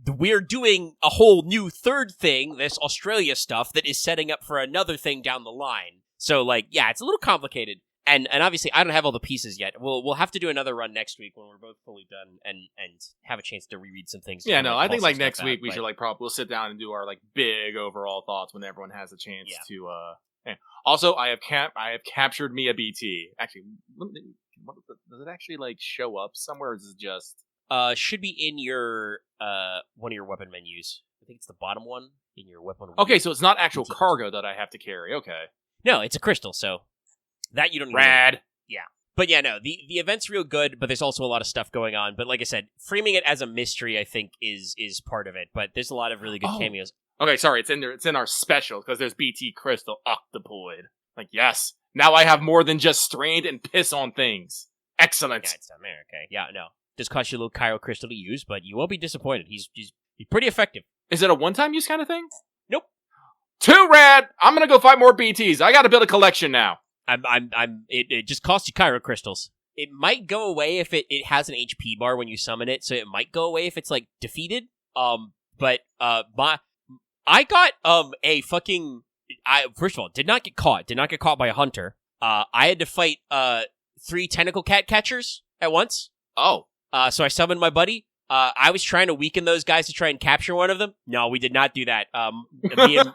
we're doing a whole new third thing, this Australia stuff, that is setting up for another thing down the line. So, it's a little complicated. And obviously, I don't have all the pieces yet. We'll have to do another run next week when we're both fully done and have a chance to reread some things. Yeah, no, I think next week we should probably we'll sit down and do our big overall thoughts when everyone has a chance to. Yeah. Also, I have captured me a BT. Actually, does it actually show up somewhere? Or is it just should be in your one of your weapon menus. I think it's the bottom one in your weapon. Okay, so it's not actual cargo that I have to carry. Okay. No, it's a crystal, so. That you don't need. Rad. Yeah. But yeah, no, the event's real good, but there's also a lot of stuff going on. But like I said, framing it as a mystery, I think, is part of it. But there's a lot of really good cameos. Okay, sorry, it's in there. It's in our special, because there's BT Crystal Octopoid. Yes. Now I have more than just strained and piss on things. Excellent. Yeah, it's down there, okay. Yeah, no. Does cost you a little Cairo Crystal to use, but you won't be disappointed. He's pretty effective. Is it a one-time use kind of thing? Nope. Too rad! I'm gonna go find more BTs. I gotta build a collection now. It just costs you Cairo crystals. It might go away if it has an HP bar when you summon it, so it might go away if it's defeated. But I got a fucking first of all, did not get caught by a hunter. I had to fight 3 tentacle cat catchers at once. Oh. So I summoned my buddy. I was trying to weaken those guys to try and capture one of them. No, we did not do that. Me and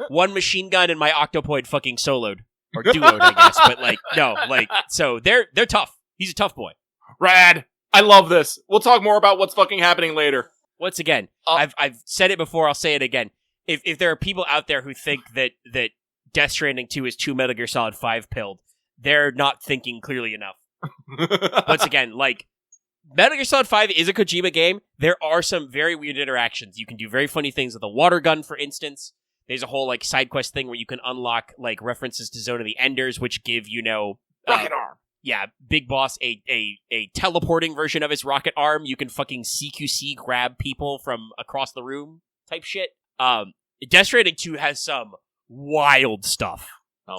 one machine gun and my octopoid fucking soloed. Or duoed, I guess. But, like, no, like, so they're tough. He's a tough boy. Rad. I love this. We'll talk more about what's fucking happening later. Once again, I've said it before, I'll say it again. If there are people out there who think that Death Stranding 2 is 2 Metal Gear Solid 5 pilled, they're not thinking clearly enough. Once again, like, Metal Gear Solid 5 is a Kojima game. There are some very weird interactions. You can do very funny things with a water gun, for instance. There's a whole, like, side quest thing where you can unlock, like, references to Zone of the Enders, which give, rocket arm. Yeah, Big Boss a teleporting version of his rocket arm. You can fucking CQC grab people from across the room type shit. Death Stranding 2 has some wild stuff.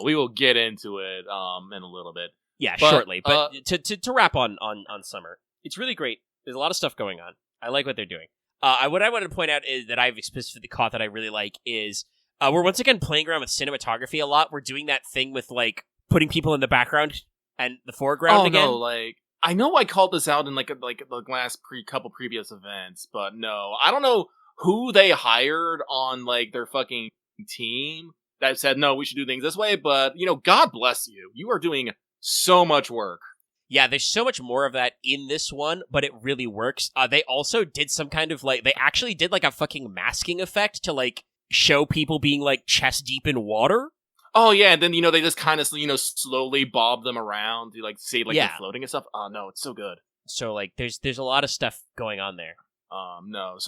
We will get into it in a little bit. Yeah, shortly. But to wrap on Summer, it's really great. There's a lot of stuff going on. I like what they're doing. What I wanted to point out is that I've specifically caught that I really like is we're once again playing around with cinematography a lot. We're doing that thing with, like, putting people in the background and the foreground again. No, like, I know I called this out in like the last couple previous events, but no, I don't know who they hired on, like, their fucking team that said, no, we should do things this way, but, God bless you. You are doing so much work. Yeah, there's so much more of that in this one, but it really works. They also did some kind of, like, they actually did, like, a fucking masking effect to, like, show people being, like, chest deep in water. Oh, yeah, and then, they just kind of, slowly bob them around to, like, see, like, they're floating and stuff. Oh, no, it's so good. So, like, there's a lot of stuff going on there. No.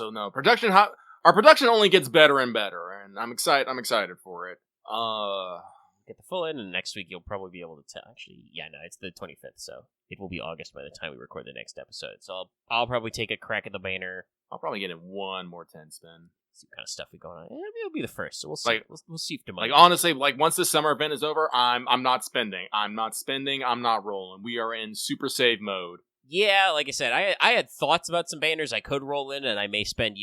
Our production only gets better and better, and I'm excited for it. Get the full in, and next week you'll probably be able to tell. Actually, yeah, no, it's the 25th, so it will be August by the time we record the next episode. So I'll probably take a crack at the banner. I'll probably get in one more 10 spin. See what kind of stuff we going on. It'll be the first, so we'll see. We'll see if tomorrow. Like, honestly, like, once this summer event is over, I'm not spending. I'm not rolling. We are in super save mode. Yeah, like I said, I had thoughts about some banners I could roll in, and I may spend,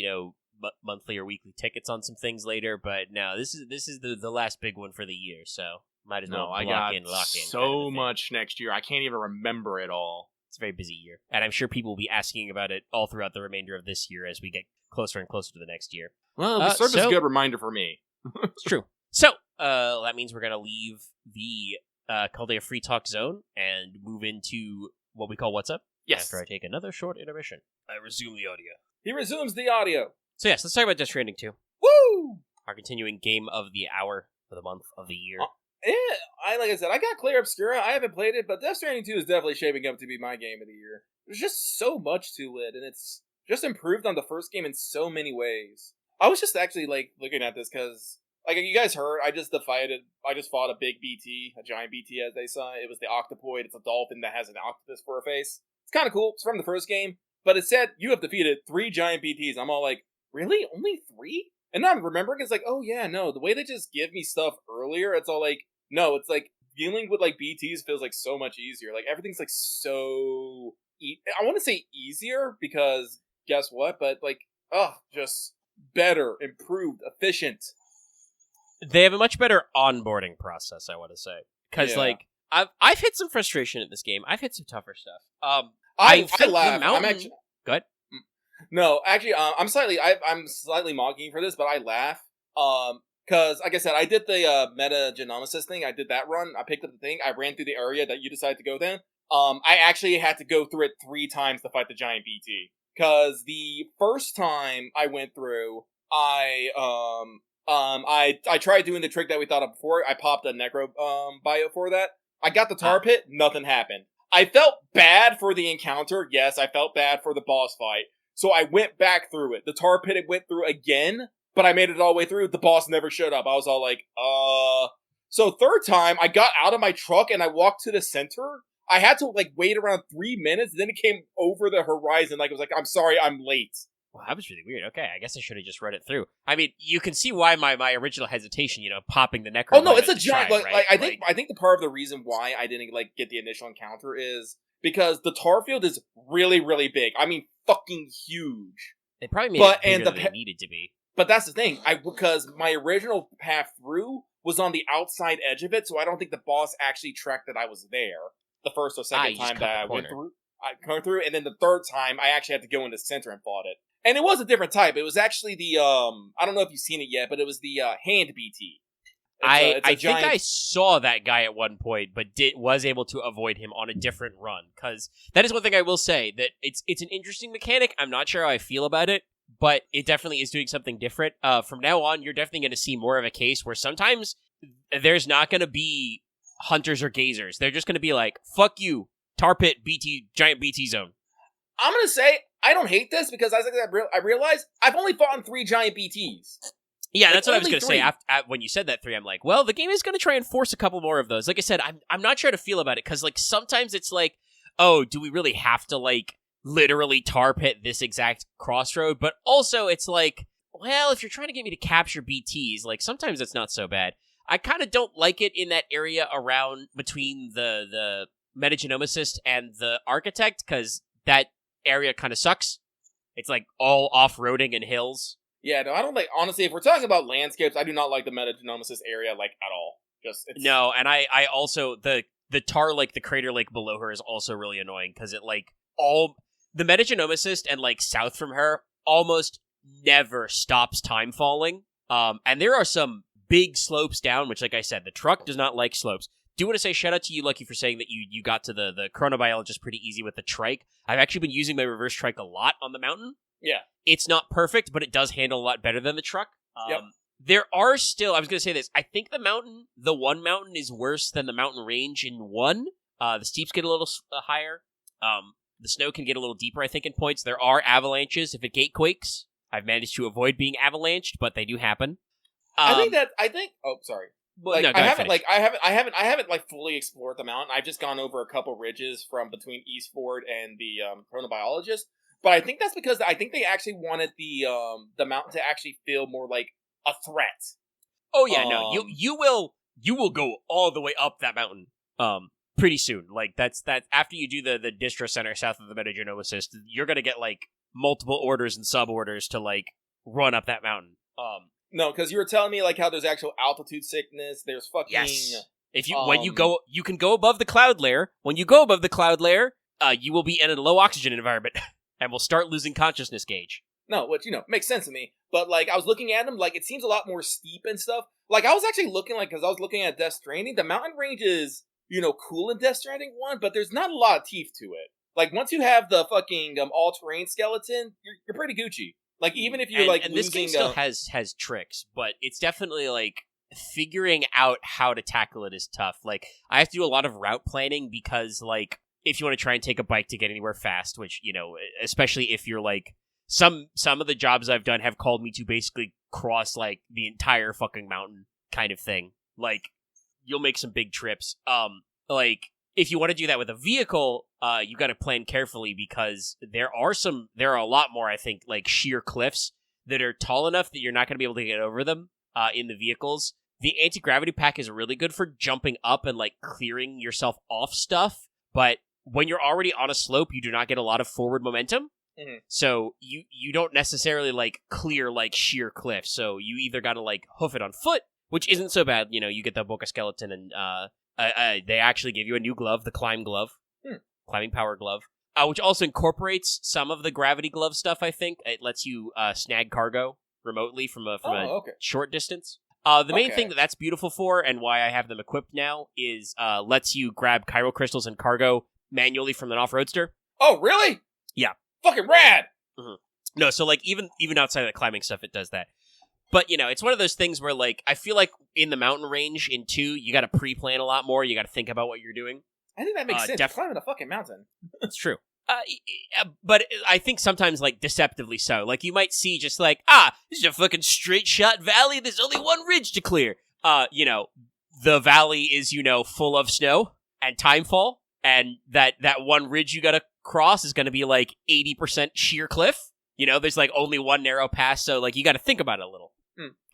monthly or weekly tickets on some things later, but no, this is the last big one for the year, so might as well lock in. So much next year, I can't even remember it all. It's a very busy year, and I'm sure people will be asking about it all throughout the remainder of this year as we get closer and closer to the next year. Well, it serves as a good reminder for me. It's true. So, that means we're gonna leave the Caldea Free Talk zone and move into what we call What's Up? Yes. After I take another short intermission. I resume the audio. He resumes the audio. So yes, let's talk about Death Stranding 2. Woo! Our continuing game of the hour, for the month, of the year. Like I said, I got Clair Obscura. I haven't played it, but Death Stranding 2 is definitely shaping up to be my game of the year. There's just so much to it, and it's just improved on the first game in so many ways. I was just actually, like, looking at this because, like, you guys heard, I just fought a big BT, a giant BT as they saw. It was the Octopoid. It's a dolphin that has an octopus for a face. It's kind of cool. It's from the first game, but it said you have defeated 3 giant BTs. I'm all like, really? Only 3? And now I'm remembering, it's like, oh yeah, no, the way they just give me stuff earlier, it's all like, no, it's like, dealing with, like, BTs feels like so much easier. Like, everything's, like, so... I want to say easier, because guess what? But, like, just better, improved, efficient. They have a much better onboarding process, I want to say. Because, like, I've hit some frustration in this game. I've hit some tougher stuff. I laugh. I'm actually... Go ahead. No, actually, I'm slightly mocking for this, but I laugh. Because, like I said, I did the meta-genomicist thing. I did that run. I picked up the thing. I ran through the area that you decided to go then. I actually had to go through it 3 times to fight the giant BT. Because the first time I went through, I tried doing the trick that we thought of before. I popped a necro bio for that. I got the tar pit. Nothing happened. I felt bad for the encounter. Yes, I felt bad for the boss fight. So I went back through it. The tar pit it went through again, but I made it all the way through. The boss never showed up. I was all like, So third time, I got out of my truck and I walked to the center. I had to, like, wait around 3 minutes. Then it came over the horizon. Like, it was like, I'm sorry, I'm late. Well, that was really weird. Okay, I guess I should have just read it through. I mean, you can see why my original hesitation, popping the necro. Oh no, it's a giant. Try, right? I think the part of the reason why I didn't, like, get the initial encounter is because the tar field is really, really big. I mean, fucking huge. They probably made it bigger than they needed to be. But that's the thing. Because my original path through was on the outside edge of it, so I don't think the boss actually tracked that I was there the first or second time that I went through. I come through, and then the third time I actually had to go in the center and fought it. And it was a different type. It was actually the I don't know if you've seen it yet, but it was the hand BT. I giant... think I saw that guy at one point, but was able to avoid him on a different run. Because that is one thing I will say, that it's an interesting mechanic. I'm not sure how I feel about it, but it definitely is doing something different. From now on, you're definitely going to see more of a case where sometimes there's not going to be hunters or gazers. They're just going to be like, fuck you, tar pit BT, giant BT zone. I'm going to say, I don't hate this because I realized I've only fought in 3 giant BTs. Yeah, Like, that's what I was only going to say. 3. When you said that 3, I'm like, well, the game is going to try and force a couple more of those. Like I said, I'm not sure how to feel about it, because like sometimes it's like, oh, do we really have to like literally tar pit this exact crossroad? But also it's like, well, if you're trying to get me to capture BTs, like sometimes it's not so bad. I kind of don't like it in that area around between the metagenomicist and the architect, because that area kind of sucks. It's like all off-roading and hills. Yeah, no, I don't like, honestly, if we're talking about landscapes, I do not like the metagenomicist area, like, at all. No, and I also, the tar lake, the crater lake below her is also really annoying, because it, like, the metagenomicist and, like, south from her almost never stops time falling. And there are some big slopes down, which, like I said, the truck does not like slopes. Do want to say shout out to you, Lucky, for saying that you got to the chronobiologist pretty easy with the trike. I've actually been using my reverse trike a lot on the mountain. Yeah. It's not perfect, but it does handle a lot better than the truck. Yep. There are still, I was going to say this, I think the one mountain is worse than the mountain range in 1. The steeps get a little higher. The snow can get a little deeper, I think, in points. There are avalanches if it gate quakes. I've managed to avoid being avalanched, but they do happen. Oh, sorry. Well, no, I haven't like fully explored the mountain. I've just gone over a couple ridges from between Eastford and the chronobiologist. But I think that's because I think they actually wanted the mountain to actually feel more like a threat. Oh yeah, no, you will go all the way up that mountain pretty soon. Like that's after you do the distro center south of the metagenomicist, you're gonna get like multiple orders and sub orders to like run up that mountain. No, because you were telling me like how there's actual altitude sickness. There's fucking If you when you go, you can go above the cloud layer. When you go above the cloud layer, you will be in a low oxygen environment and will start losing consciousness gauge. No, which, makes sense to me. But, like, I was looking at them, like, it seems a lot more steep and stuff. Like, I was actually looking, like, because I was looking at Death Stranding, the mountain range is, cool in Death Stranding 1, but there's not a lot of teeth to it. Like, once you have the fucking all-terrain skeleton, you're pretty Gucci. Like, even if you're, and this game still has tricks, but it's definitely, like, figuring out how to tackle it is tough. Like, I have to do a lot of route planning because, like, if you want to try and take a bike to get anywhere fast, which, especially if you're, like, some of the jobs I've done have called me to basically cross, like, the entire fucking mountain kind of thing. Like, you'll make some big trips. Like, if you want to do that with a vehicle, you got to plan carefully because there are a lot more, I think, like sheer cliffs that are tall enough that you're not going to be able to get over them in the vehicles. The anti-gravity pack is really good for jumping up and like clearing yourself off stuff, but when you're already on a slope, you do not get a lot of forward momentum. Mm-hmm. So you don't necessarily like clear like sheer cliffs. So you either got to like hoof it on foot, which isn't so bad. You get the Boca Skeleton and they actually give you a new glove, the Climb Glove, Climbing Power Glove, which also incorporates some of the Gravity Glove stuff, I think. It lets you snag cargo remotely from a short distance. The main thing that's beautiful for, and why I have them equipped now, is lets you grab Chiral Crystals and cargo manually from an off-roadster. Oh, really? Yeah. Fucking rad! Mm-hmm. No, so like even outside of the climbing stuff, it does that. But, it's one of those things where, like, I feel like in the mountain range in 2, you got to pre-plan a lot more. You got to think about what you're doing. I think that makes sense. You're climbing a fucking mountain. It's true. But I think sometimes, like, deceptively so. Like, you might see just like, this is a fucking straight shot valley. There's only one ridge to clear. The valley is, full of snow and timefall. And that one ridge you got to cross is going to be, like, 80% sheer cliff. There's, like, only one narrow pass. So, like, you got to think about it a little.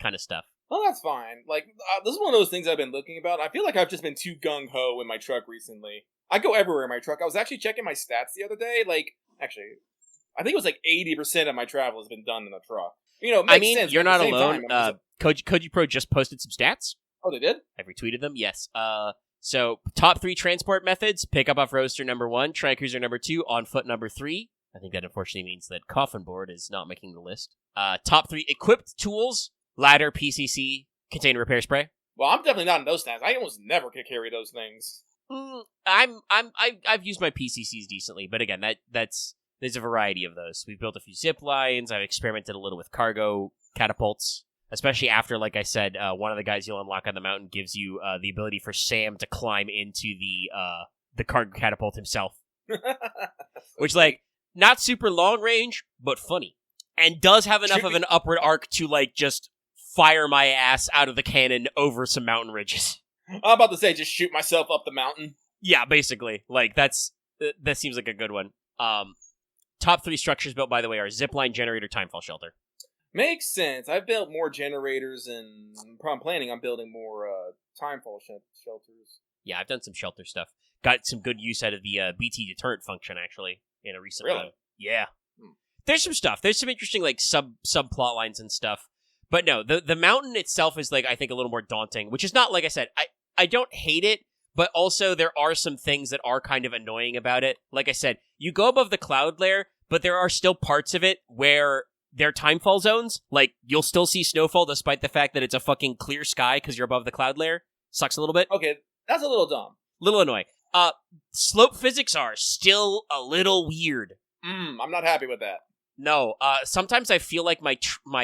Kind of stuff. Well, that's fine. Like, this is one of those things I've been looking about. I feel like I've just been too gung-ho in my truck recently. I go everywhere in my truck. I was actually checking my stats the other day. Like, actually, I think it was like 80% of my travel has been done in the truck. It makes sense. You're not alone. Koji Pro just posted some stats. Oh, they did? I've retweeted them, yes. So, top 3 transport methods: pickup off roadster number 1, tri-cruiser number 2, on foot number 3. I think that unfortunately means that coffin board is not making the list. Top 3 equipped tools: ladder, PCC, container repair spray. Well, I'm definitely not in those stands. I almost never could carry those things. I've used my PCCs decently, but again, there's a variety of those. We've built a few zip lines. I've experimented a little with cargo catapults, especially after, like I said, one of the guys you'll unlock on the mountain gives you the ability for Sam to climb into the cargo catapult himself, which, like, not super long range, but funny, and does have enough of an upward arc to, like, just fire my ass out of the cannon over some mountain ridges. I'm about to say, just shoot myself up the mountain. Yeah, basically. Like, that seems like a good one. Top 3 structures built, by the way, are zipline, generator, timefall shelter. Makes sense. I've built more generators, and I'm planning on building more timefall shelters. Yeah, I've done some shelter stuff. Got some good use out of the BT deterrent function, actually, in a recent Really? run. Yeah. There's some stuff. There's some interesting, like, subplot lines and stuff. But no, the mountain itself is, like, I think a little more daunting, which is not, like I said, I don't hate it, but also there are some things that are kind of annoying about it. Like I said, you go above the cloud layer, but there are still parts of it where they're timefall zones. Like, you'll still see snowfall despite the fact that it's a fucking clear sky because you're above the cloud layer. Sucks a little bit. Okay, that's a little dumb. Little annoying. Slope physics are still a little weird. I'm not happy with that. No, sometimes I feel like my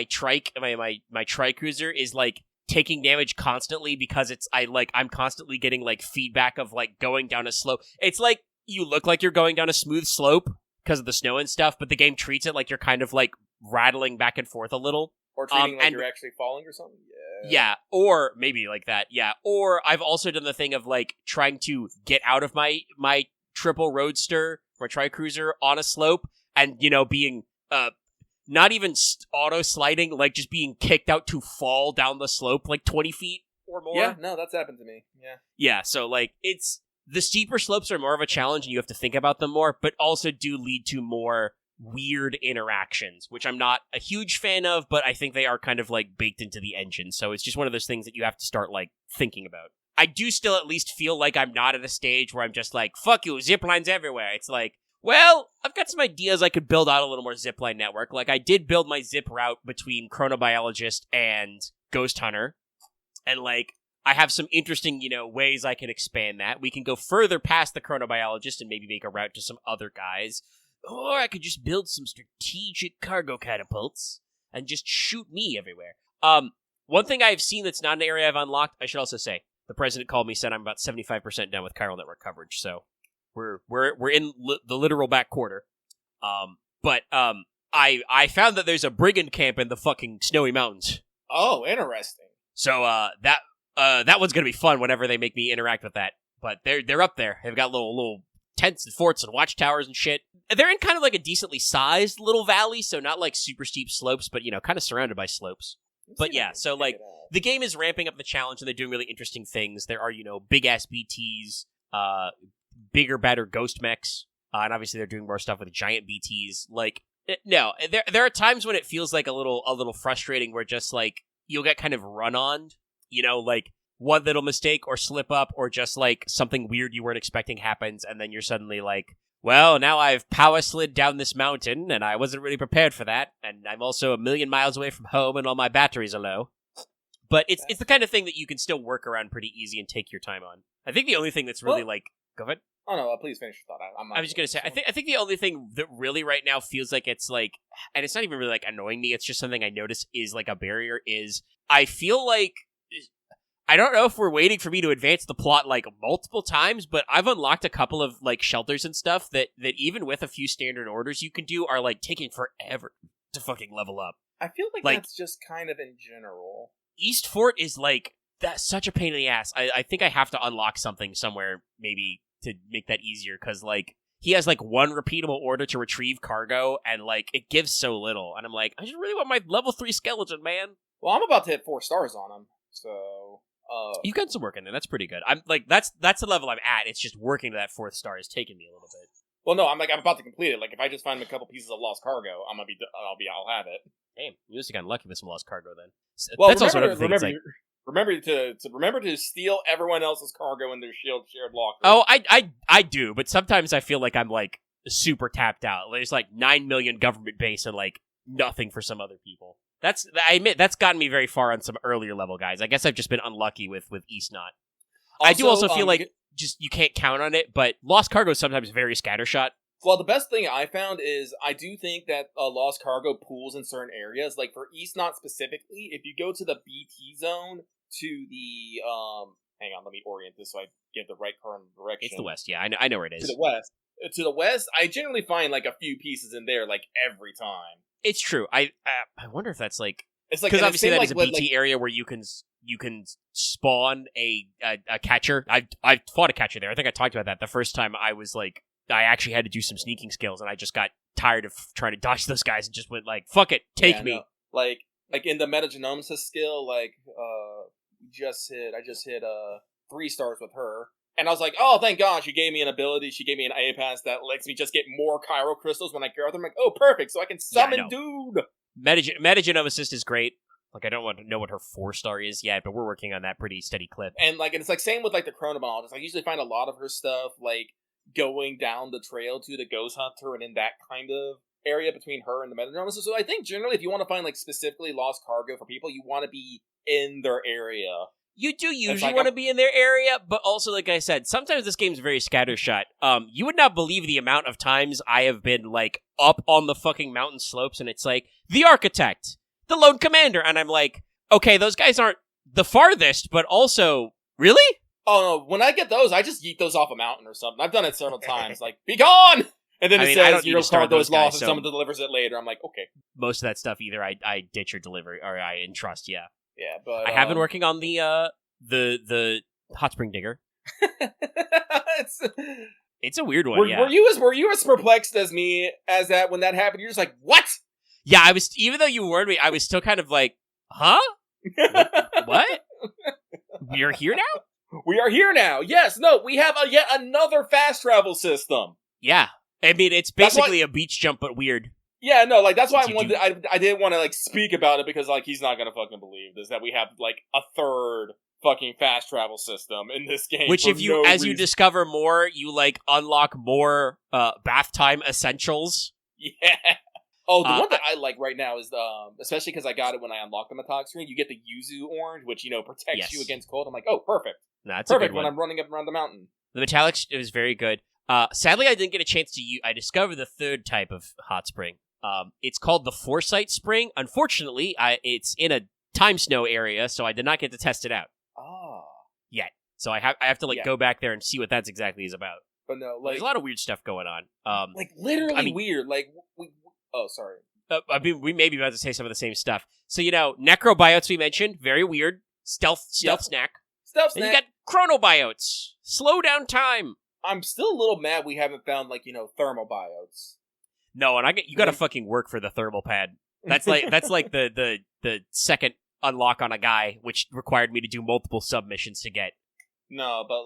tri-cruiser is, like, taking damage constantly because I'm constantly getting, like, feedback of, like, going down a slope. It's like you look like you're going down a smooth slope because of the snow and stuff, but the game treats it like you're kind of, like, rattling back and forth a little. Or treating like you're actually falling or something? Yeah, or maybe like that, yeah. Or I've also done the thing of, like, trying to get out of my triple roadster or tri-cruiser on a slope and, you know, being... not even auto-sliding, like, just being kicked out to fall down the slope, like, 20 feet or more. Yeah, no, that's happened to me, yeah. Yeah, so, like, the steeper slopes are more of a challenge, and you have to think about them more, but also do lead to more weird interactions, which I'm not a huge fan of, but I think they are kind of, like, baked into the engine, so it's just one of those things that you have to start, like, thinking about. I do still at least feel like I'm not at a stage where I'm just like, fuck you, zip lines everywhere. It's like, well, I've got some ideas I could build out a little more zipline network. Like, I did build my zip route between Chronobiologist and Ghost Hunter. And, like, I have some interesting, you know, ways I can expand that. We can go further past the Chronobiologist and maybe make a route to some other guys. Or I could just build some strategic cargo catapults and just shoot me everywhere. One thing I've seen that's not an area I've unlocked, I should also say, the president called me, said I'm about 75% done with chiral network coverage, so... We're in the literal back quarter. But I found that there's a brigand camp in the fucking snowy mountains. Oh, interesting. So that one's gonna be fun whenever they make me interact with that. But they're up there. They've got little tents and forts and watchtowers and shit. They're in kind of like a decently sized little valley, so not like super steep slopes, but, you know, kind of surrounded by slopes. But yeah, so, like, the game is ramping up the challenge and they're doing really interesting things. There are, you know, big ass BTs, bigger, better ghost mechs, and obviously they're doing more stuff with giant BTs. Like, no, there are times when it feels like a little frustrating, where just, like, you'll get kind of run on, you know, like one little mistake or slip up, or just like something weird you weren't expecting happens, and then you're suddenly like, well, now I've power slid down this mountain, and I wasn't really prepared for that, and I'm also 1,000,000 miles away from home, and all my batteries are low. But it's the kind of thing that you can still work around pretty easy and take your time on. I think the only thing that's really, like, go ahead. Oh no, please finish your thought. I was just gonna say, I think the only thing that really right now feels like it's like, and it's not even really like annoying me, it's just something I notice is like a barrier, is I feel like, I don't know if we're waiting for me to advance the plot like multiple times, but I've unlocked a couple of like shelters and stuff that even with a few standard orders you can do are like taking forever to fucking level up. I feel like that's just kind of in general. East Fort is like, that's such a pain in the ass. I think I have to unlock something somewhere maybe to make that easier, because, like, he has, like, one repeatable order to retrieve cargo, and, like, it gives so little. And I'm like, I just really want my level 3 skeleton, man. Well, I'm about to hit 4 stars on him, so... You've got some work in there. That's pretty good. I'm, like, that's the level I'm at. It's just working to that 4th star is taking me a little bit. Well, no, I'm about to complete it. Like, if I just find a couple pieces of lost cargo, I'll have it. Damn, you just got lucky with some lost cargo then. Well, that's remember, also another thing. Remember to steal everyone else's cargo in their shared locker. Oh, I do, but sometimes I feel like I'm like super tapped out. There's like 9 million government base and like nothing for some other people. I admit that's gotten me very far on some earlier level guys. I guess I've just been unlucky with East Knot. I do also feel like just you can't count on it, but Lost Cargo is sometimes very scattershot. Well, the best thing I found is I do think that Lost Cargo pools in certain areas. Like for East Knot specifically, if you go to the BT zone to the hang on, let me orient this so I get the right current direction. It's the west, yeah. I know where it is. To the west, I generally find like a few pieces in there like every time. It's true. I wonder if that's like it's like because obviously that is a BT like, area where you can spawn a catcher. I fought a catcher there. I think I talked about that the first time. I was like, I actually had to do some sneaking skills, and I just got tired of trying to dodge those guys and just went like, "Fuck it, take me." No. Like in the metagenomics skill, like I just hit 3 stars with her. And I was like, oh, thank God, she gave me an ability. She gave me an A pass that lets me just get more Chiral Crystals when I gather them. I'm like, oh, perfect, so I can summon dude. Metagenome Assist is great. Like, I don't want to know what her 4-star is yet, but we're working on that pretty steady clip. And it's like, same with, like, the Chronobiologist. I usually find a lot of her stuff, like, going down the trail to the Ghost Hunter and in that kind of area between her and the Metagenome Assist. So I think, generally, if you want to find, like, specifically Lost Cargo for people, you want to be in their area. You do usually want to be in their area, but also, like I said, sometimes this game's very scattershot. You would not believe the amount of times I have been, like, up on the fucking mountain slopes, and it's like, the Architect, the Lone Commander, and I'm like, okay, those guys aren't the farthest, but also, really? Oh, no, when I get those, I just yeet those off a mountain or something. I've done it several times, like, be gone! And then it says, your cargo is lost, and someone delivers it later. I'm like, okay. Most of that stuff, either I ditch or deliver, or I entrust, yeah. Yeah, but I have been working on the hot spring digger. It's a weird one. Were you as perplexed as me as that when that happened? You're just like, what? Yeah, I was. Even though you warned me, I was still kind of like, huh? What? We're here now? We are here now. Yes. No. We have yet another fast travel system. Yeah. I mean, it's basically a beach jump, but weird. Yeah, no, like, that's why I didn't want to, like, speak about it, because, like, he's not gonna fucking believe this, that we have, like, a third fucking fast travel system in this game. Which, if you, as you discover more, you, like, unlock more, bath time essentials. Yeah. Oh, the one that I like right now is, especially because I got it when I unlocked the Metallic screen, you get the Yuzu orange, which, protects you against cold. I'm like, oh, perfect. That's perfect when I'm running up around the mountain. The Metallic is very good. Sadly, I didn't get a chance to use. I discovered the third type of hot spring. It's called the Foresight Spring. Unfortunately, it's in a time snow area, so I did not get to test it out. Oh. Yet. So I have to go back there and see what that's exactly is about. But no, like, there's a lot of weird stuff going on. Like, literally weird. Like, oh, sorry. I mean, we may be about to say some of the same stuff. So, necrobiotes we mentioned, very weird. Stealth snack. Stealth snack. And you got chronobiotes. Slow down time. I'm still a little mad we haven't found, thermobiotes. No, and you gotta fucking work for the thermal pad. That's like the second unlock on a guy, which required me to do multiple submissions to get. No, but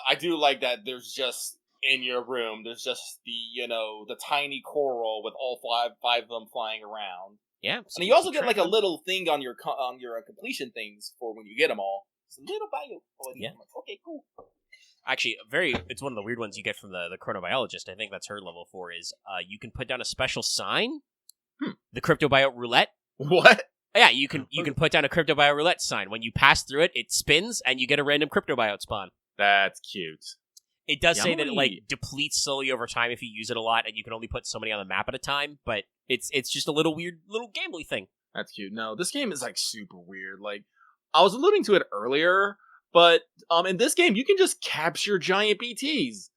I do like that there's just in your room, there's just the tiny coral with all five of them flying around. Yeah. And you also get a little thing on your completion things for when you get them all. It's a little bio. Oh, yeah. Okay, cool. Actually, it's one of the weird ones you get from the chronobiologist. I think that's her level 4 is you can put down a special sign. The cryptobiote roulette. What? Yeah, you can put down a cryptobiote roulette sign. When you pass through it, it spins and you get a random cryptobiote spawn. That's cute. It does say that it depletes slowly over time if you use it a lot, and you can only put so many on the map at a time. But it's just a little weird little gambly thing. That's cute. No, this game is super weird. I was alluding to it earlier. But in this game, you can just capture giant BTs.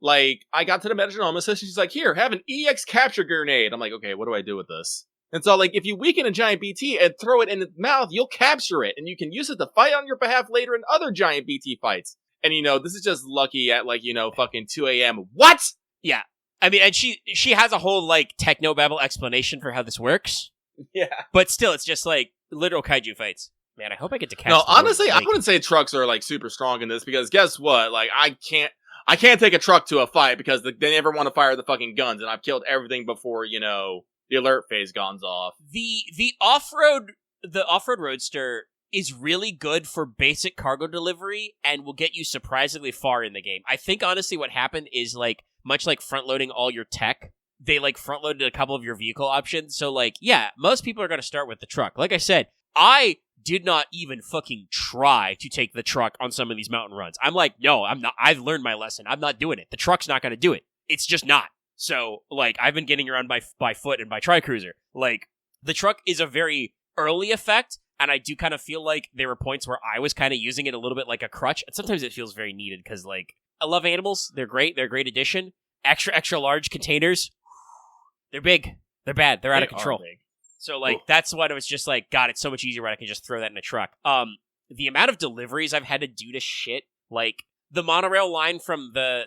I got to the Metagenomics session, she's like, here, have an EX capture grenade. I'm like, okay, what do I do with this? And so, if you weaken a giant BT and throw it in its mouth, you'll capture it, and you can use it to fight on your behalf later in other giant BT fights. And, this is just lucky at, fucking 2 a.m. What? Yeah. I mean, and she has a whole, technobabble explanation for how this works. Yeah. But still, it's just, literal kaiju fights. Man, I hope I get to catch. No, honestly, I wouldn't say trucks are super strong in this because guess what? I can't take a truck to a fight because they never want to fire the fucking guns, and I've killed everything before the alert phase goes off. The off-road roadster is really good for basic cargo delivery and will get you surprisingly far in the game. I think honestly what happened is like much like front loading all your tech, they like front loaded a couple of your vehicle options. So like, yeah, most people are going to start with the truck. Like I said, I did not even fucking try to take the truck on some of these mountain runs. I'm like, no, I'm not. I've learned my lesson. I'm not doing it. The truck's not going to do it. It's just not. So like, I've been getting around by foot and by tri-cruiser. Like the truck is a very early effect. And I do kind of feel like there were points where I was kind of using it a little bit like a crutch. And sometimes it feels very needed because, like, I love animals. They're great. They're a great addition. Extra large containers. They're big. They're bad. They're out of control. So, like, that's what it was just like, God, it's so much easier when I can just throw that in a truck. The amount of deliveries I've had to do to shit, like, the monorail line from the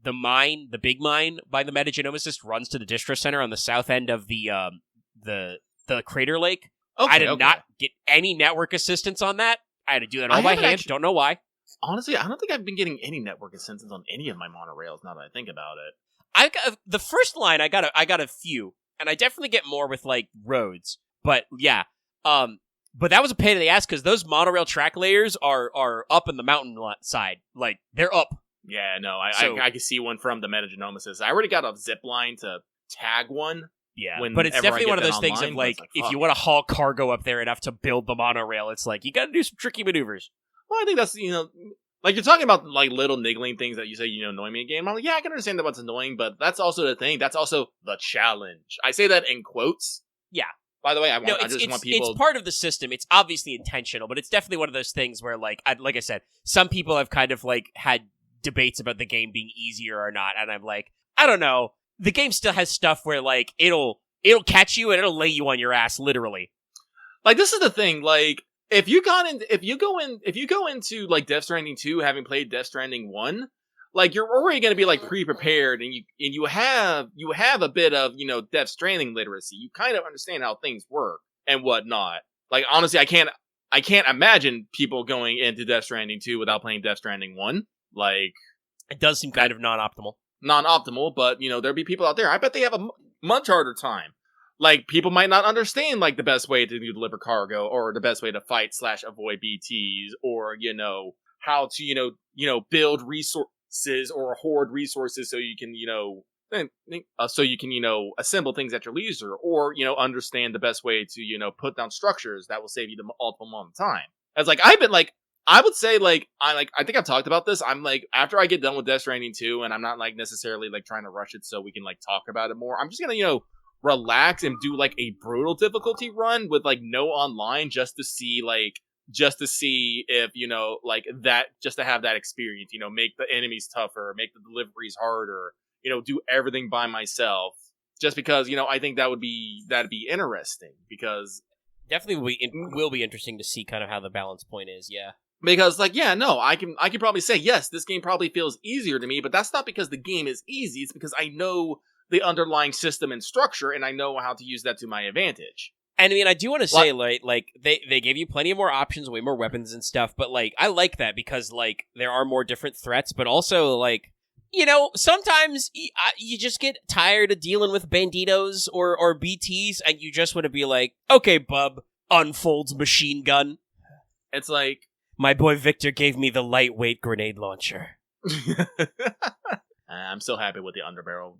big mine by the Metagenomesis runs to the distro center on the south end of the crater lake. Okay, I did not get any network assistance on that. I had to do that all by hand. Don't know why. Honestly, I don't think I've been getting any network assistance on any of my monorails now that I think about it. I got the first line. I got a few, and I definitely get more with like roads. But yeah, but that was a pain in the ass because those monorail track layers are up in the mountain side. Like they're up. Yeah, no, I can see one from the Metagenomesis. I already got a zip line to tag one. Yeah, but it's definitely one of those things of like, if you want to haul cargo up there enough to build the monorail, it's like, you gotta do some tricky maneuvers. Well, I think that's, like you're talking about like little niggling things that you say, annoy me in a game. I'm like, yeah, I can understand that what's annoying, but that's also the thing. That's also the challenge. I say that in quotes. Yeah. By the way, I just want people... It's part of the system. It's obviously intentional, but it's definitely one of those things where, like I said, some people have kind of like had debates about the game being easier or not, and I'm like, I don't know. The game still has stuff where, like, it'll catch you and it'll lay you on your ass, literally. Like, this is the thing, like, if you go into, like, Death Stranding 2, having played Death Stranding 1, like, you're already gonna be, like, pre-prepared, and you have a bit of, Death Stranding literacy. You kind of understand how things work and whatnot. Like, honestly, I can't imagine people going into Death Stranding 2 without playing Death Stranding 1. Like... It does seem kind of non-optimal. But there'll be people out there. I bet they have a much harder time. Like, people might not understand, like, the best way to deliver cargo, or the best way to fight / avoid BTs, or, how to, build resources or hoard resources so you can, assemble things at your leisure, or, understand the best way to, put down structures that will save you the ultimate amount of time. As, like, I've been, like, I would say, like, I think I've talked about this. I'm, like, after I get done with Death Stranding 2, and I'm not, like, necessarily, like, trying to rush it so we can, like, talk about it more, I'm just gonna, relax and do, like, a brutal difficulty run with, like, no online just to see if, like, that, just to have that experience, make the enemies tougher, make the deliveries harder, do everything by myself. Just because, I think that'd be interesting, because... Definitely will be interesting to see kind of how the balance point is, yeah. Because, like, yeah, no, I can probably say, yes, this game probably feels easier to me, but that's not because the game is easy, it's because I know the underlying system and structure, and I know how to use that to my advantage. And I mean, I do want to say, like, they gave you plenty of more options, way more weapons and stuff, but, like, I like that because, like, there are more different threats, but also, like, sometimes you just get tired of dealing with banditos or BTs, and you just want to be like, okay, bub, unfolds machine gun. It's like... My boy Victor gave me the lightweight grenade launcher. I'm so happy with the underbarrel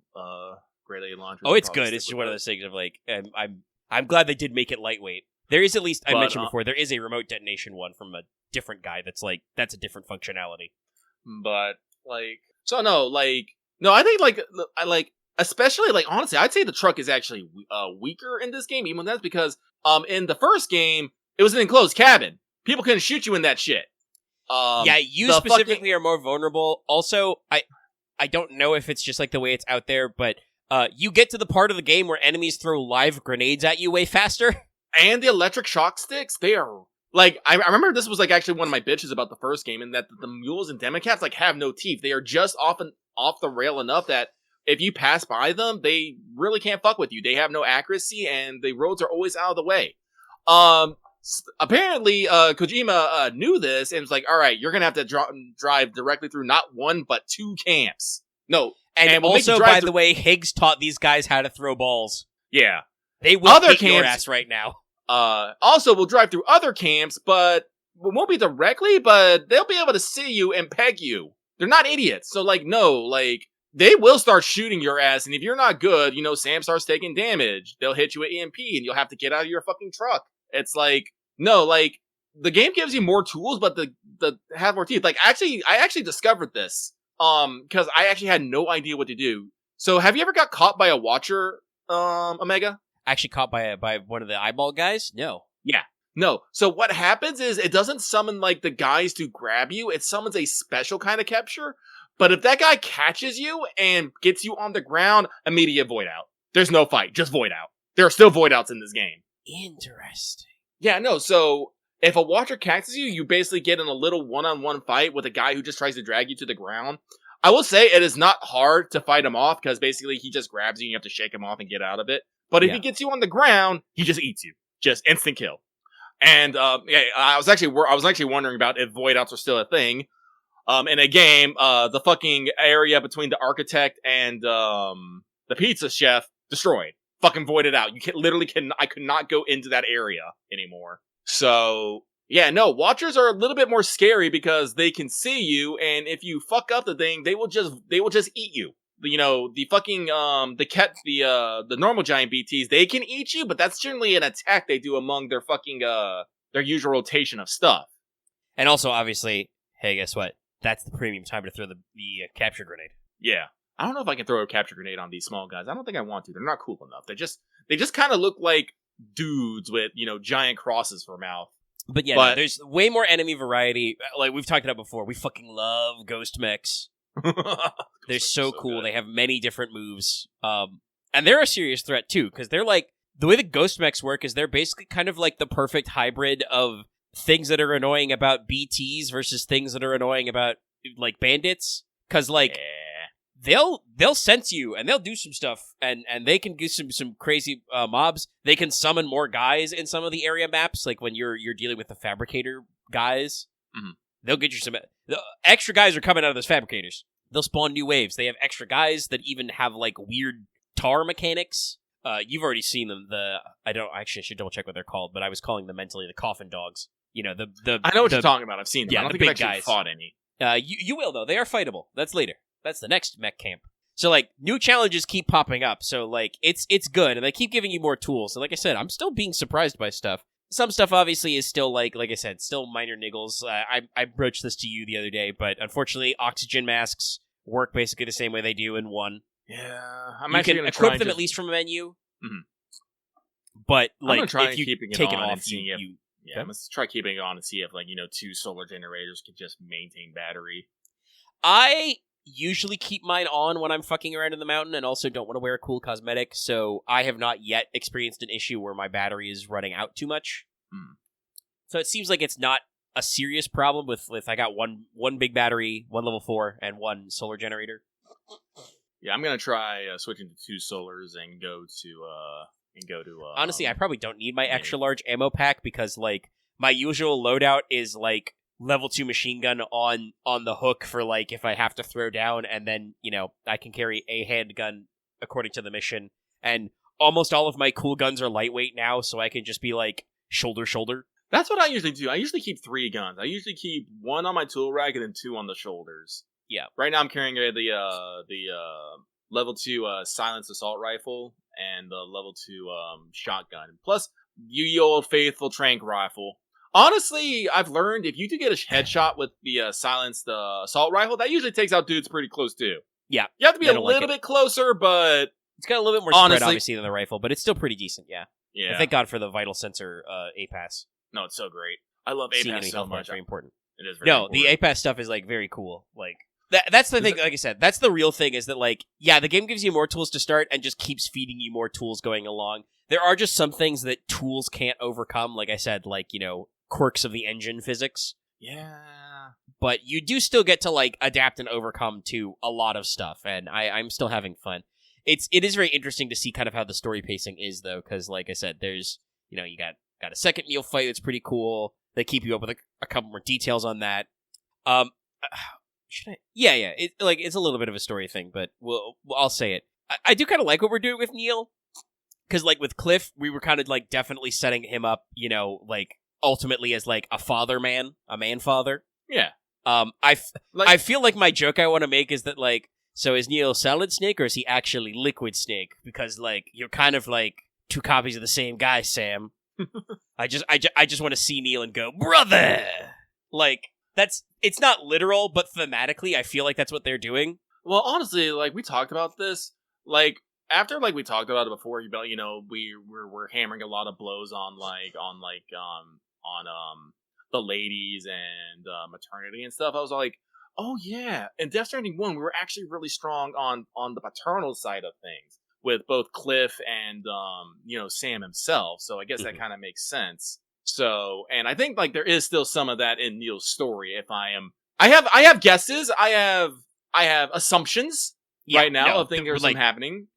grenade launcher. Oh, it's good. It's just one of those things of, like, I'm glad they did make it lightweight. There is at least, I mentioned before, there is a remote detonation one from a different guy that's a different functionality. But, like... So, I think, especially, like, honestly, I'd say the truck is actually weaker in this game, even that's because, in the first game, it was an enclosed cabin. People couldn't shoot you in that shit. Yeah, you specifically are more vulnerable. Also, I don't know if it's just, like, the way it's out there, but, you get to the part of the game where enemies throw live grenades at you way faster. And the electric shock sticks, they are... Like, I remember this was, like, actually one of my bitches about the first game, and that the mules and democats, like, have no teeth. They are just off the rail enough that if you pass by them, they really can't fuck with you. They have no accuracy, and the roads are always out of the way. Apparently, Kojima knew this, and was like, alright, you're gonna have to drive directly through not one, but 2 camps. No. And we'll also, by the way, Higgs taught these guys how to throw balls. Yeah. They will kick your ass right now. Also, we'll drive through other camps, but we won't be directly, but they'll be able to see you and peg you. They're not idiots. So, like, no, like, they will start shooting your ass, and if you're not good, Sam starts taking damage. They'll hit you with EMP, and you'll have to get out of your fucking truck. It's like, no, like, the game gives you more tools, but the have more teeth. Like, I actually discovered this, because I actually had no idea what to do. So, have you ever got caught by a watcher, Omega? Actually caught by one of the eyeball guys? No. Yeah. No. So what happens is it doesn't summon like the guys to grab you. It summons a special kind of capture. But if that guy catches you and gets you on the ground, immediate void out. There's no fight. Just void out. There are still void outs in this game. Interesting. Yeah, no. So if a watcher catches you, you basically get in a little one-on-one fight with a guy who just tries to drag you to the ground. I will say it is not hard to fight him off because basically he just grabs you and you have to shake him off and get out of it. But if he gets you on the ground, he just eats you. Just instant kill. And I was actually wondering about if void outs are still a thing. In a game, the fucking area between the architect and the pizza chef destroyed, fucking voided out. I could not go into that area anymore. So yeah, no, watchers are a little bit more scary because they can see you, and if you fuck up the thing, they will just eat you. The fucking the normal giant BTs, they can eat you, but that's generally an attack they do among their fucking their usual rotation of stuff. And also, obviously, hey, guess what? That's the premium time to throw the capture grenade. Yeah, I don't know if I can throw a capture grenade on these small guys. I don't think I want to. They're not cool enough. They just kind of look like dudes with giant crosses for mouth. But yeah, no, there's way more enemy variety. Like we've talked about before, we fucking love ghost mechs. They're so cool. Good. They have many different moves. And they're a serious threat too, because they're like, the way the ghost mechs work is they're basically kind of like the perfect hybrid of things that are annoying about BTs versus things that are annoying about like bandits. Because like they'll sense you and they'll do some stuff and they can do some crazy mobs. They can summon more guys in some of the area maps, like when you're dealing with the fabricator guys. Mm-hmm. They'll get you some... The extra guys are coming out of those fabricators. They'll spawn new waves. They have extra guys that even have, like, weird tar mechanics. You've already seen them. I should double check what they're called, but I was calling them mentally the coffin dogs. I know what you're talking about. I've seen them. Yeah, I don't the think big I've actually guys. fought any. You will, though. They are fightable. That's later. That's the next mech camp. So, like, new challenges keep popping up. So, like, it's good, and they keep giving you more tools. And like I said, I'm still being surprised by stuff. Some stuff obviously is still like I said, still minor niggles. I broached this to you the other day, but unfortunately, oxygen masks work basically the same way they do in 1. Yeah, you can equip them at least from a menu. Mm-hmm. But like, I'm try if you keeping take it it on off, and seeing if let's try keeping it on and see if 2 solar generators can just maintain battery. I usually keep mine on when I'm fucking around in the mountain, and also don't want to wear a cool cosmetic, so I have not yet experienced an issue where my battery is running out too much. So it seems like it's not a serious problem with I got one big battery, 1 level 4, and 1 solar generator. Yeah, I'm gonna try switching to 2 solars and go to. Honestly, I probably don't need my extra large ammo pack because like my usual loadout is like level 2 machine gun on the hook for like if I have to throw down, and then I can carry a handgun according to the mission. And almost all of my cool guns are lightweight now, so I can just be like shoulder. That's what I usually do. I usually keep 3 guns. I usually keep 1 on my tool rack and then 2 on the shoulders. Yeah. Right now I'm carrying the level 2 silenced assault rifle and the level 2 shotgun. Plus, the old faithful tranq rifle. Honestly, I've learned if you do get a headshot with the silenced assault rifle, that usually takes out dudes pretty close too. Yeah. You have to be a little bit closer, but it's got a little bit more spread, obviously, than the rifle, but it's still pretty decent, yeah. Yeah. And thank God for the vital sensor APAS. No, it's so great. I love APAS so much. It's very important. It is very important. The APAS stuff is, like, very cool. Like, that's the thing, like I said, that's the real thing, is that, like, yeah, the game gives you more tools to start and just keeps feeding you more tools going along. There are just some things that tools can't overcome, like I said, like, quirks of the engine physics. Yeah. But you do still get to, like, adapt and overcome to a lot of stuff, and I'm still having fun. It is very interesting to see kind of how the story pacing is, though, because, like I said, there's, you got a second meal fight that's pretty cool. They keep you up with a couple more details on that. Should I? Yeah. It's a little bit of a story thing, but I'll say it. I do kind of like what we're doing with Neil. because like with Cliff, we were kind of like definitely setting him up, you know, like ultimately as like a father man, a man father. Yeah. I feel like my joke I want to make is that like, so is Neil Solid Snake or is he actually Liquid Snake? Because like you're kind of like two copies of the same guy, Sam. I just want to see Neil and go, brother. Like it's not literal, but thematically, I feel like that's what they're doing. Well, honestly, like we talked about this, like after like we talked about it before, you know, we're hammering a lot of blows on the ladies and maternity and stuff. I was like, oh yeah, in Death Stranding 1, we were actually really strong on the paternal side of things with both Cliff and you know, Sam himself. So I guess that kind of makes sense. So, and I think like there is still some of that in Neil's story. I have guesses. I have assumptions right now of things like happening.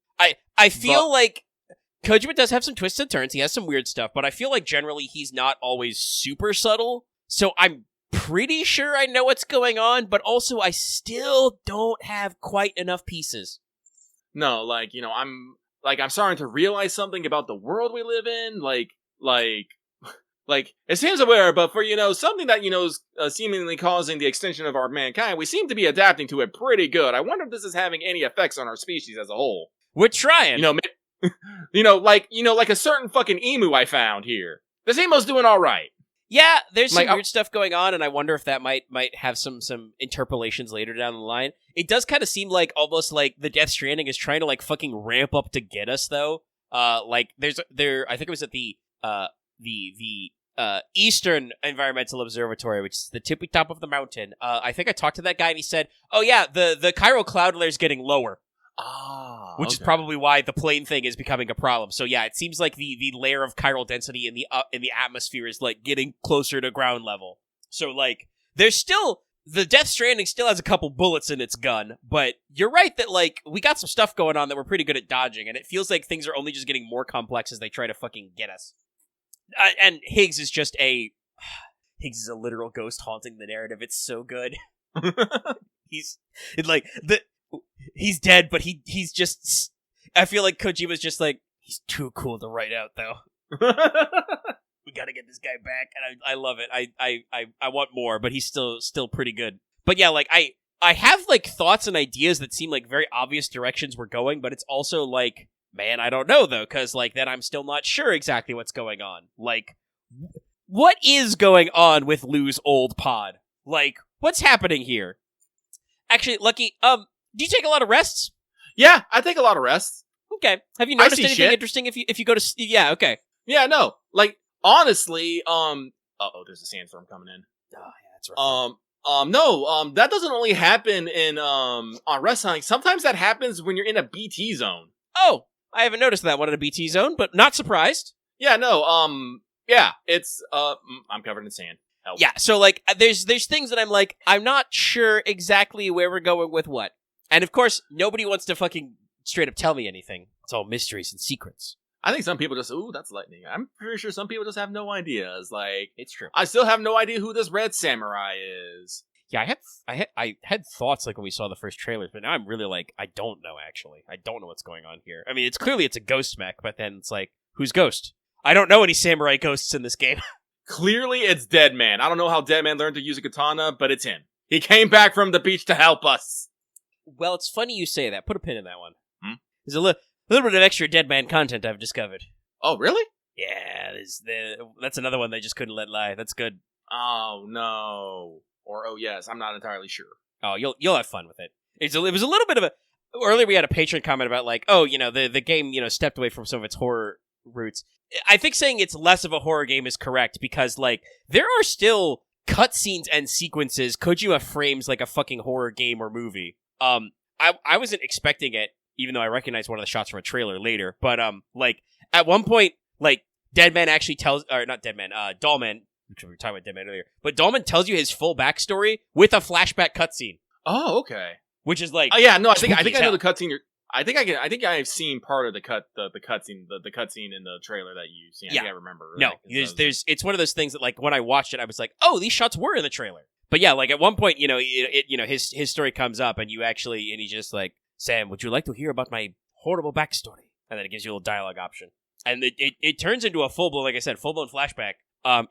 I feel like Kojima does have some twists and turns. He has some weird stuff, but I feel like generally he's not always super subtle. So I'm pretty sure I know what's going on, but also I still don't have quite enough pieces. No, like, you know, I'm starting to realize something about the world we live in. Like, it seems aware, but for, you know, something that, you know, is seemingly causing the extinction of our mankind, we seem to be adapting to it pretty good. I wonder if this is having any effects on our species as a whole. We're trying. You know, like a certain fucking emu I found here. This emo's doing all right. Yeah, there's some weird stuff going on, and I wonder if that might have some interpolations later down the line. It does kind of seem like almost like the Death Stranding is trying to like fucking ramp up to get us though. Like I think it was at the Eastern Environmental Observatory, which is the tippy top of the mountain. I think I talked to that guy and he said, "Oh yeah, the chiral cloud layer is getting lower." Which is probably why the plane thing is becoming a problem. So yeah, it seems like the layer of chiral density in the atmosphere is like getting closer to ground level. So like there's still the Death Stranding still has a couple bullets in its gun, but you're right that like we got some stuff going on that we're pretty good at dodging, and it feels like things are only just getting more complex as they try to fucking get us. And Higgs is a literal ghost haunting the narrative. It's so good. He's dead, but he's just. I feel like Kojima's just like, he's too cool to write out, though. We gotta get this guy back, and I love it. I want more, but he's still pretty good. But yeah, like I have like thoughts and ideas that seem like very obvious directions we're going, but it's also like, man, I don't know though, because like then I'm still not sure exactly what's going on. Like, what is going on with Lou's old pod? Like, what's happening here? Actually, Lucky, do you take a lot of rests? Yeah, I take a lot of rests. Okay. Have you noticed anything interesting if you go to... Yeah, okay. Yeah, no. Like, honestly, there's a sandstorm coming in. Oh, yeah, that's right. No, that doesn't only happen on rest hunting. Sometimes that happens when you're in a BT zone. Oh, I haven't noticed that one in a BT zone, but not surprised. Yeah, no, yeah, it's, I'm covered in sand. Help. Yeah, so, like, there's things that I'm like, I'm not sure exactly where we're going with what. And, of course, nobody wants to fucking straight up tell me anything. It's all mysteries and secrets. I think some people just, ooh, that's lightning. I'm pretty sure some people just have no ideas. Like, it's true. I still have no idea who this red samurai is. Yeah, I had thoughts, like, when we saw the first trailers, but now I'm really like, I don't know, actually. I don't know what's going on here. I mean, it's a ghost mech, but then it's like, who's Ghost? I don't know any samurai ghosts in this game. Clearly, it's Deadman. I don't know how Deadman learned to use a katana, but it's him. He came back from the beach to help us. Well, it's funny you say that. Put a pin in that one. There's a little bit of extra Deadman content I've discovered. Oh, really? Yeah, that's another one they just couldn't let lie. That's good. Oh, no. Or, oh, yes, I'm not entirely sure. Oh, you'll have fun with it. It was a little bit of a... Earlier we had a patron comment about, like, oh, you know, the game, you know, stepped away from some of its horror roots. I think saying it's less of a horror game is correct, because, like, there are still cutscenes and sequences Kojima frames like a fucking horror game or movie. I wasn't expecting it, even though I recognized one of the shots from a trailer later, but, like, at one point, like, Deadman actually tells... Or, not Deadman, Dollman... Which we were talking about Deadman earlier. But Dollman tells you his full backstory with a flashback cutscene. Oh, okay. Which is like... Oh, yeah, no, I think I know the cutscene you're... I think I've seen part of the cutscene in the trailer that you've seen. Yeah. I can't remember. No, it's one of those things that, like, when I watched it, I was like, oh, these shots were in the trailer. But yeah, like, at one point, you know, his story comes up, and he's just like, Sam, would you like to hear about my horrible backstory? And then it gives you a little dialogue option. And it turns into a full-blown, like I said, full-blown flashback,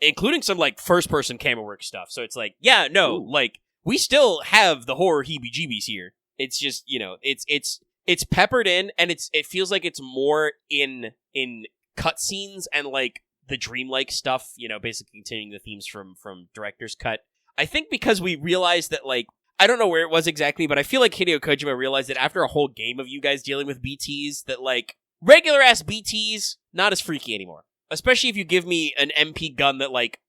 including some, like, first-person camera work stuff. So it's like, yeah, no, like, we still have the horror heebie-jeebies here. It's just, you know, it's peppered in, and it feels like it's more in cutscenes and, like, the dreamlike stuff, you know, basically continuing the themes from director's cut. I think because we realized that, like, I don't know where it was exactly, but I feel like Hideo Kojima realized that after a whole game of you guys dealing with BTs, that, like, regular-ass BTs, not as freaky anymore. Especially if you give me an MP gun that, like,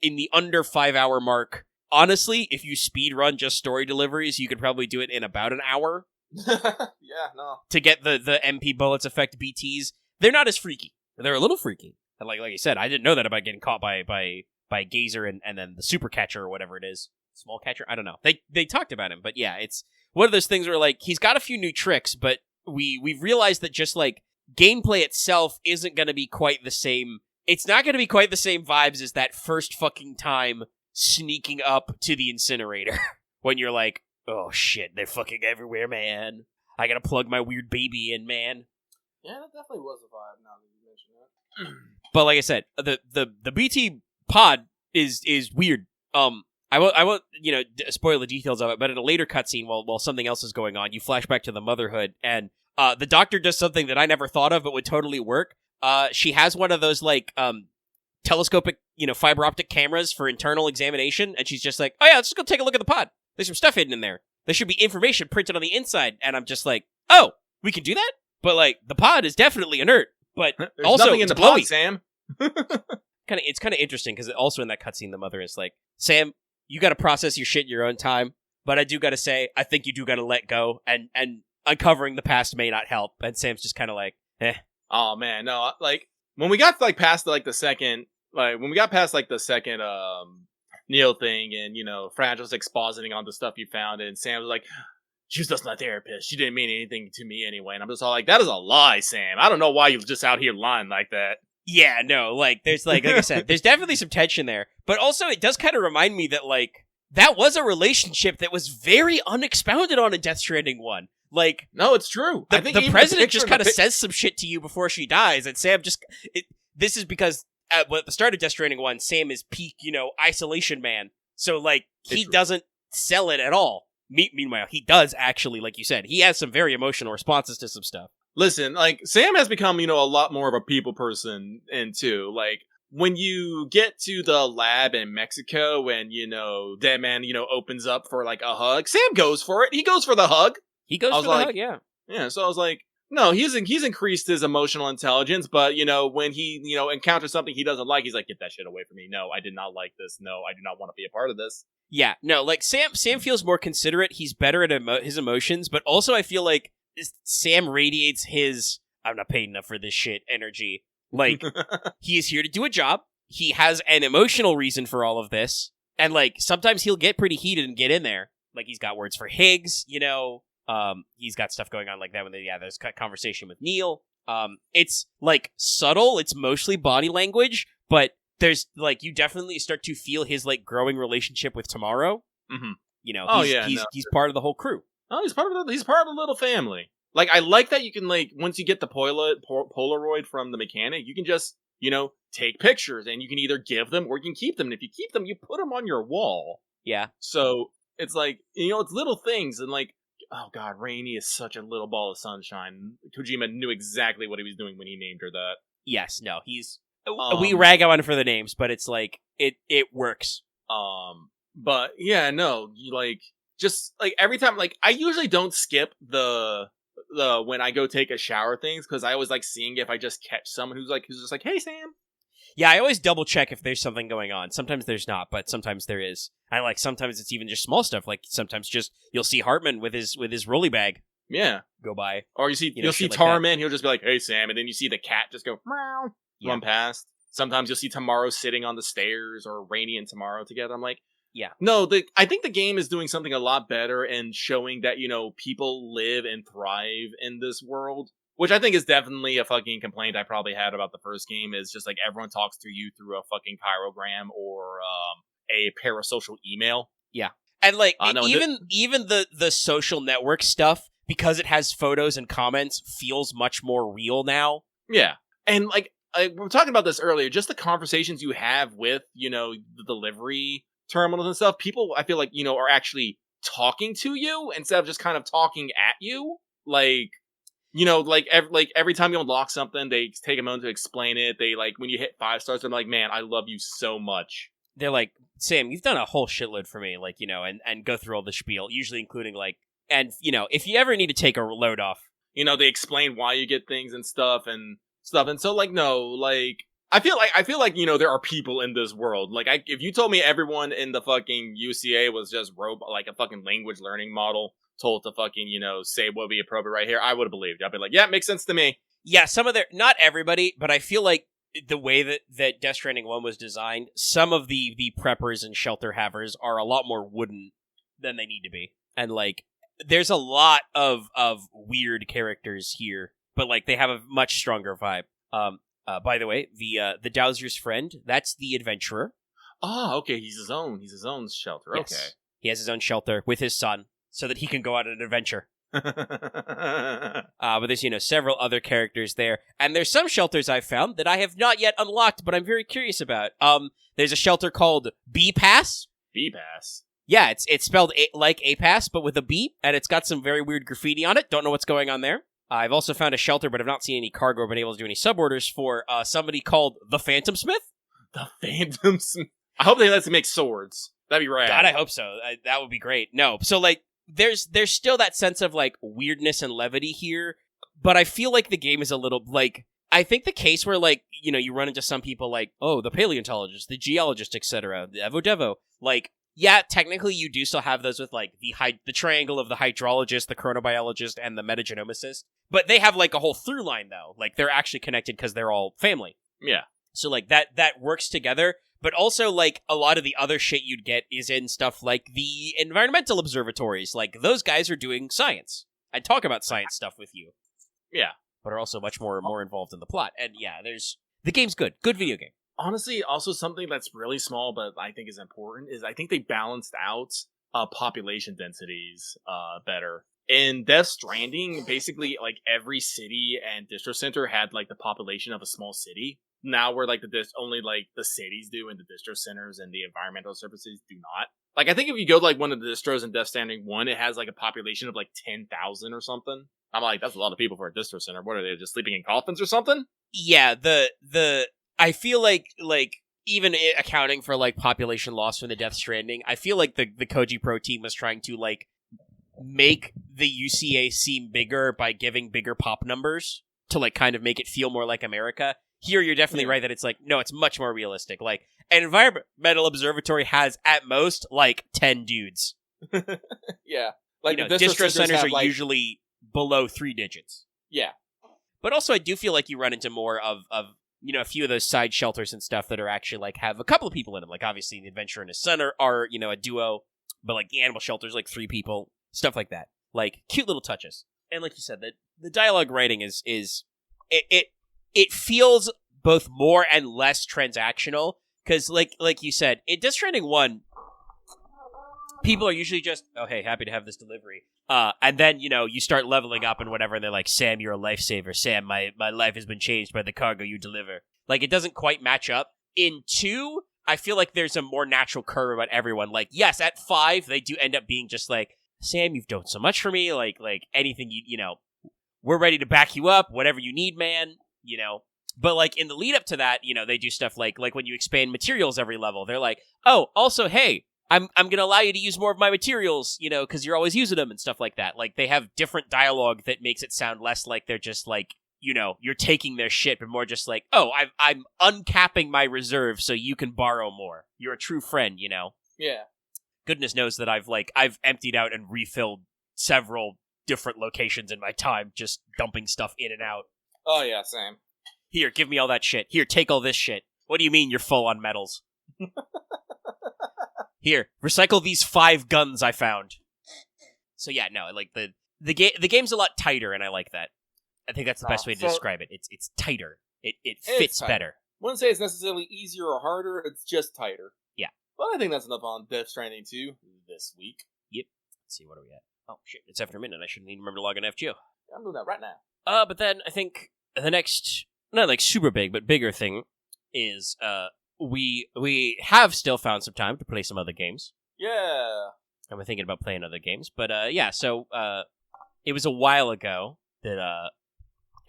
in the under 5-hour mark, honestly, if you speedrun just story deliveries, you could probably do it in about an hour. Yeah, no. To get the MP bullets affect BTs. They're not as freaky. They're a little freaky. And like you said, I didn't know that about getting caught by Gazer and then the super catcher or whatever it is. Small catcher? I don't know. They talked about him, but yeah, it's one of those things where, like, he's got a few new tricks, but we've realized that just, like, gameplay itself isn't going to be quite the same. It's not going to be quite the same vibes as that first fucking time sneaking up to the incinerator when you're like, oh shit, they're fucking everywhere, man. I gotta plug my weird baby in, man. Yeah, that definitely was a vibe now that you mention that. But like I said, the BT pod is weird. I won't you know, spoil the details of it, but in a later cutscene, while something else is going on, you flash back to the motherhood, and the doctor does something that I never thought of, but would totally work. She has one of those, like, telescopic, you know, fiber optic cameras for internal examination, and she's just like, oh yeah, let's just go take a look at the pod. There's some stuff hidden in there. There should be information printed on the inside, and I'm just like, oh, we can do that? But, like, the pod is definitely inert, but There's also nothing in it's the pod, glowy. Sam. It's kind of interesting, because also in that cutscene, the mother is like, Sam, you gotta process your shit in your own time, but I do gotta say, I think you do gotta let go, and uncovering the past may not help, and Sam's just kind of like, eh. Oh man, no, like, when we got, like, past, like, the second Neil thing, and, you know, Fragile's expositing on the stuff you found, and Sam was like, she was just my therapist, she didn't mean anything to me anyway, and I'm just all like, that is a lie, Sam. I don't know why you're just out here lying like that. Yeah, no, like, there's, like I said, there's definitely some tension there. But also, it does kind of remind me that, like, that was a relationship that was very unexpounded on in Death Stranding 1. Like, no, it's true. The, I think the president just kind of says some shit to you before she dies, and Sam just... this is because at the start of Death Stranding 1, Sam is peak, you know, isolation man. So, like, he doesn't sell it at all. Meanwhile, he does actually, like you said. He has some very emotional responses to some stuff. Listen, like, Sam has become, you know, a lot more of a people person, and too, like, when you get to the lab in Mexico and, you know, Deadman, you know, opens up for, like, a hug, Sam goes for it. He goes for the hug. He goes for the hug, yeah. Yeah, so I was like, no, he's increased his emotional intelligence, but, you know, when he, you know, encounters something he doesn't like, he's like, get that shit away from me. No, I did not like this. No, I do not want to be a part of this. Yeah, no, like, Sam feels more considerate. He's better at his emotions, but also I feel like Sam radiates his, I'm not paid enough for this shit energy. Like, he is here to do a job. He has an emotional reason for all of this. And, like, sometimes he'll get pretty heated and get in there. Like, he's got words for Higgs, you know. He's got stuff going on like that when there's conversation with Neil. It's, like, subtle. It's mostly body language, but there's, like, you definitely start to feel his, like, growing relationship with Tomorrow. Mm-hmm. You know, he's part of the whole crew. Oh, he's part of the little family. Like, I like that you can, like, once you get the Polaroid from the mechanic, you can just, you know, take pictures, and you can either give them or you can keep them. And if you keep them, you put them on your wall. Yeah. So it's like, you know, it's little things, and, like, oh god, Rainey is such a little ball of sunshine. Kojima knew exactly what he was doing when he named her that. Yes, no, he's... we rag on for the names, but it's like, it works. But, yeah, no, like, just, like, every time, like, I usually don't skip the when I go take a shower things, because I always like seeing if I just catch someone who's just like, hey, Sam. Yeah, I always double check if there's something going on. Sometimes there's not, but sometimes there is. I like, sometimes it's even just small stuff, like sometimes just, you'll see Hartman with his rolly bag. Yeah. Go by. Or you'll see Tarman, he'll just be like, hey, Sam, and then you see the cat just go, meow, run past. Sometimes you'll see Tomorrow sitting on the stairs, or Rainey and Tomorrow together. I'm like, yeah. No, I think the game is doing something a lot better and showing that, you know, people live and thrive in this world. Which I think is definitely a fucking complaint I probably had about the first game, is just like everyone talks to you through a fucking chirogram or a parasocial email. Yeah. And like, even the social network stuff, because it has photos and comments, feels much more real now. Yeah. And like, we were talking about this earlier, just the conversations you have with, the delivery terminals and stuff, people, I feel like, are actually talking to you instead of just kind of talking at you. Like, every time you unlock something, they take a moment to explain it. They, like, when you hit 5 stars, they're like, man, I love you so much. They're like, Sam, you've done a whole shitload for me, like, and go through all the spiel, usually including, like, and, if you ever need to take a load off. They explain why you get things and stuff. And so, like, no, like, I feel like, there are people in this world. Like, if you told me everyone in the fucking UCA was just like a fucking language learning model told to fucking, say what would be appropriate right here, I would have believed. I'd be like, yeah, makes sense to me. Yeah, not everybody, but I feel like the way that Death Stranding 1 was designed, some of the preppers and shelter havers are a lot more wooden than they need to be. And, like, there's a lot of weird characters here, but, like, they have a much stronger vibe. By the way, the Dowser's friend, that's the adventurer. Oh, okay, he's his own shelter, yes. Okay. He has his own shelter with his son, so that he can go out on an adventure. But there's, several other characters there. And there's some shelters I've found that I have not yet unlocked, but I'm very curious about. There's a shelter called B-Pass. B-Pass? Yeah, it's spelled like A-Pass, but with a B, and it's got some very weird graffiti on it. Don't know what's going on there. I've also found a shelter, but I've not seen any cargo or been able to do any suborders for somebody called the Phantom Smith. The Phantom Smith? I hope they let us make swords. That'd be rad. God, I hope so. That would be great. No, so, like, there's still that sense of, like, weirdness and levity here, but I feel like the game is a little, like, I think the case where, like, you run into some people like, oh, the paleontologist, the geologist, etc., the Evo-Devo, like, yeah, technically you do still have those with, like, the triangle of the hydrologist, the chronobiologist, and the metagenomicist, but they have, like, a whole through line, though. Like, they're actually connected because they're all family. Yeah. So, like, that works together. But also, like, a lot of the other shit you'd get is in stuff like the environmental observatories. Like, those guys are doing science and talk about science stuff with you. Yeah. But are also much more involved in the plot. And yeah, the game's good. Good video game. Honestly, also something that's really small but I think is important is I think they balanced out population densities better. In Death Stranding, basically, like, every city and distro center had, like, the population of a small city. Now where, like, only, like, the cities do and the distro centers and the environmental services do not. Like, I think if you go to, like, one of the distros in Death Stranding 1, it has, like, a population of, like, 10,000 or something. I'm like, that's a lot of people for a distro center. What are they, just sleeping in coffins or something? Yeah, I feel like even accounting for, like, population loss from the Death Stranding, I feel like the Koji Pro team was trying to, like, make the UCA seem bigger by giving bigger pop numbers to, like, kind of make it feel more like America. Here, you're definitely right that it's like, no, it's much more realistic. Like, an environmental observatory has, at most, like, 10 dudes. Yeah. Like, distro centers are usually below 3 digits. Yeah. But also, I do feel like you run into more of a few of those side shelters and stuff that are actually, like, have a couple of people in them. Like, obviously, the adventurer and his son are a duo. But, like, the animal shelter's, like, 3 people. Stuff like that. Like, cute little touches. And like you said, the dialogue writing is it feels both more and less transactional, because like you said, in Death Stranding 1, people are usually just, oh, hey, happy to have this delivery. And then, you start leveling up and whatever, and they're like, Sam, you're a lifesaver. Sam, my life has been changed by the cargo you deliver. Like, it doesn't quite match up. In 2, I feel like there's a more natural curve about everyone. Like, yes, at 5, they do end up being just like, Sam, you've done so much for me. Like anything we're ready to back you up. Whatever you need, man. But like in the lead up to that, they do stuff like when you expand materials every level, they're like, oh, also, hey, I'm gonna allow you to use more of my materials, because you're always using them and stuff like that. Like, they have different dialogue that makes it sound less like they're just like, you're taking their shit, but more just like, oh, I'm uncapping my reserve so you can borrow more. You're a true friend, Yeah. Goodness knows that I've emptied out and refilled several different locations in my time, just dumping stuff in and out. Oh yeah, same. Here, give me all that shit. Here, take all this shit. What do you mean you're full on metals? Here, recycle these 5 guns I found. So yeah, no, like the game's a lot tighter, and I like that. I think that's the best way to describe it. It's tighter. It fits better. Wouldn't say it's necessarily easier or harder. It's just tighter. Yeah. Well, I think that's enough on Death Stranding 2 this week. Yep. Let's see, what are we at? Oh shit, it's after midnight. I shouldn't even remember to log on FGO. I'm doing that right now. But then I think the next not like super big, but bigger thing is we have still found some time to play some other games. Yeah. And we're thinking about playing other games. But so it was a while ago that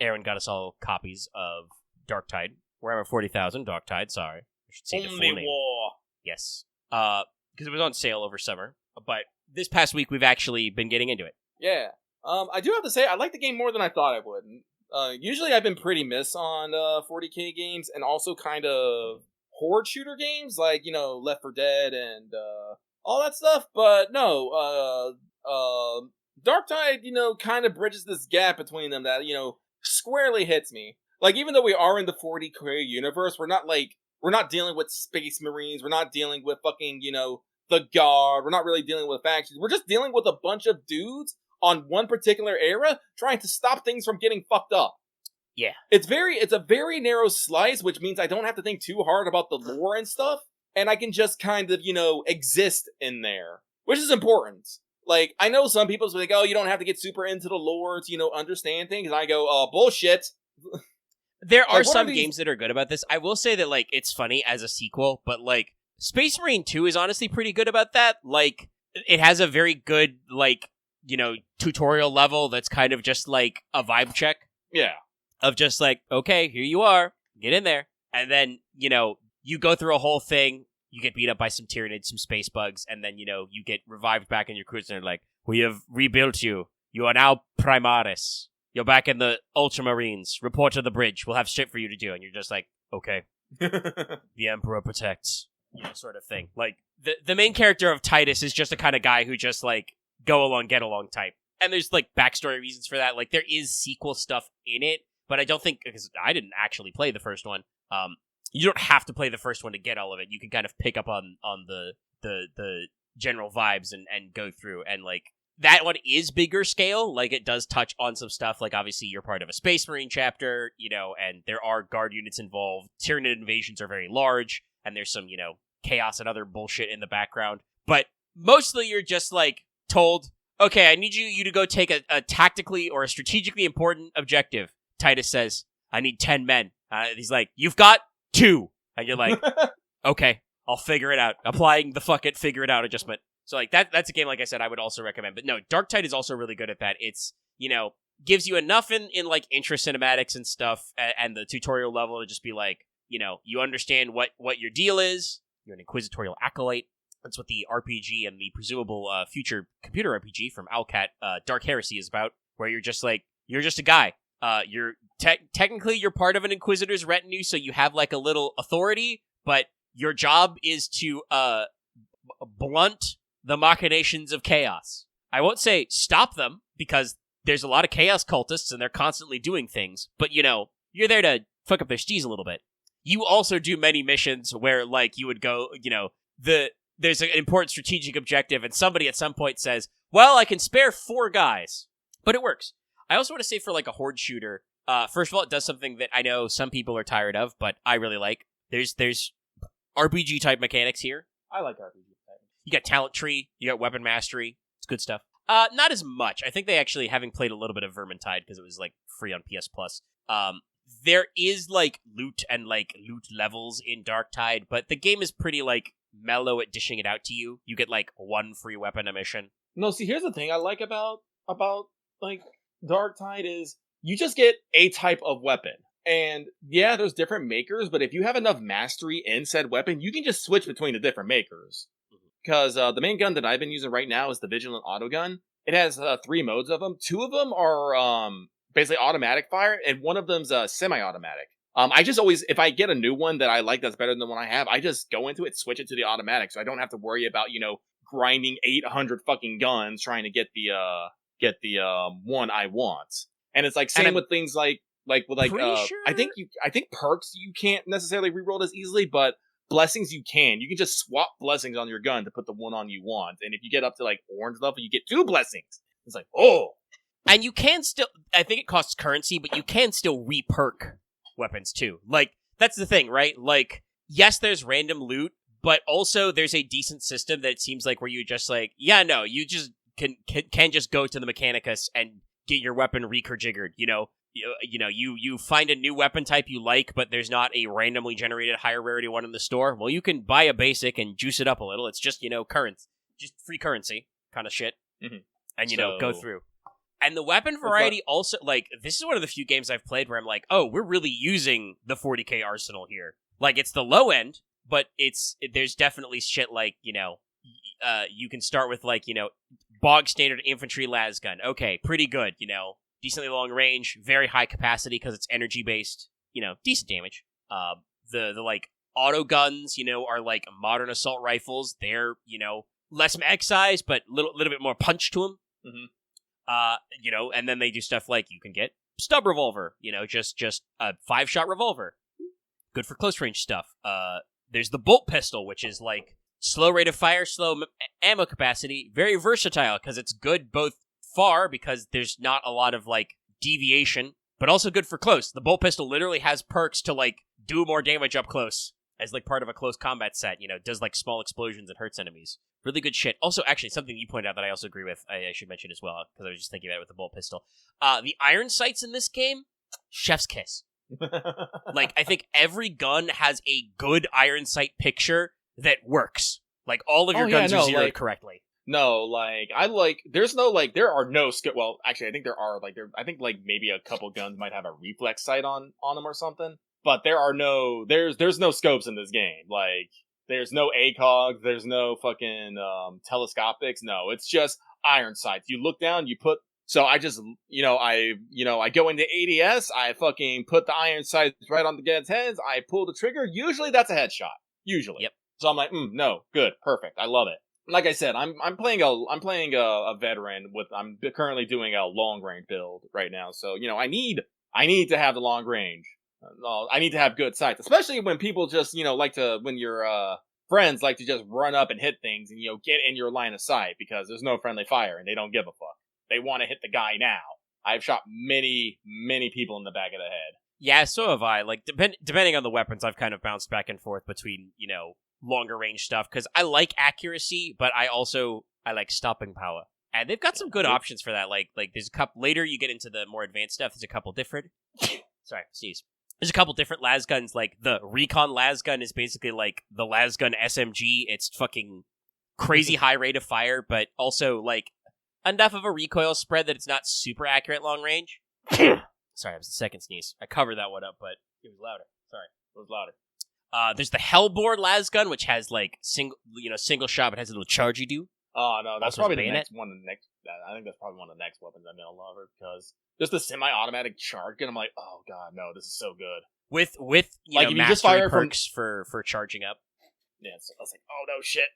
Aaron got us all copies of Darktide. We're at 40,000 Darktide, sorry. I should say the full name. War. Yes. Because it was on sale over summer. But this past week we've actually been getting into it. Yeah. I do have to say, I like the game more than I thought I would. Usually I've been pretty miss on 40k games and also kind of horde shooter games like, Left 4 Dead and all that stuff. But no, Darktide, kind of bridges this gap between them that, squarely hits me. Like, even though we are in the 40k universe, we're not dealing with space marines, we're not dealing with fucking, the guard, we're not really dealing with factions, we're just dealing with a bunch of dudes on one particular era trying to stop things from getting fucked up. Yeah. It's a very narrow slice, which means I don't have to think too hard about the lore and stuff, and I can just kind of, exist in there, which is important. Like, I know some people say, like, oh, you don't have to get super into the lore to, understand things, and I go, bullshit. There are Like, what some are these- games that are good about this. I will say that, like, it's funny as a sequel, but, like, Space Marine 2 is honestly pretty good about that. Like, it has a very good, like, tutorial level that's kind of just, like, a vibe check. Yeah. Of just, like, okay, here you are, get in there. And then, you go through a whole thing, you get beat up by some Tyranids, some space bugs, and then, you get revived back in your cruiser, and they're like, we have rebuilt you. You are now Primaris. You're back in the Ultramarines. Report to the bridge. We'll have shit for you to do. And you're just like, okay. The Emperor protects. Sort of thing. Like, the main character of Titus is just the kind of guy who just, like, go along, get along type. And there's, like, backstory reasons for that. Like, there is sequel stuff in it, but I don't think, because I didn't actually play the first one, you don't have to play the first one to get all of it. You can kind of pick up on the general vibes and go through, and, like, that one is bigger scale. Like, it does touch on some stuff. Like, obviously, you're part of a Space Marine chapter, and there are guard units involved. Tyranid invasions are very large, and there's some, chaos and other bullshit in the background. But mostly you're just, like, told, okay, I need you to go take a tactically or a strategically important objective. Titus says, I need 10 men. He's like, you've got 2. And you're like, okay, I'll figure it out. Applying the fuck it, figure it out adjustment. So, like, that's a game, like I said, I would also recommend. But no, Darktide is also really good at that. It's, gives you enough in like, intro cinematics and stuff, and the tutorial level to just be like, you understand what your deal is. You're an inquisitorial acolyte. That's what the RPG and the presumable future computer RPG from Owlcat, Dark Heresy, is about, where you're just a guy. You're technically you're part of an Inquisitor's retinue, so you have, like, a little authority, but your job is to blunt the machinations of chaos. I won't say stop them, because there's a lot of chaos cultists and they're constantly doing things, but, you're there to fuck up their steez a little bit. You also do many missions where, like, you would go, there's an important strategic objective, and somebody at some point says, well, I can spare 4 guys. But it works. I also want to say, for, like, a horde shooter, first of all, it does something that I know some people are tired of, but I really like. There's RPG-type mechanics here. I like RPG. You got talent tree, you got weapon mastery. It's good stuff. Not as much. I think they actually, having played a little bit of Vermintide, because it was, like, free on PS Plus, there is, like, loot and, like, loot levels in Darktide, but the game is pretty, like, mellow at dishing it out to you. You get, like, 1 free weapon a mission. No, see, here's the thing I like about like, Darktide is you just get a type of weapon. And, yeah, there's different makers, but if you have enough mastery in said weapon, you can just switch between the different makers. Because the main gun that I've been using right now is the Vigilant Autogun. It has 3 modes of them. 2 of them are basically automatic fire, and one of them's semi-automatic. I just always, if I get a new one that I like that's better than the one I have, I just go into it, switch it to the automatic, so I don't have to worry about, grinding 800 fucking guns trying to get the one I want. And it's like same with things like sure? I think perks you can't necessarily reroll as easily, but blessings you can. You can just swap blessings on your gun to put the one on you want. And if you get up to, like, orange level, you get 2 blessings. It's like, oh. And you can still, I think it costs currency, but you can still re-perk weapons too. Like, that's the thing, right? Like, yes, there's random loot, but also there's a decent system that it seems like where you just, like, yeah, no, you just can just go to the Mechanicus and get your weapon recurjiggered, you find a new weapon type you like, but there's not a randomly generated higher rarity one in the store. Well, you can buy a basic and juice it up a little. It's just just free currency kind of shit, and go through. And the weapon variety also, like, this is one of the few games I've played where I'm like, oh, we're really using the 40k arsenal here. Like, it's the low end, but there's definitely shit like, you can start with, like, bog standard infantry las gun. Okay, pretty good, decently long range, very high capacity because it's energy based, decent damage. The like, auto guns, are like modern assault rifles. They're, less mag size, but little bit more punch to them. And then they do stuff like you can get stub revolver, just a 5-shot revolver. Good for close range stuff. There's the bolt pistol, which is like slow rate of fire, slow ammo capacity, very versatile because it's good both far because there's not a lot of like deviation, but also good for close. The bolt pistol literally has perks to like do more damage up close as like part of a close combat set, does like small explosions and hurts enemies. Really good shit. Also, actually, something you pointed out that I also agree with, I should mention as well, because I was just thinking about it with the bolt pistol. The iron sights in this game, chef's kiss. Like, I think every gun has a good iron sight picture that works. Like, all of your guns are zeroed correctly. No, like, there are no well, actually, I think there are, I think, maybe a couple guns might have a reflex sight on them or something, but there's no scopes in this game. Like, there's no ACOGs, there's no fucking telescopics. No, it's just iron sights. You look down, so I just, I go into ADS, I fucking put the iron sights right on the guy's heads, I pull the trigger. Usually that's a headshot. Usually. Yep. So I'm like, no, good, perfect, I love it. Like I said, I'm playing a veteran I'm currently doing a long range build right now. So, I need to have the long range. I need to have good sights, especially when people just, when your friends like to just run up and hit things and, get in your line of sight because there's no friendly fire and they don't give a fuck. They want to hit the guy now. I've shot many, many people in the back of the head. Yeah, so have I. Like, depending on the weapons, I've kind of bounced back and forth between, longer range stuff because I like accuracy, but I like stopping power. And they've got some good options for that. Like there's a couple later you get into the more advanced stuff. There's a couple different. Sorry, sneeze. There's a couple different las guns. Like the recon las gun is basically like the las gun SMG. It's fucking crazy high rate of fire, but also like enough of a recoil spread that it's not super accurate long range. Sorry, that was the second sneeze. I covered that one up, but it was louder. Sorry, it was louder. There's the Hellbore las gun, which has like single shot, but has a little charge you do. Oh no, that's Also probably the bayonet. next one. I think that's probably one of the next weapons I'm gonna love her because just the semi-automatic charge gun. I'm like, oh god, no, this is so good. With Like, if you mastery just fire from- perks for charging up. Yeah, so I was like, oh no, shit,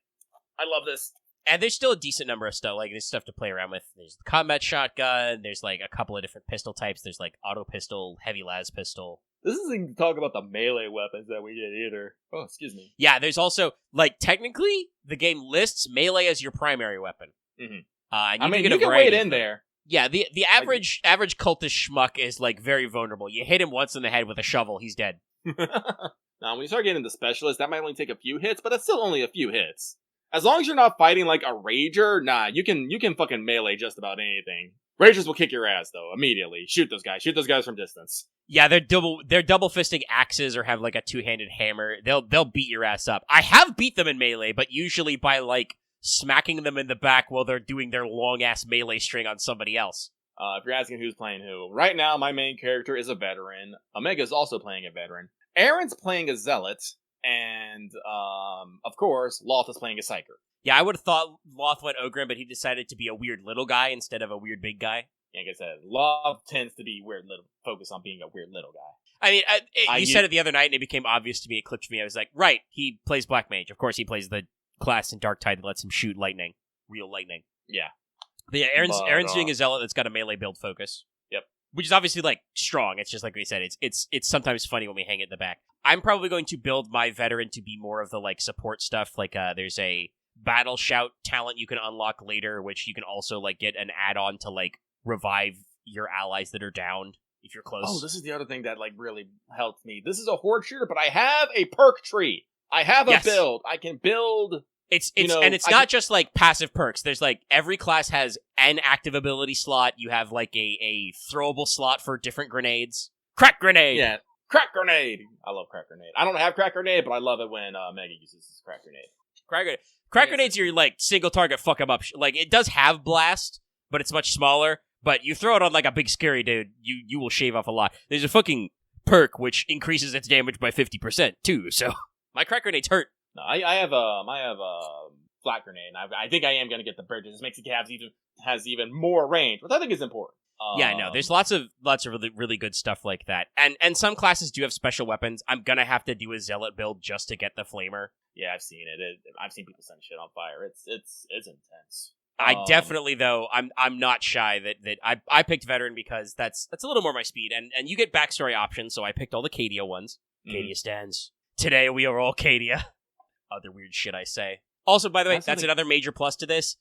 I love this. And there's still a decent number of stuff, like there's stuff to play around with. There's the combat shotgun, there's like a couple of different pistol types, there's like auto pistol, heavy las pistol. This isn't even talk about the melee weapons that we get either. Oh, excuse me. Yeah, there's also, like, technically, the game lists melee as your primary weapon. Mm-hmm. And you can wait in there. Yeah, the average cultist schmuck is, like, very vulnerable. You hit him once in the head with a shovel, he's dead. Now, when you start getting into specialists, that might only take a few hits, but it's still only a few hits. As long as you're not fighting, like, a rager, nah, you can fucking melee just about anything. Ragers will kick your ass, though, immediately. Shoot those guys from distance. Yeah, they're double fisting axes or have like a two-handed hammer. They'll beat your ass up. I have beat them in melee, but usually by like smacking them in the back while they're doing their long ass melee string on somebody else. If you're asking who's playing who, right now my main character is a veteran. Omega's also playing a veteran. Aaron's playing a zealot, and of course Loth is playing a psyker. Yeah, I would have thought Loth went Ogren, but he decided to be a weird little guy instead of a weird big guy. Like I said, Loth tends to be weird little, focus on being a weird little guy. I mean, you said it the other night, and it became obvious to me. It clicked for me. I was like, right, he plays Black Mage. Of course, he plays the class in Darktide that lets him shoot lightning, real lightning. Yeah. But yeah, Aaron's doing a zealot that's got a melee build focus. Yep. Which is obviously like strong. It's just like we said. It's sometimes funny when we hang it in the back. I'm probably going to build my veteran to be more of the like support stuff. Like there's a battle shout talent you can unlock later, which you can also like get an add-on to like revive your allies that are downed if you're close. Oh, this is the other thing that like really helped me. This is a horde shooter, but I have a perk tree. I have a build. I can build It's You know, and it's not just like passive perks. There's like every class has an active ability slot. You have like a throwable slot for different grenades. Crack grenade. Yeah, crack grenade. I love crack grenade. I don't have crack grenade, but I love it when Mega uses his crack grenade. Crack grenades are your like single target fuck 'em up. Like it does have blast, but it's much smaller. But you throw it on like a big scary dude, you will shave off a lot. There's a fucking perk which increases its damage by 50% too. So my crack grenades hurt. No, I have a flat grenade, and I think I am gonna get the bird. It just makes it has even more range, which I think is important. Yeah, no, there's lots of really, really good stuff like that. And some classes do have special weapons. I'm gonna have to do a zealot build just to get the flamer. Yeah, I've seen it. I've seen people send shit on fire. It's intense. I definitely though I'm not shy that I picked veteran because that's a little more my speed, and you get backstory options, so I picked all the Cadia ones. Cadia stands. Today we are all Cadia. Other weird shit I say. Also, by the way, that's another major plus to this.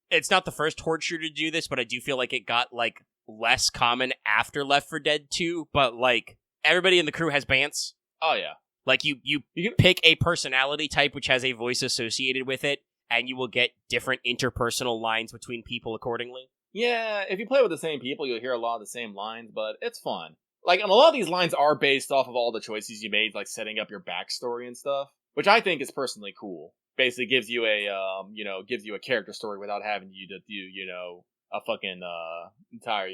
It's not the first horde shooter to do this, but I do feel like it got like less common after Left 4 Dead 2. But like everybody in the crew has bants. Oh yeah, like you pick a personality type which has a voice associated with it, and you will get different interpersonal lines between people accordingly. Yeah, if you play with the same people, you'll hear a lot of the same lines, but it's fun. Like, and a lot of these lines are based off of all the choices you made, like setting up your backstory and stuff, which I think is personally cool. Basically gives you a character story without having you to do, a fucking entire,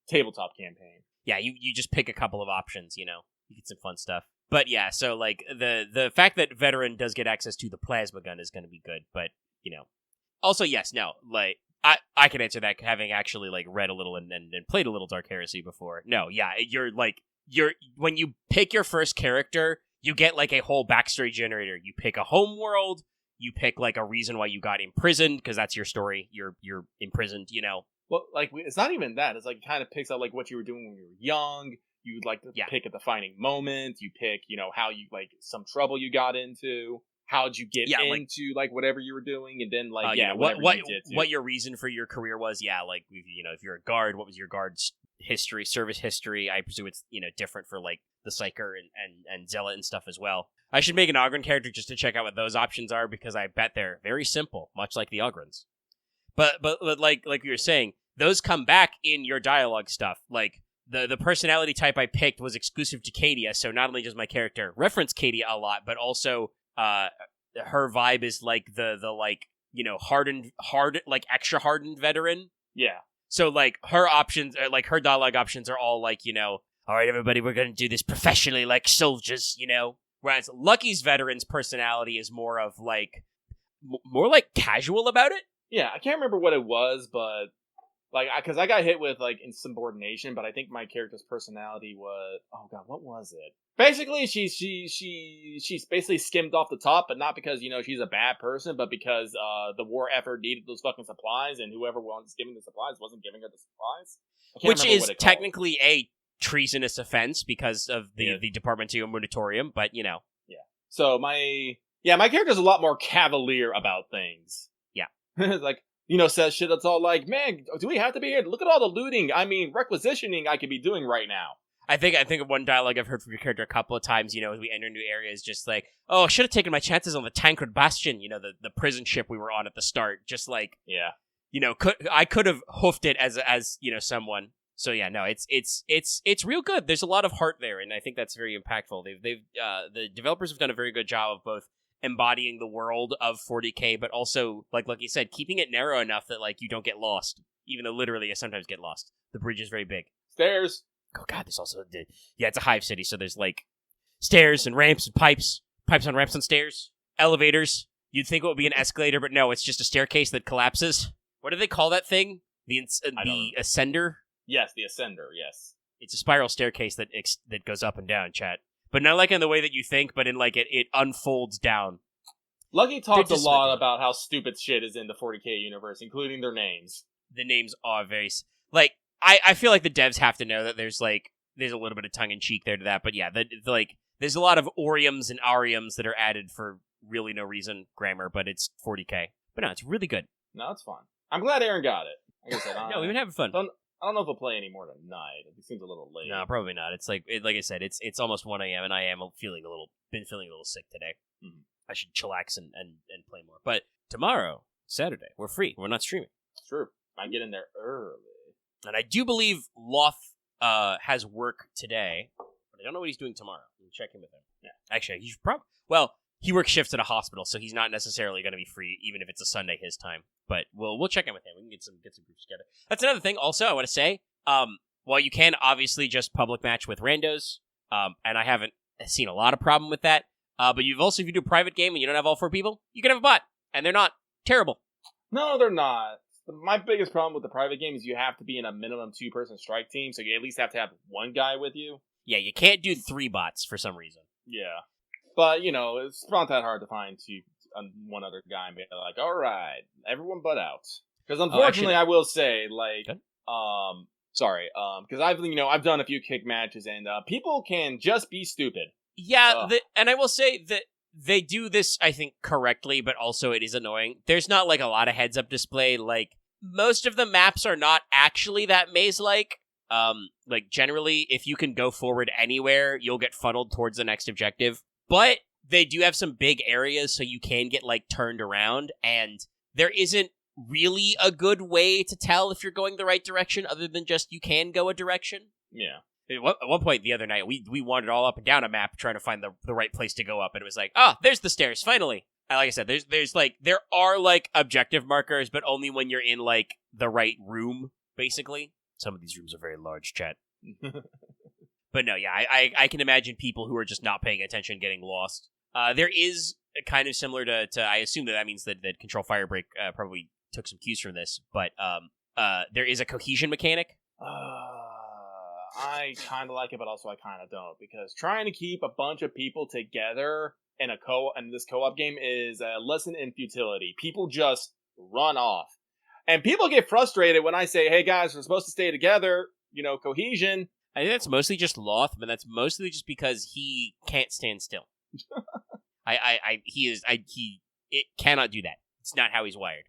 tabletop campaign. Yeah, you just pick a couple of options, you get some fun stuff. But yeah, so like the fact that veteran does get access to the plasma gun is going to be good, but also yes, no, like I can answer that having actually like read a little and played a little Dark Heresy before. No, yeah, you're when you pick your first character, you get like a whole backstory generator. You pick a home world, you pick like a reason why you got imprisoned because that's your story. You're imprisoned, Well, like it's not even that. It's like it kind of picks out like what you were doing when you were young. You'd like to pick a defining moment. You pick, how you like some trouble you got into. How'd you get into like whatever you were doing, and then like what your reason for your career was? Yeah, like if you're a guard, what was your guard's history, service history? I presume it's different for like the Psyker and Zealot and stuff as well. I should make an Ogryn character just to check out what those options are because I bet they're very simple, much like the Ogryns. But like you were saying, those come back in your dialogue stuff. Like the personality type I picked was exclusive to Cadia, so not only does my character reference Cadia a lot, but also her vibe is like the like hardened like extra hardened veteran. Yeah. So like her options, like her dialogue options are all like all right, everybody, we're gonna do this professionally like soldiers, Whereas Lucky's veteran's personality is more of like more like casual about it. Yeah, I can't remember what it was, but like because I got hit with like insubordination, but I think my character's personality was what was it? Basically, she's basically skimmed off the top, but not because she's a bad person, but because the war effort needed those fucking supplies, and whoever was giving the supplies wasn't giving her the supplies. Which is technically a treasonous offense because of the Departmentio Munitorium, but Yeah. So my character's a lot more cavalier about things. Yeah. Like, says shit that's all like, man, do we have to be here? Look at all the looting. I mean, requisitioning I could be doing right now. I think of one dialogue I've heard from your character a couple of times, as we enter new areas, just like, oh, I should have taken my chances on the Tancred Bastion, the prison ship we were on at the start. Just like, yeah. I could have hoofed it as someone. So yeah, no, it's real good. There's a lot of heart there, and I think that's very impactful. The developers have done a very good job of both embodying the world of 40K, but also like you said, keeping it narrow enough that like you don't get lost. Even though literally I sometimes get lost. The bridge is very big. Stairs. Oh god, there's also it's a hive city, so there's like stairs and ramps and pipes on ramps on stairs, elevators. You'd think it would be an escalator, but no, it's just a staircase that collapses. What do they call that thing? The ascender. Yes, the ascender. Yes, it's a spiral staircase that goes up and down, chat. But not like in the way that you think, but in like it unfolds down. Lucky talks a lot about how stupid shit is in the 40K universe, including their names. The names are very like I feel like the devs have to know that there's a little bit of tongue in cheek there to that, but yeah, there's a lot of oriums and ariums that are added for really no reason, grammar, but it's 40K. But no, it's really good. No, it's fun. I'm glad Aaron got it. Like I said, no, we've been having fun. I don't know if we'll play any more tonight. It seems a little late. No, probably not. It's like I said, it's almost 1 a.m. and I am feeling a little sick today. Mm-hmm. I should chillax and play more. But tomorrow, Saturday, we're free. We're not streaming. It's true. I get in there early. And I do believe Loth has work today, but I don't know what he's doing tomorrow. I'm checking with him. Yeah. Actually, he's probably... Well, he works shifts at a hospital, so he's not necessarily going to be free, even if it's a Sunday his time. But we'll check in with him. We can get some groups together. That's another thing. Also, I want to say, while you can obviously just public match with randos, and I haven't seen a lot of problem with that, but you've also, if you do a private game and you don't have all 4 people, you can have a bot, and they're not terrible. No, they're not. My biggest problem with the private game is you have to be in a minimum 2-person strike team, so you at least have to have one guy with you. Yeah, you can't do 3 bots for some reason. Yeah. But, it's not that hard to find one other guy and be like, all right, everyone butt out. Because unfortunately, I will say, like, okay. Because I've done a few kick matches, and people can just be stupid. Yeah, and I will say that they do this, I think, correctly, but also it is annoying. There's not, like, a lot of heads-up display. Like, most of the maps are not actually that maze-like. Like, generally, if you can go forward anywhere, you'll get funneled towards the next objective. But they do have some big areas, so you can get, like, turned around, and there isn't really a good way to tell if you're going the right direction, other than just you can go a direction. Yeah. At one point the other night, we wandered all up and down a map trying to find the right place to go up, and it was like, there's the stairs, finally. And like I said, there are objective markers, but only when you're in, like, the right room, basically. Some of these rooms are very large, chat. But no, yeah, I can imagine people who are just not paying attention getting lost. There is kind of similar to I assume that means that Control Firebreak probably took some cues from this, but there is a cohesion mechanic. I kind of like it, but also I kind of don't, because trying to keep a bunch of people together in this co-op game is a lesson in futility. People just run off. And people get frustrated when I say, hey guys, we're supposed to stay together, cohesion. I think that's mostly just Loth, but that's mostly just because he can't stand still. It cannot do that. It's not how he's wired.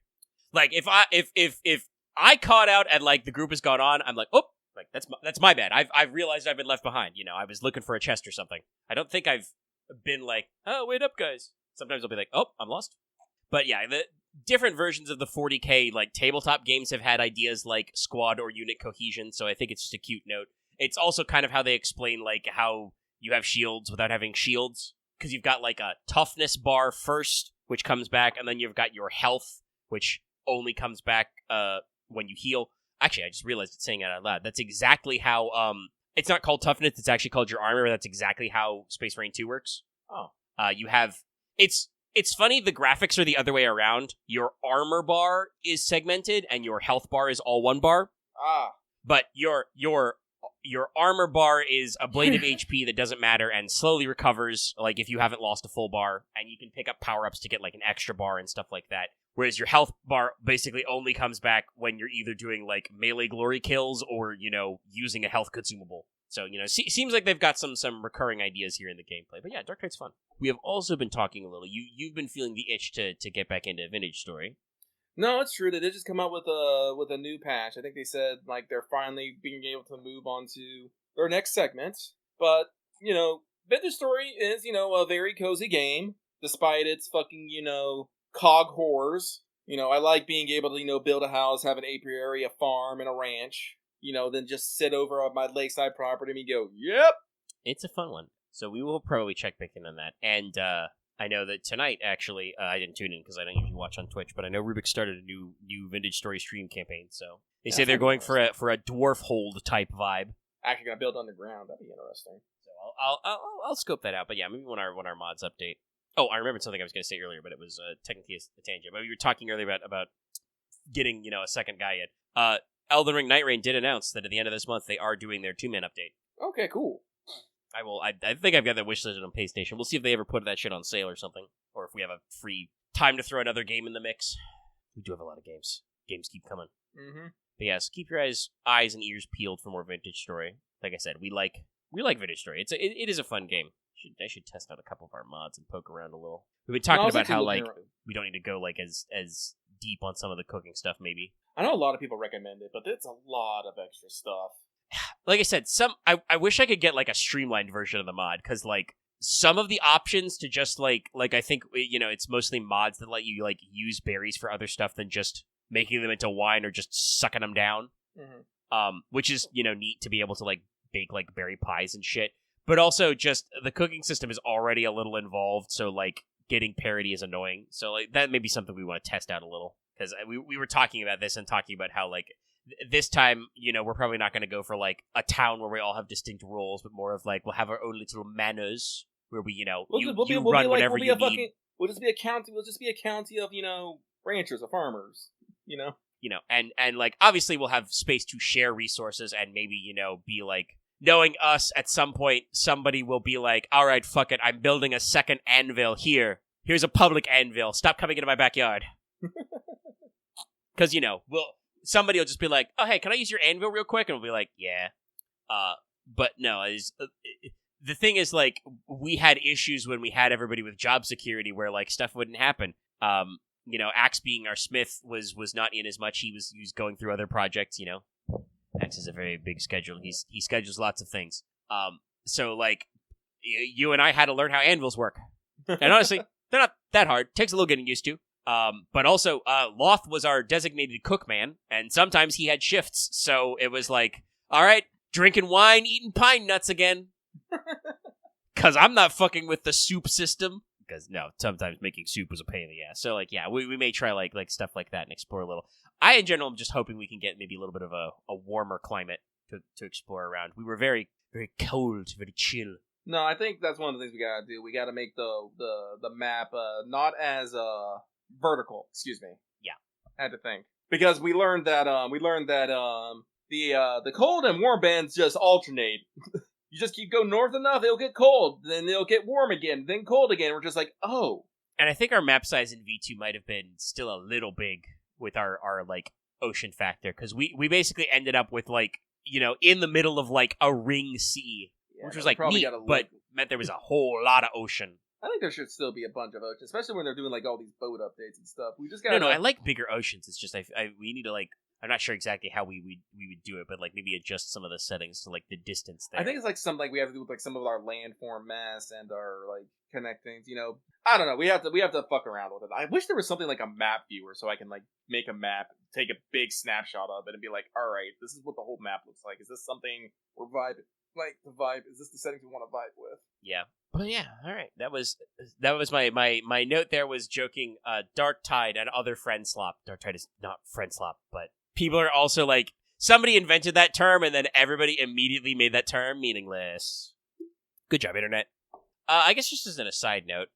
Like, if I caught out and, like, the group has gone on, I'm like, oh, like, that's my bad. I've realized I've been left behind. I was looking for a chest or something. I don't think I've been like, oh, wait up, guys. Sometimes I'll be like, oh, I'm lost. But yeah, the different versions of the 40K, like, tabletop games have had ideas like squad or unit cohesion, so I think it's just a cute note. It's also kind of how they explain, like, how you have shields without having shields. Because you've got, like, a toughness bar first, which comes back, and then you've got your health, which only comes back when you heal. Actually, I just realized it's saying it out loud. That's exactly how, it's not called toughness, it's actually called your armor. That's exactly how Space Marine 2 works. Oh. You have, it's funny, the graphics are the other way around. Your armor bar is segmented, and your health bar is all one bar. But your armor bar is a blade of HP that doesn't matter and slowly recovers, like, if you haven't lost a full bar, and you can pick up power-ups to get, like, an extra bar and stuff like that. Whereas your health bar basically only comes back when you're either doing, like, melee glory kills or, using a health consumable. So, seems like they've got some recurring ideas here in the gameplay. But yeah, Darktide's fun. We have also been talking a little. You've been feeling the itch to get back into Vintage Story. No, it's true. They did just come out with a new patch. I think they said, like, they're finally being able to move on to their next segment. But, Vintage Story is, a very cozy game, despite its fucking, cog horrors. I like being able to, build a house, have an apiary, a farm, and a ranch. Then just sit over on my lakeside property and go, yep! It's a fun one. So we will probably check back in on that. And, I know that tonight, actually, I didn't tune in because I don't usually watch on Twitch, but I know Rubik started a new Vintage Story stream campaign, so they say they're going for a dwarf hold type vibe. Actually gonna build underground, that'd be interesting. So I'll scope that out, but yeah, maybe when our mods update. Oh, I remembered something I was going to say earlier, but it was technically a tangent. But we were talking earlier about getting, a second guy in. Elden Ring Night Rain did announce that at the end of this month they are doing their 2-man update. Okay, cool. I think I've got that wish listed on PlayStation. We'll see if they ever put that shit on sale or something. Or if we have a free time to throw another game in the mix. We do have a lot of games. Games keep coming. Mm-hmm. But yes, keep your eyes and ears peeled for more Vintage Story. Like I said, we like Vintage Story. It is a fun game. I should test out a couple of our mods and poke around a little. We've been talking about how, like, we don't need to go, like, as deep on some of the cooking stuff, maybe. I know a lot of people recommend it, but it's a lot of extra stuff. Like I said, I wish I could get, like, a streamlined version of the mod, because, like, some of the options to just like I think, you know, it's mostly mods that let you like use berries for other stuff than just making them into wine or just sucking them down. Which is, you know, neat to be able to like bake like berry pies and shit. But also just the cooking system is already a little involved, so like getting parity is annoying. So like that may be something we want to test out a little, because we were talking about this and talking about how like this time, you know, we're probably not going to go for like a town where we all have distinct roles, but more of like we'll have our own little manors where we, you know, you run whatever you need. We'll just be a county. We'll just be a county of, you know, ranchers or farmers. You know, and like obviously we'll have space to share resources and maybe, you know, be like, knowing us, at some point somebody will be like, all right, fuck it, I'm building a second anvil here. Here's a public anvil. Stop coming into my backyard. Because, you know, somebody will just be like, oh, hey, can I use your anvil real quick? And we'll be like, yeah. But no, the thing is, like, we had issues when we had everybody with job security where, like, stuff wouldn't happen. You know, Axe being our smith was not in as much. He was going through other projects, you know. Axe is a very big schedule. He schedules lots of things. So, like, you and I had to learn how anvils work. And honestly, they're not that hard. Takes a little getting used to. But also, Loth was our designated cook man, and sometimes he had shifts. So it was like, all right, drinking wine, eating pine nuts again. Because I'm not fucking with the soup system. Because, no, sometimes making soup was a pain in the ass. So, like, yeah, we may try, like stuff like that and explore a little. I, in general, am just hoping we can get maybe a little bit of a warmer climate to explore around. We were very, very cold, very chill. No, I think that's one of the things we gotta do. We gotta make the map not as vertical. Excuse me. Yeah, I had to think, because we learned that the cold and warm bands just alternate. You just keep going north enough, it'll get cold, then it'll get warm again, then cold again. We're just like, oh. And I think our map size in V2 might have been still a little big with our like ocean factor, because we basically ended up with, like, you know, in the middle of like a ring sea, which was like neat, but meant there was a whole lot of ocean. I think there should still be a bunch of oceans, especially when they're doing like all these boat updates and stuff. We just got no. I like bigger oceans. It's just we need to, like, I'm not sure exactly how we would do it, but like maybe adjust some of the settings to like the distance there. I think it's like something like we have to do with like some of our landform mass and our like connecting. You know, I don't know. We have to fuck around with it. I wish there was something like a map viewer so I can like make a map, take a big snapshot of it, and be like, all right, this is what the whole map looks like. Is this something we're vibing? Like the vibe? Is this the settings we want to vibe with? Yeah. Well, yeah. All right. That was my note. There was joking. DARKTIDE and other friend slop. DARKTIDE is not friend slop, but people are also like, somebody invented that term and then everybody immediately made that term meaningless. Good job, internet. I guess just as an aside note,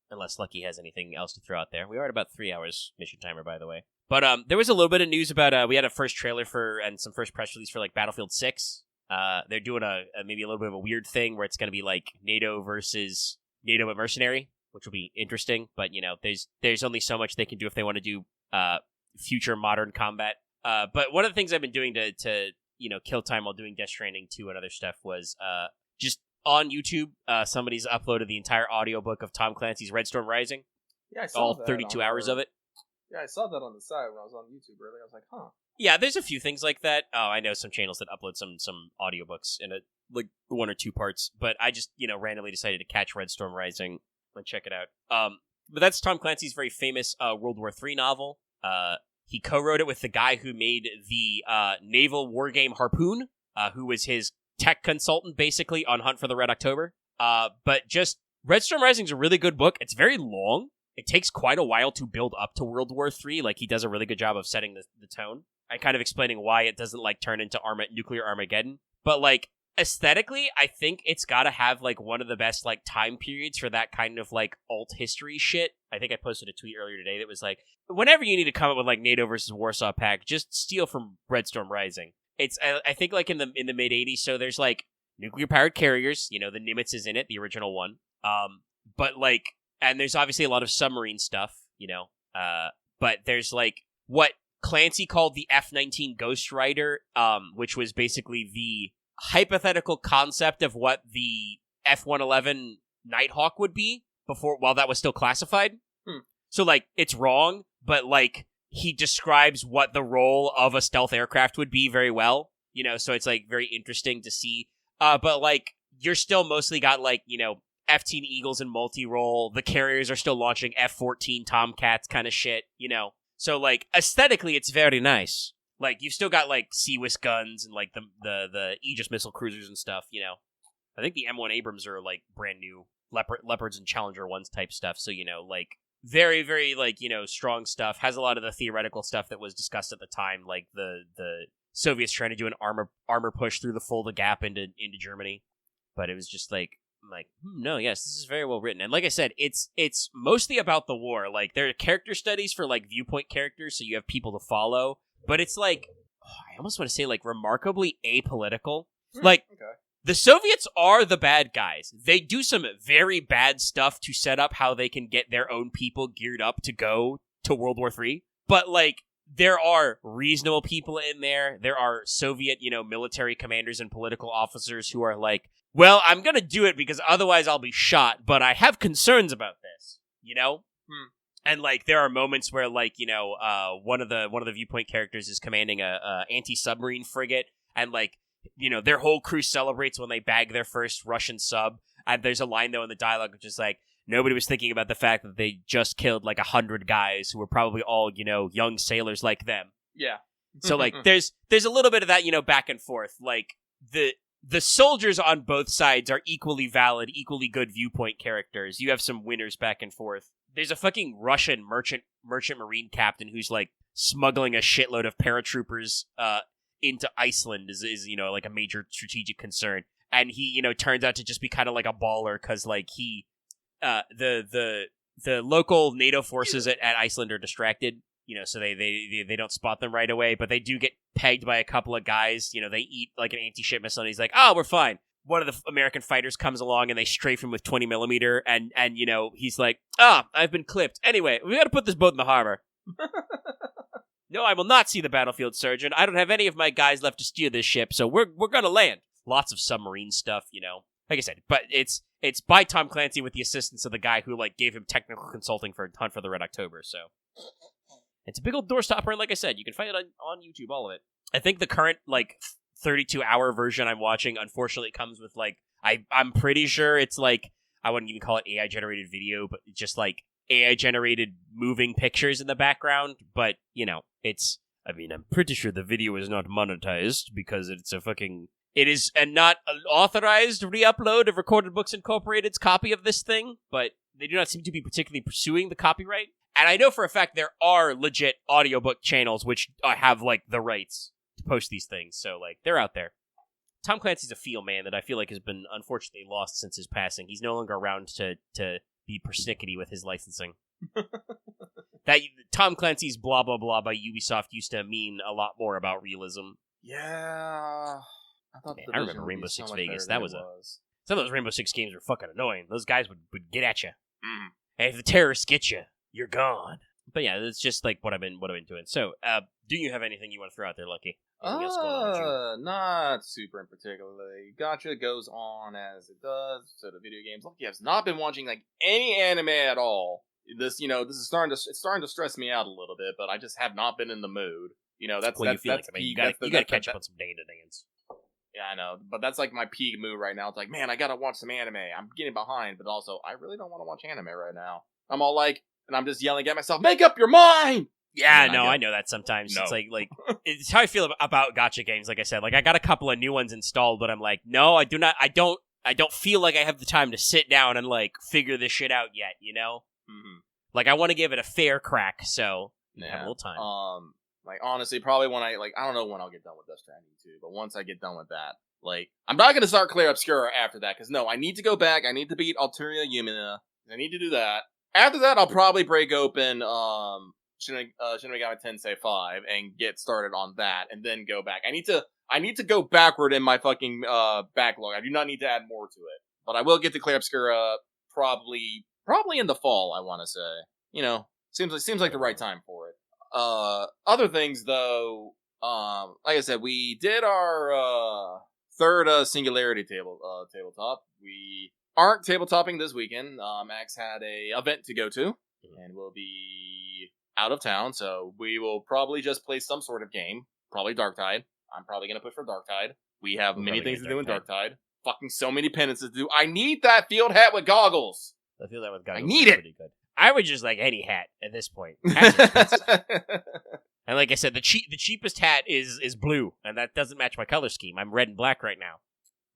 unless Lucky has anything else to throw out there, we are at about 3 hours mission timer, by the way. But there was a little bit of news about we had a first trailer and some first press release for like Battlefield 6. They're doing maybe a little bit of a weird thing where it's going to be like NATO versus NATO but mercenary, which will be interesting. But, you know, there's only so much they can do if they want to do future modern combat. But one of the things I've been doing to you know, kill time while doing Death Stranding 2 and other stuff was just on YouTube, somebody's uploaded the entire audiobook of Tom Clancy's Red Storm Rising. Yeah, I saw all 32 hours of it. Yeah, I saw that on the side when I was on YouTube earlier. I was like, huh. Yeah, there's a few things like that. Oh, I know some channels that upload some audiobooks in like 1 or 2 parts, but I just, you know, randomly decided to catch Red Storm Rising and check it out. But that's Tom Clancy's very famous World War III novel. He co-wrote it with the guy who made the naval wargame Harpoon, who was his tech consultant, basically, on Hunt for the Red October. But just, Red Storm Rising is a really good book. It's very long. It takes quite a while to build up to World War III. Like, he does a really good job of setting the tone. And kind of explaining why it doesn't, like, turn into nuclear Armageddon. But, like, aesthetically, I think it's gotta have, like, one of the best, like, time periods for that kind of, like, alt history shit. I think I posted a tweet earlier today that was like, whenever you need to come up with, like, NATO versus Warsaw Pact, just steal from Red Storm Rising. It's, I think, like, in the mid-'80s, so there's, like, nuclear-powered carriers, you know, the Nimitz is in it, the original one. But, like, and there's obviously a lot of submarine stuff, you know, but there's, like, what Clancy called the F-19 Ghost Rider, which was basically the hypothetical concept of what the F-111 Nighthawk would be while that was still classified. So, like, it's wrong, but, like, he describes what the role of a stealth aircraft would be very well, you know, so it's, like, very interesting to see. But, like, you're still mostly got, like, you know, F-18 Eagles in multi-role. The carriers are still launching F-14 Tomcats kind of shit, you know. So, like, aesthetically, it's very nice. Like, you've still got, like, Sea-Whisk guns and, like, the Aegis missile cruisers and stuff, you know. I think the M1 Abrams are, like, brand new Leopards and Challenger 1s type stuff. So, you know, like, very, very, like, you know, strong stuff. Has a lot of the theoretical stuff that was discussed at the time, like the Soviets trying to do an armor push through the Fulda Gap into Germany. But it was just like, no, yes, this is very well written. And like I said, it's mostly about the war. Like, there are character studies for, like, viewpoint characters, so you have people to follow. But it's, like, I almost want to say, like, remarkably apolitical. Like, Okay. the Soviets are the bad guys. They do some very bad stuff to set up how they can get their own people geared up to go to World War III. But, like, there are reasonable people in there. There are Soviet, you know, military commanders and political officers who are like, well, I'm gonna do it because otherwise I'll be shot, but I have concerns about this, you know? And, like, there are moments where, like, you know, one of the viewpoint characters is commanding a anti-submarine frigate, and, like, you know, their whole crew celebrates when they bag their first Russian sub. And there's a line, though, in the dialogue which is like, nobody was thinking about the fact that they just killed, like, 100 guys who were probably all, you know, young sailors like them. Yeah. So, like, there's a little bit of that, you know, back and forth. Like, the soldiers on both sides are equally valid, equally good viewpoint characters. You have some winners back and forth. There's a fucking Russian merchant marine captain who's, like, smuggling a shitload of paratroopers into Iceland is, you know, like, a major strategic concern. And he, you know, turns out to just be kind of like a baller because, like, he, the local NATO forces at Iceland are distracted, you know, so they don't spot them right away, but they do get pegged by a couple of guys. You know, they eat, like, an anti-ship missile, and he's like, oh, we're fine. One of the American fighters comes along, and they strafe him with 20mm, and you know, he's like, I've been clipped. Anyway, we gotta put this boat in the harbor. No, I will not see the battlefield, Surgeon. I don't have any of my guys left to steer this ship, so we're gonna land. Lots of submarine stuff, you know. Like I said, but it's by Tom Clancy with the assistance of the guy who, like, gave him technical consulting for Hunt for the Red October, so. It's a big old doorstopper, and like I said, you can find it on YouTube, all of it. I think the current, like, 32-hour version I'm watching, unfortunately, comes with, like, I'm pretty sure it's, like, I wouldn't even call it AI-generated video, but just, like, AI-generated moving pictures in the background, but, you know, I'm pretty sure the video is not monetized, because it is a not authorized re-upload of Recorded Books Incorporated's copy of this thing, but they do not seem to be particularly pursuing the copyright. And I know for a fact there are legit audiobook channels which have, like, the rights to post these things, so, like, they're out there. Tom Clancy's a feel man that I feel like has been unfortunately lost since his passing. He's no longer around to be persnickety with his licensing. That Tom Clancy's blah blah blah by Ubisoft used to mean a lot more about realism. Yeah. I remember Rainbow Six Vegas. That was some of those Rainbow Six games were fucking annoying. Those guys would get at you. And if the terrorists get you, you're gone. But yeah, that's just, like, what I've been doing. So, do you have anything you want to throw out there, Lucky? Anything else going on with you? Not super in particular. Gotcha goes on as it does. So the video games. Lucky has not been watching, like, any anime at all. This is starting to stress me out a little bit, but I just have not been in the mood. You know, that's you gotta catch up on some Dance. Yeah, I know, but that's, like, my peak mood right now. It's like, man, I gotta watch some anime. I'm getting behind, but also I really don't want to watch anime right now. I'm all like, and I'm just yelling at myself, make up your mind! Yeah, no, I know that sometimes. No. It's like it's how I feel about gacha games. Like I said, like, I got a couple of new ones installed, but I'm like, no, I don't feel like I have the time to sit down and, like, figure this shit out yet, you know? Mm-hmm. Like, I want to give it a fair crack, so I have a little time. Like, honestly, probably when I don't know when I'll get done with Death Stranding 2, but once I get done with that, like, I'm not going to start Clair Obscura after that, because no, I need to go back, I need to beat Alteria Yumina, I need to do that. After that, I'll probably break open, Shin Megami Tensei 5 and get started on that, and then go back. I need to go backward in my fucking, backlog. I do not need to add more to it. But I will get to Clair Obscura probably in the fall, I want to say. You know, seems like the right time for it. Other things, though, like I said, we did our third Singularity tabletop. We aren't tabletopping this weekend. Max had a event to go to, and we'll be out of town, so we will probably just play some sort of game. Probably Darktide. I'm probably going to push for Darktide. We have many things to do in Darktide. fucking so many penances to do. I need that field hat with goggles. I feel that with goggles. I need it. Pretty good. I would just like any hat at this point. Hats are expensive. And like I said, the cheapest hat is blue, and that doesn't match my color scheme. I'm red and black right now.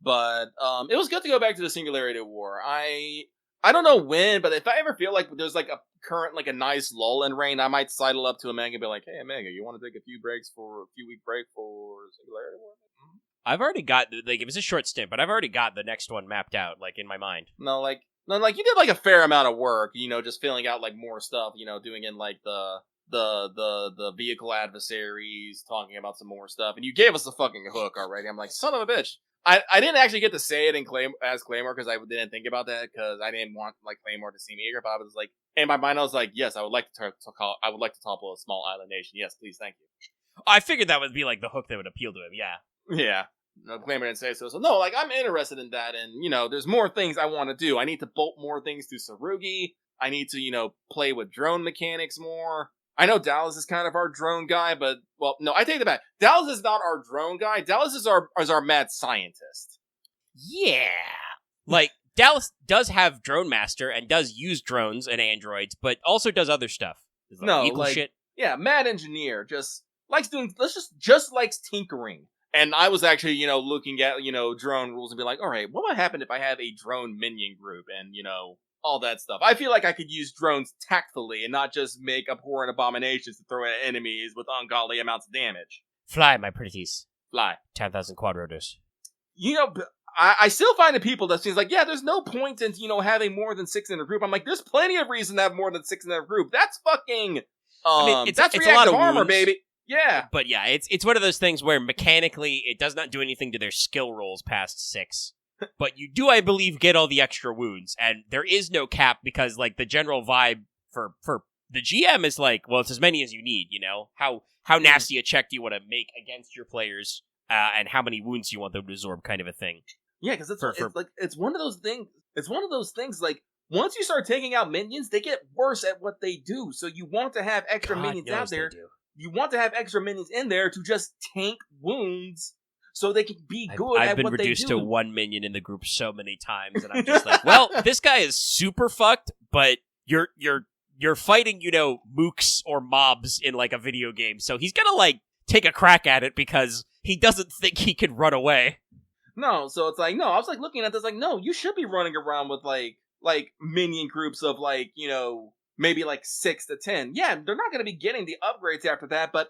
But it was good to go back to the Singularity War. I don't know when, but if I ever feel like there's like a nice lull in rain, I might sidle up to Omega and be like, "Hey, Omega, you want to take a few week break for Singularity War?" Mm-hmm. I've already got like it was a short stint, but I've already got the next one mapped out, like in my mind. No, you did like a fair amount of work, just filling out like more stuff, doing in like the vehicle adversaries, talking about some more stuff, and you gave us the fucking hook already. I'm like, son of a bitch. I didn't actually get to say it as Claymore because I didn't think about that because I didn't want like Claymore to seem eager. But I was like, in my mind, I was like, yes, I would like to topple a small island nation. Yes, please, thank you. I figured that would be like the hook that would appeal to him. Yeah. Yeah. No, Claymore didn't say so. So no, like I'm interested in that, and there's more things I want to do. I need to bolt more things to Sarugi. I need to play with drone mechanics more. I know Dallas is kind of our drone guy, but, well, no, I take that back. Dallas is not our drone guy. Dallas is our mad scientist. Yeah. Like, Dallas does have Drone Master and does use drones and androids, but also does other stuff. Shit. Yeah, mad engineer. Just likes tinkering. And I was actually, looking at, drone rules and be like, all right, what would happen if I have a drone minion group and, all that stuff. I feel like I could use drones tactfully and not just make abhorrent abominations to throw at enemies with ungodly amounts of damage. Fly, my pretties. Fly. 10,000 quadrotors. I still find the people that seems like, yeah, there's no point in, having more than 6 in a group. I'm like, there's plenty of reason to have more than 6 in a group. That's fucking, that's it's reactive a lot of armor, wounds. baby. Yeah. But yeah, it's one of those things where mechanically it does not do anything to their skill rolls past 6. But you do, I believe, get all the extra wounds, and there is no cap because, like, the general vibe for the GM is like, well, it's as many as you need. How nasty a check do you want to make against your players, and how many wounds you want them to absorb, kind of a thing. Yeah, because it's one of those things. It's one of those things. Like once you start taking out minions, they get worse at what they do. So you want to have extra minions out there. You want to have extra minions in there to just tank wounds. So they can be good I've at been what they do. reduced to 1 minion in the group so many times, and I'm just like, well, this guy is super fucked, but you're fighting, mooks or mobs in like a video game, so he's gonna like take a crack at it because he doesn't think he can run away. No, so it's like, no, I was like looking at this like, no, you should be running around with like minion groups of like, maybe like 6 to 10. Yeah, they're not gonna be getting the upgrades after that, but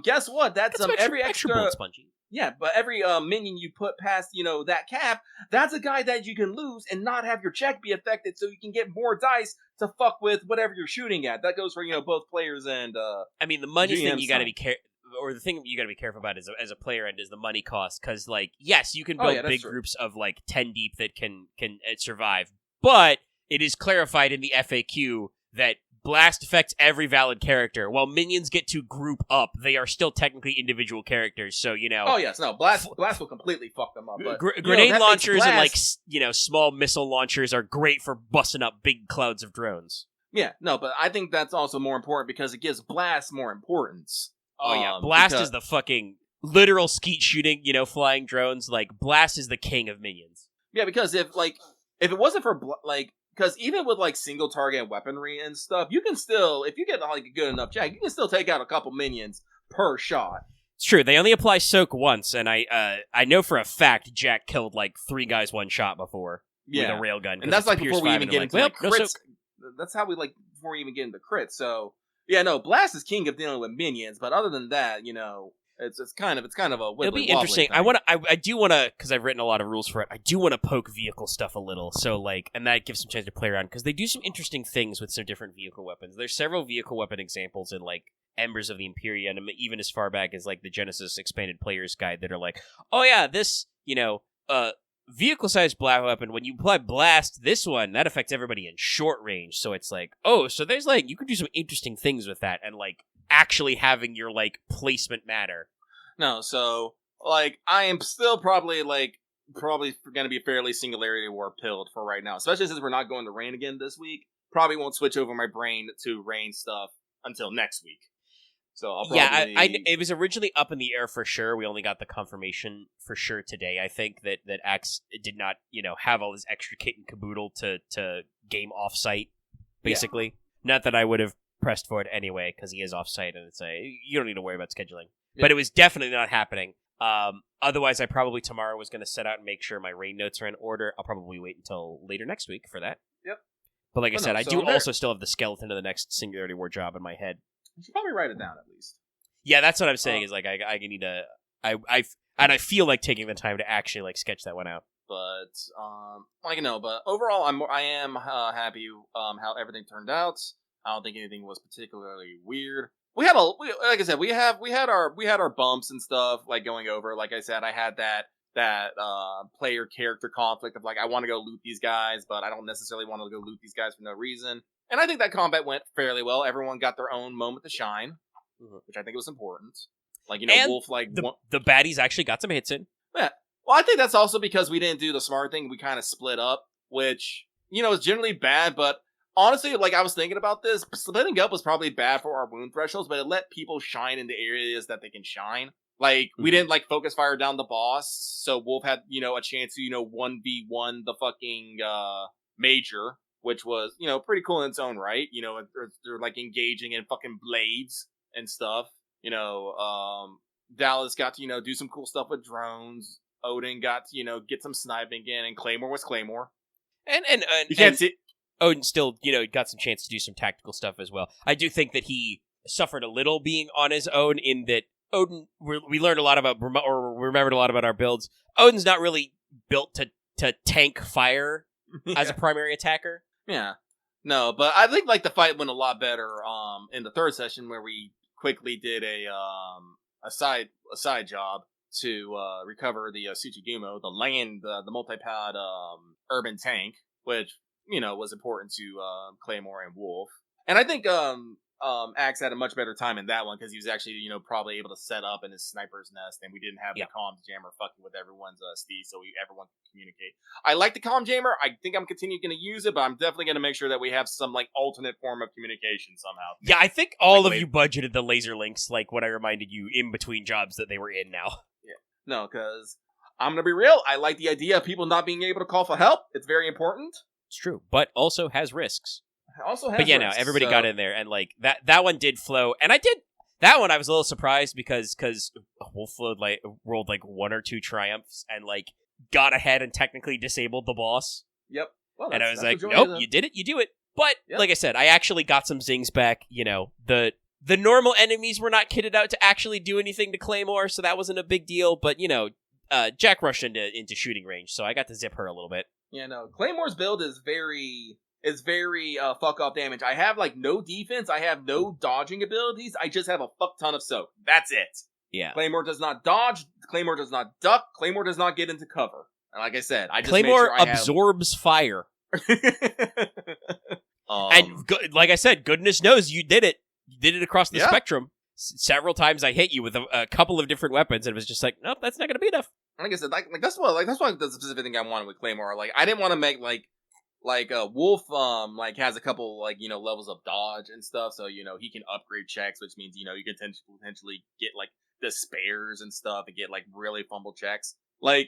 guess what? That's every extra bullet spongy. Yeah, but every minion you put past, that cap, that's a guy that you can lose and not have your check be affected so you can get more dice to fuck with whatever you're shooting at. That goes for, both players and, I mean, the money GM thing you gotta be or the thing you gotta be careful about as a player end is the money cost, because, like, yes, you can build big groups of, like, 10 deep that can survive, but it is clarified in the FAQ that Blast affects every valid character. While minions get to group up, they are still technically individual characters, so, Oh, yes, no, Blast will completely fuck them up. But, grenade launchers and, like, small missile launchers are great for busting up big clouds of drones. Yeah, no, but I think that's also more important because it gives Blast more importance. Oh, yeah, Blast is the fucking literal skeet shooting, flying drones. Like, Blast is the king of minions. Yeah, because if it wasn't for, because even with, like, single target weaponry and stuff, you can still, if you get, like, a good enough check, you can still take out a couple minions per shot. It's true. They only apply soak once, and I know for a fact Jack killed, like, 3 guys one shot before with a railgun. And that's, like, before we even get into, like, crits. No, that's how we, like, before we even get into crits, so... Yeah, no, Blast is king of dealing with minions, but other than that, it's kind of a it'll be interesting. Thing. I do want to, because I've written a lot of rules for it. I do want to poke vehicle stuff a little, so like, and that gives some chance to play around because they do some interesting things with some different vehicle weapons. There's several vehicle weapon examples in like Embers of the Empyrean, and even as far back as like the Genesis Expanded Player's Guide that are like, oh yeah, this vehicle-sized blast weapon, when you apply blast, this one, that affects everybody in short range. So it's like, oh, so there's like, you can do some interesting things with that and like actually having your like placement matter. No, so like, I am still probably going to be fairly Singularity War pilled for right now, especially since we're not going to rain again this week. Probably won't switch over my brain to rain stuff until next week. So I'll probably... it was originally up in the air for sure. We only got the confirmation for sure today. I think that Axe did not, have all this extra kit and caboodle to game offsite, basically. Yeah. Not that I would have pressed for it anyway, because he is offsite, and you don't need to worry about scheduling. Yeah. But it was definitely not happening. Otherwise, I probably tomorrow was going to set out and make sure my rain notes are in order. I'll probably wait until later next week for that. Yep. But like I said, I do also still have the skeleton of the next Singularity War job in my head. You should probably write it down at least. Yeah, that's what I'm saying. Is like I need to. I feel like taking the time to actually like sketch that one out. But but overall, I am happy how everything turned out. I don't think anything was particularly weird. We had like I said, we had our bumps and stuff like going over. Like I said, I had that player character conflict of like I want to go loot these guys, but I don't necessarily want to go loot these guys for no reason. And I think that combat went fairly well. Everyone got their own moment to shine, which I think was important. Like, and Wolf, like... The baddies actually got some hits in. Yeah. Well, I think that's also because we didn't do the smart thing. We kind of split up, which, is generally bad, but honestly, like, I was thinking about this. Splitting up was probably bad for our wound thresholds, but it let people shine in the areas that they can shine. Like, we didn't, like, focus fire down the boss, so Wolf had, a chance to, 1v1 the fucking, Major, which was, pretty cool in its own right. They're like engaging in fucking blades and stuff. Dallas got to, do some cool stuff with drones. Odin got to, get some sniping in, and Claymore was Claymore. And you can't see Odin still, got some chance to do some tactical stuff as well. I do think that he suffered a little being on his own in that Odin, we learned a lot about, or remembered a lot about our builds. Odin's not really built to tank fire as a primary attacker. Yeah. No, but I think like the fight went a lot better in the third session where we quickly did a side job to recover the Tsuchigumo, the multi-pad urban tank, which was important to Claymore and Wolf. And I think Axe had a much better time in that one because he was actually probably able to set up in his sniper's nest, and we didn't have the comm jammer fucking with everyone's steed, so everyone could communicate. I like the comm jammer. I think I'm continuing going to use it, but I'm definitely going to make sure that we have some like alternate form of communication somehow. Yeah, I think all of you budgeted the laser links like what I reminded you in between jobs that they were in now. Yeah, no, because I'm going to be real. I like the idea of people not being able to call for help. It's very important. It's true, but also has risks. But yeah, no, everybody got in there, and like that one did flow, and that one I was a little surprised because Wolf rolled like one or two triumphs and like got ahead and technically disabled the boss. Yep. Well, and I was like, nope, you did it, you do it. But like I said, I actually got some zings back. The normal enemies were not kitted out to actually do anything to Claymore, so that wasn't a big deal. But Jack rushed into shooting range, so I got to zip her a little bit. Yeah, no, Claymore's build is very fuck off damage. I have like no defense, I have no dodging abilities, I just have a fuck ton of soak. That's it. Yeah. Claymore does not dodge, Claymore does not duck, Claymore does not get into cover. And like I said, I just Claymore absorbs fire. And like I said, goodness knows you did it. You did it across the spectrum. Several times I hit you with a couple of different weapons, and it was just like, nope, that's not going to be enough. Like I said, that's why the specific thing I wanted with Claymore. Like I didn't want to make like Wolf has a couple levels of dodge and stuff, so he can upgrade checks, which means you can potentially get like the spares and stuff and get like really fumble checks. That's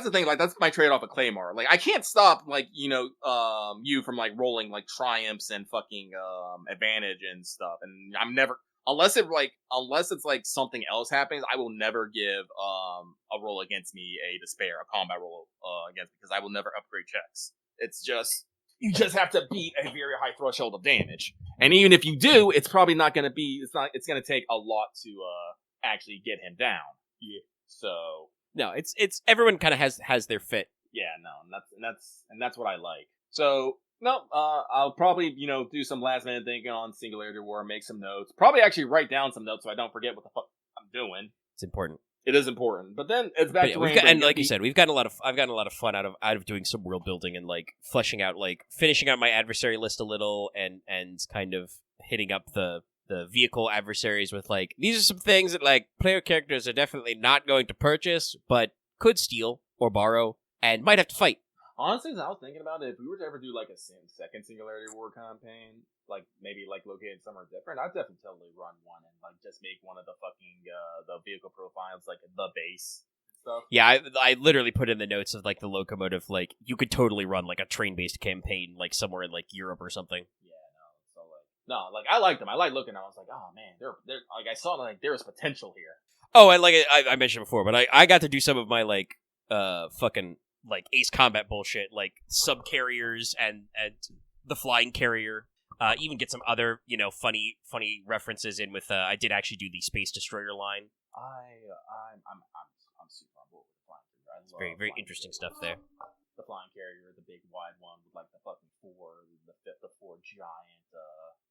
the thing. Like that's my trade off of Claymore. Like I can't stop you from like rolling like triumphs and fucking advantage and stuff, and I'm never unless it's like something else happens, I will never give a roll against me a despair, a combat roll against, because I will never upgrade checks. It's just you just have to beat a very high threshold of damage, and even if you do, it's probably not going to be. It's going to take a lot to actually get him down. Yeah. So no, it's everyone kind of has their fit. Yeah, no, and that's what I like. So. No, I'll probably, do some last minute thinking on Singularity War, make some notes. Probably actually write down some notes so I don't forget what the fuck I'm doing. It's important. It is important. But then it's back to and like you said, I've gotten a lot of fun out of doing some world building and like fleshing out, like finishing out my adversary list a little and kind of hitting up the vehicle adversaries with like, these are some things that like player characters are definitely not going to purchase, but could steal or borrow and might have to fight. Honestly, as I was thinking about it, if we were to ever do like a second Singularity War campaign, like maybe like located somewhere different, I'd definitely totally run one and like just make one of the fucking the vehicle profiles like the base stuff. Yeah, I literally put in the notes of like the locomotive, like you could totally run like a train-based campaign like somewhere in like Europe or something. Yeah, like I liked them. I liked looking at them. I was like, oh man, they're like I saw like there was potential here. Oh, and like I mentioned before, but I got to do some of my like fucking like Ace Combat bullshit, like subcarriers and the flying carrier. Even get some other funny references in with. I did actually do the Space Destroyer line. I'm super on board with the flying carrier. It's very interesting stuff there. The flying carrier, the big wide one with like the fucking the four giant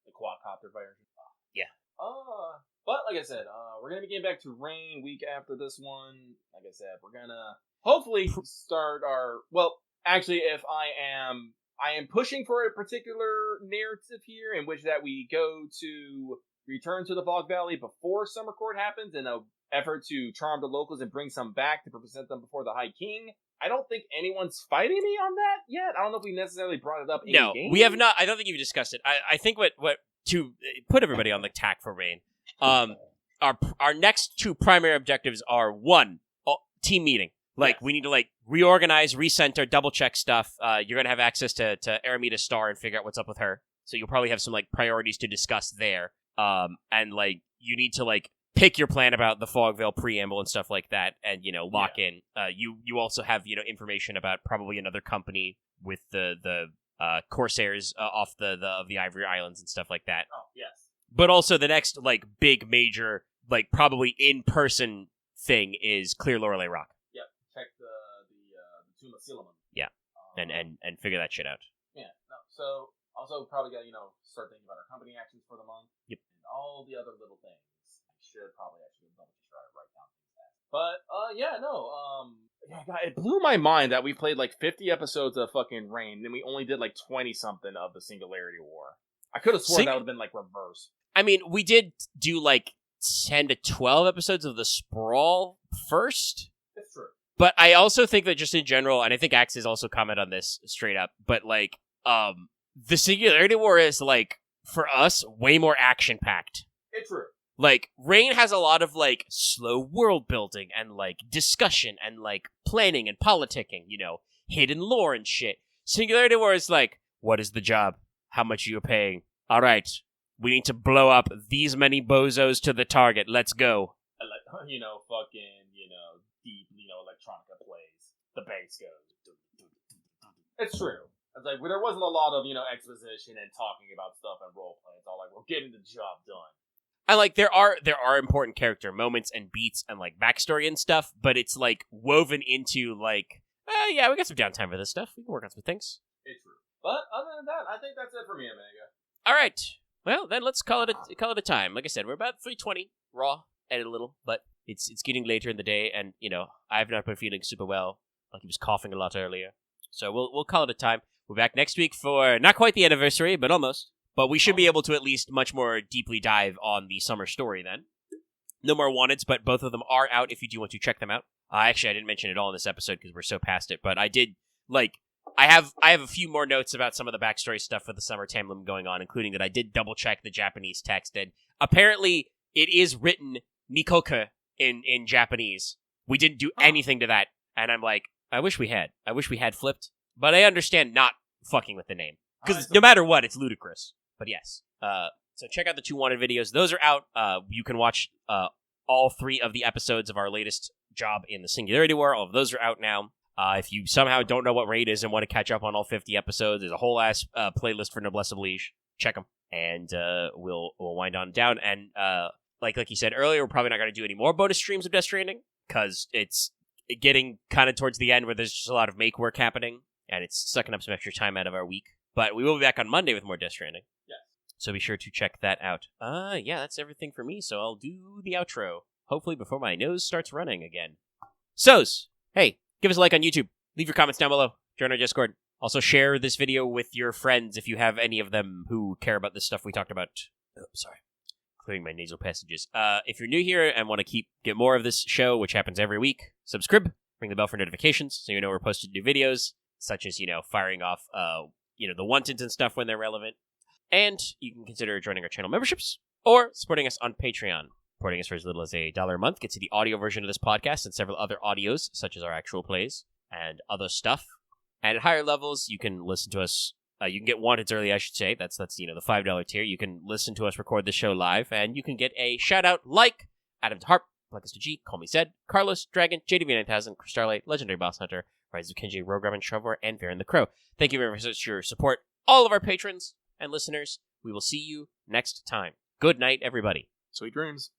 the quadcopter version. Yeah. But like I said, we're gonna be getting back to Rain week after this one. Like I said, we're gonna hopefully start our. Well, actually, if I am pushing for a particular narrative here, in which that we go to return to the Fog Valley before Summer Court happens, in an effort to charm the locals and bring some back to present them before the High King. I don't think anyone's fighting me on that yet. I don't know if we necessarily brought it up in game. We have not. I don't think you've discussed it. I think what to put everybody on the tack for Rain. Our next two primary objectives are one, team meeting. Like we need to like reorganize, recenter, double check stuff. You're gonna have access to Aramita's star and figure out what's up with her. So you'll probably have some like priorities to discuss there. And like you need to like pick your plan about the Fogvale preamble and stuff like that, and lock in. You also have information about probably another company with the Corsairs off the Ivory Islands and stuff like that. Oh yes. But also the next like big major like probably in person thing is clear Lorelei Rock. Yep. Check the Tomb of Silliman. Yeah. And figure that shit out. Yeah. No. So also probably got start thinking about our company actions for the month. Yep. And all the other little things. I should probably actually try to write down things fast. But God, it blew my mind that we played like 50 episodes of fucking Rain, and we only did like 20 something of the Singularity War. I could have sworn that would have been like reverse. I mean, we did do like 10 to 12 episodes of the Sprawl first. That's true. But I also think that just in general, and I think Axe has also commented on this straight up, but like, the Singularity War is like, for us, way more action-packed. It's true. Like, Rain has a lot of like, slow world building and like, discussion and like, planning and politicking, hidden lore and shit. Singularity War is like, what is the job? How much are you paying? Alright. We need to blow up these many bozos to the target. Let's go. Fucking, deep, electronica plays. The bass goes. It's true. It's like, there wasn't a lot of, exposition and talking about stuff and roleplay. It's all like, we're getting the job done. I like, there are important character moments and beats and like backstory and stuff, but it's like woven into like, yeah, we got some downtime for this stuff. We can work on some things. It's true. But other than that, I think that's it for me, Omega. Alright. Well, then let's call it a time. Like I said, we're about 3:20 raw, edit a little, but it's getting later in the day, and I've not been feeling super well. Like he was coughing a lot earlier, so we'll call it a time. We're back next week for not quite the anniversary, but almost. But we should be able to at least much more deeply dive on the summer story then. No more wanteds, but both of them are out if you do want to check them out. Actually, I didn't mention it all in this episode because we're so past it, but I did I have a few more notes about some of the backstory stuff for the Summer Tam Lin going on, including that I did double check the Japanese text, and apparently it is written Mikoka in Japanese. We didn't do anything to that, and I'm like, I wish we had flipped, but I understand not fucking with the name because no matter what, it's ludicrous. But yes, so check out the 2 wanted videos; those are out. You can watch all 3 of the episodes of our latest job in the Singularity War. All of those are out now. If you somehow don't know what Raid is and want to catch up on all 50 episodes, there's a whole ass playlist for Noblesse Oblige. Check them, and we'll wind on down. And like you said earlier, we're probably not going to do any more bonus streams of Death Stranding because it's getting kind of towards the end where there's just a lot of make work happening, and it's sucking up some extra time out of our week. But we will be back on Monday with more Death Stranding. Yes. So be sure to check that out. Yeah, that's everything for me. So I'll do the outro, hopefully before my nose starts running again. So's, hey. Give us a like on YouTube. Leave your comments down below. Join our Discord. Also share this video with your friends if you have any of them who care about this stuff we talked about. Oh, sorry. Clearing my nasal passages. If you're new here and want to get more of this show, which happens every week, subscribe. Ring the bell for notifications so you know we're posting new videos. such as, firing off, the wontons and stuff when they're relevant. And you can consider joining our channel memberships or supporting us on Patreon. Supporting us for as little as $1 a month gets you the audio version of this podcast and several other audios, such as our actual plays and other stuff. And at higher levels, you can listen to us. You can get Wanteds early, I should say. That's the $5 tier. You can listen to us record the show live, and you can get a shout-out like Adam Harp, Blackest to G, Call Me Zed, Carlos, Dragon, JDV9000, Starlight, Legendary Boss Hunter, Rise of Kenji, Rogue Robin, Shrubwar, and Varen the Crow. Thank you very much for your support, all of our patrons and listeners. We will see you next time. Good night, everybody. Sweet dreams.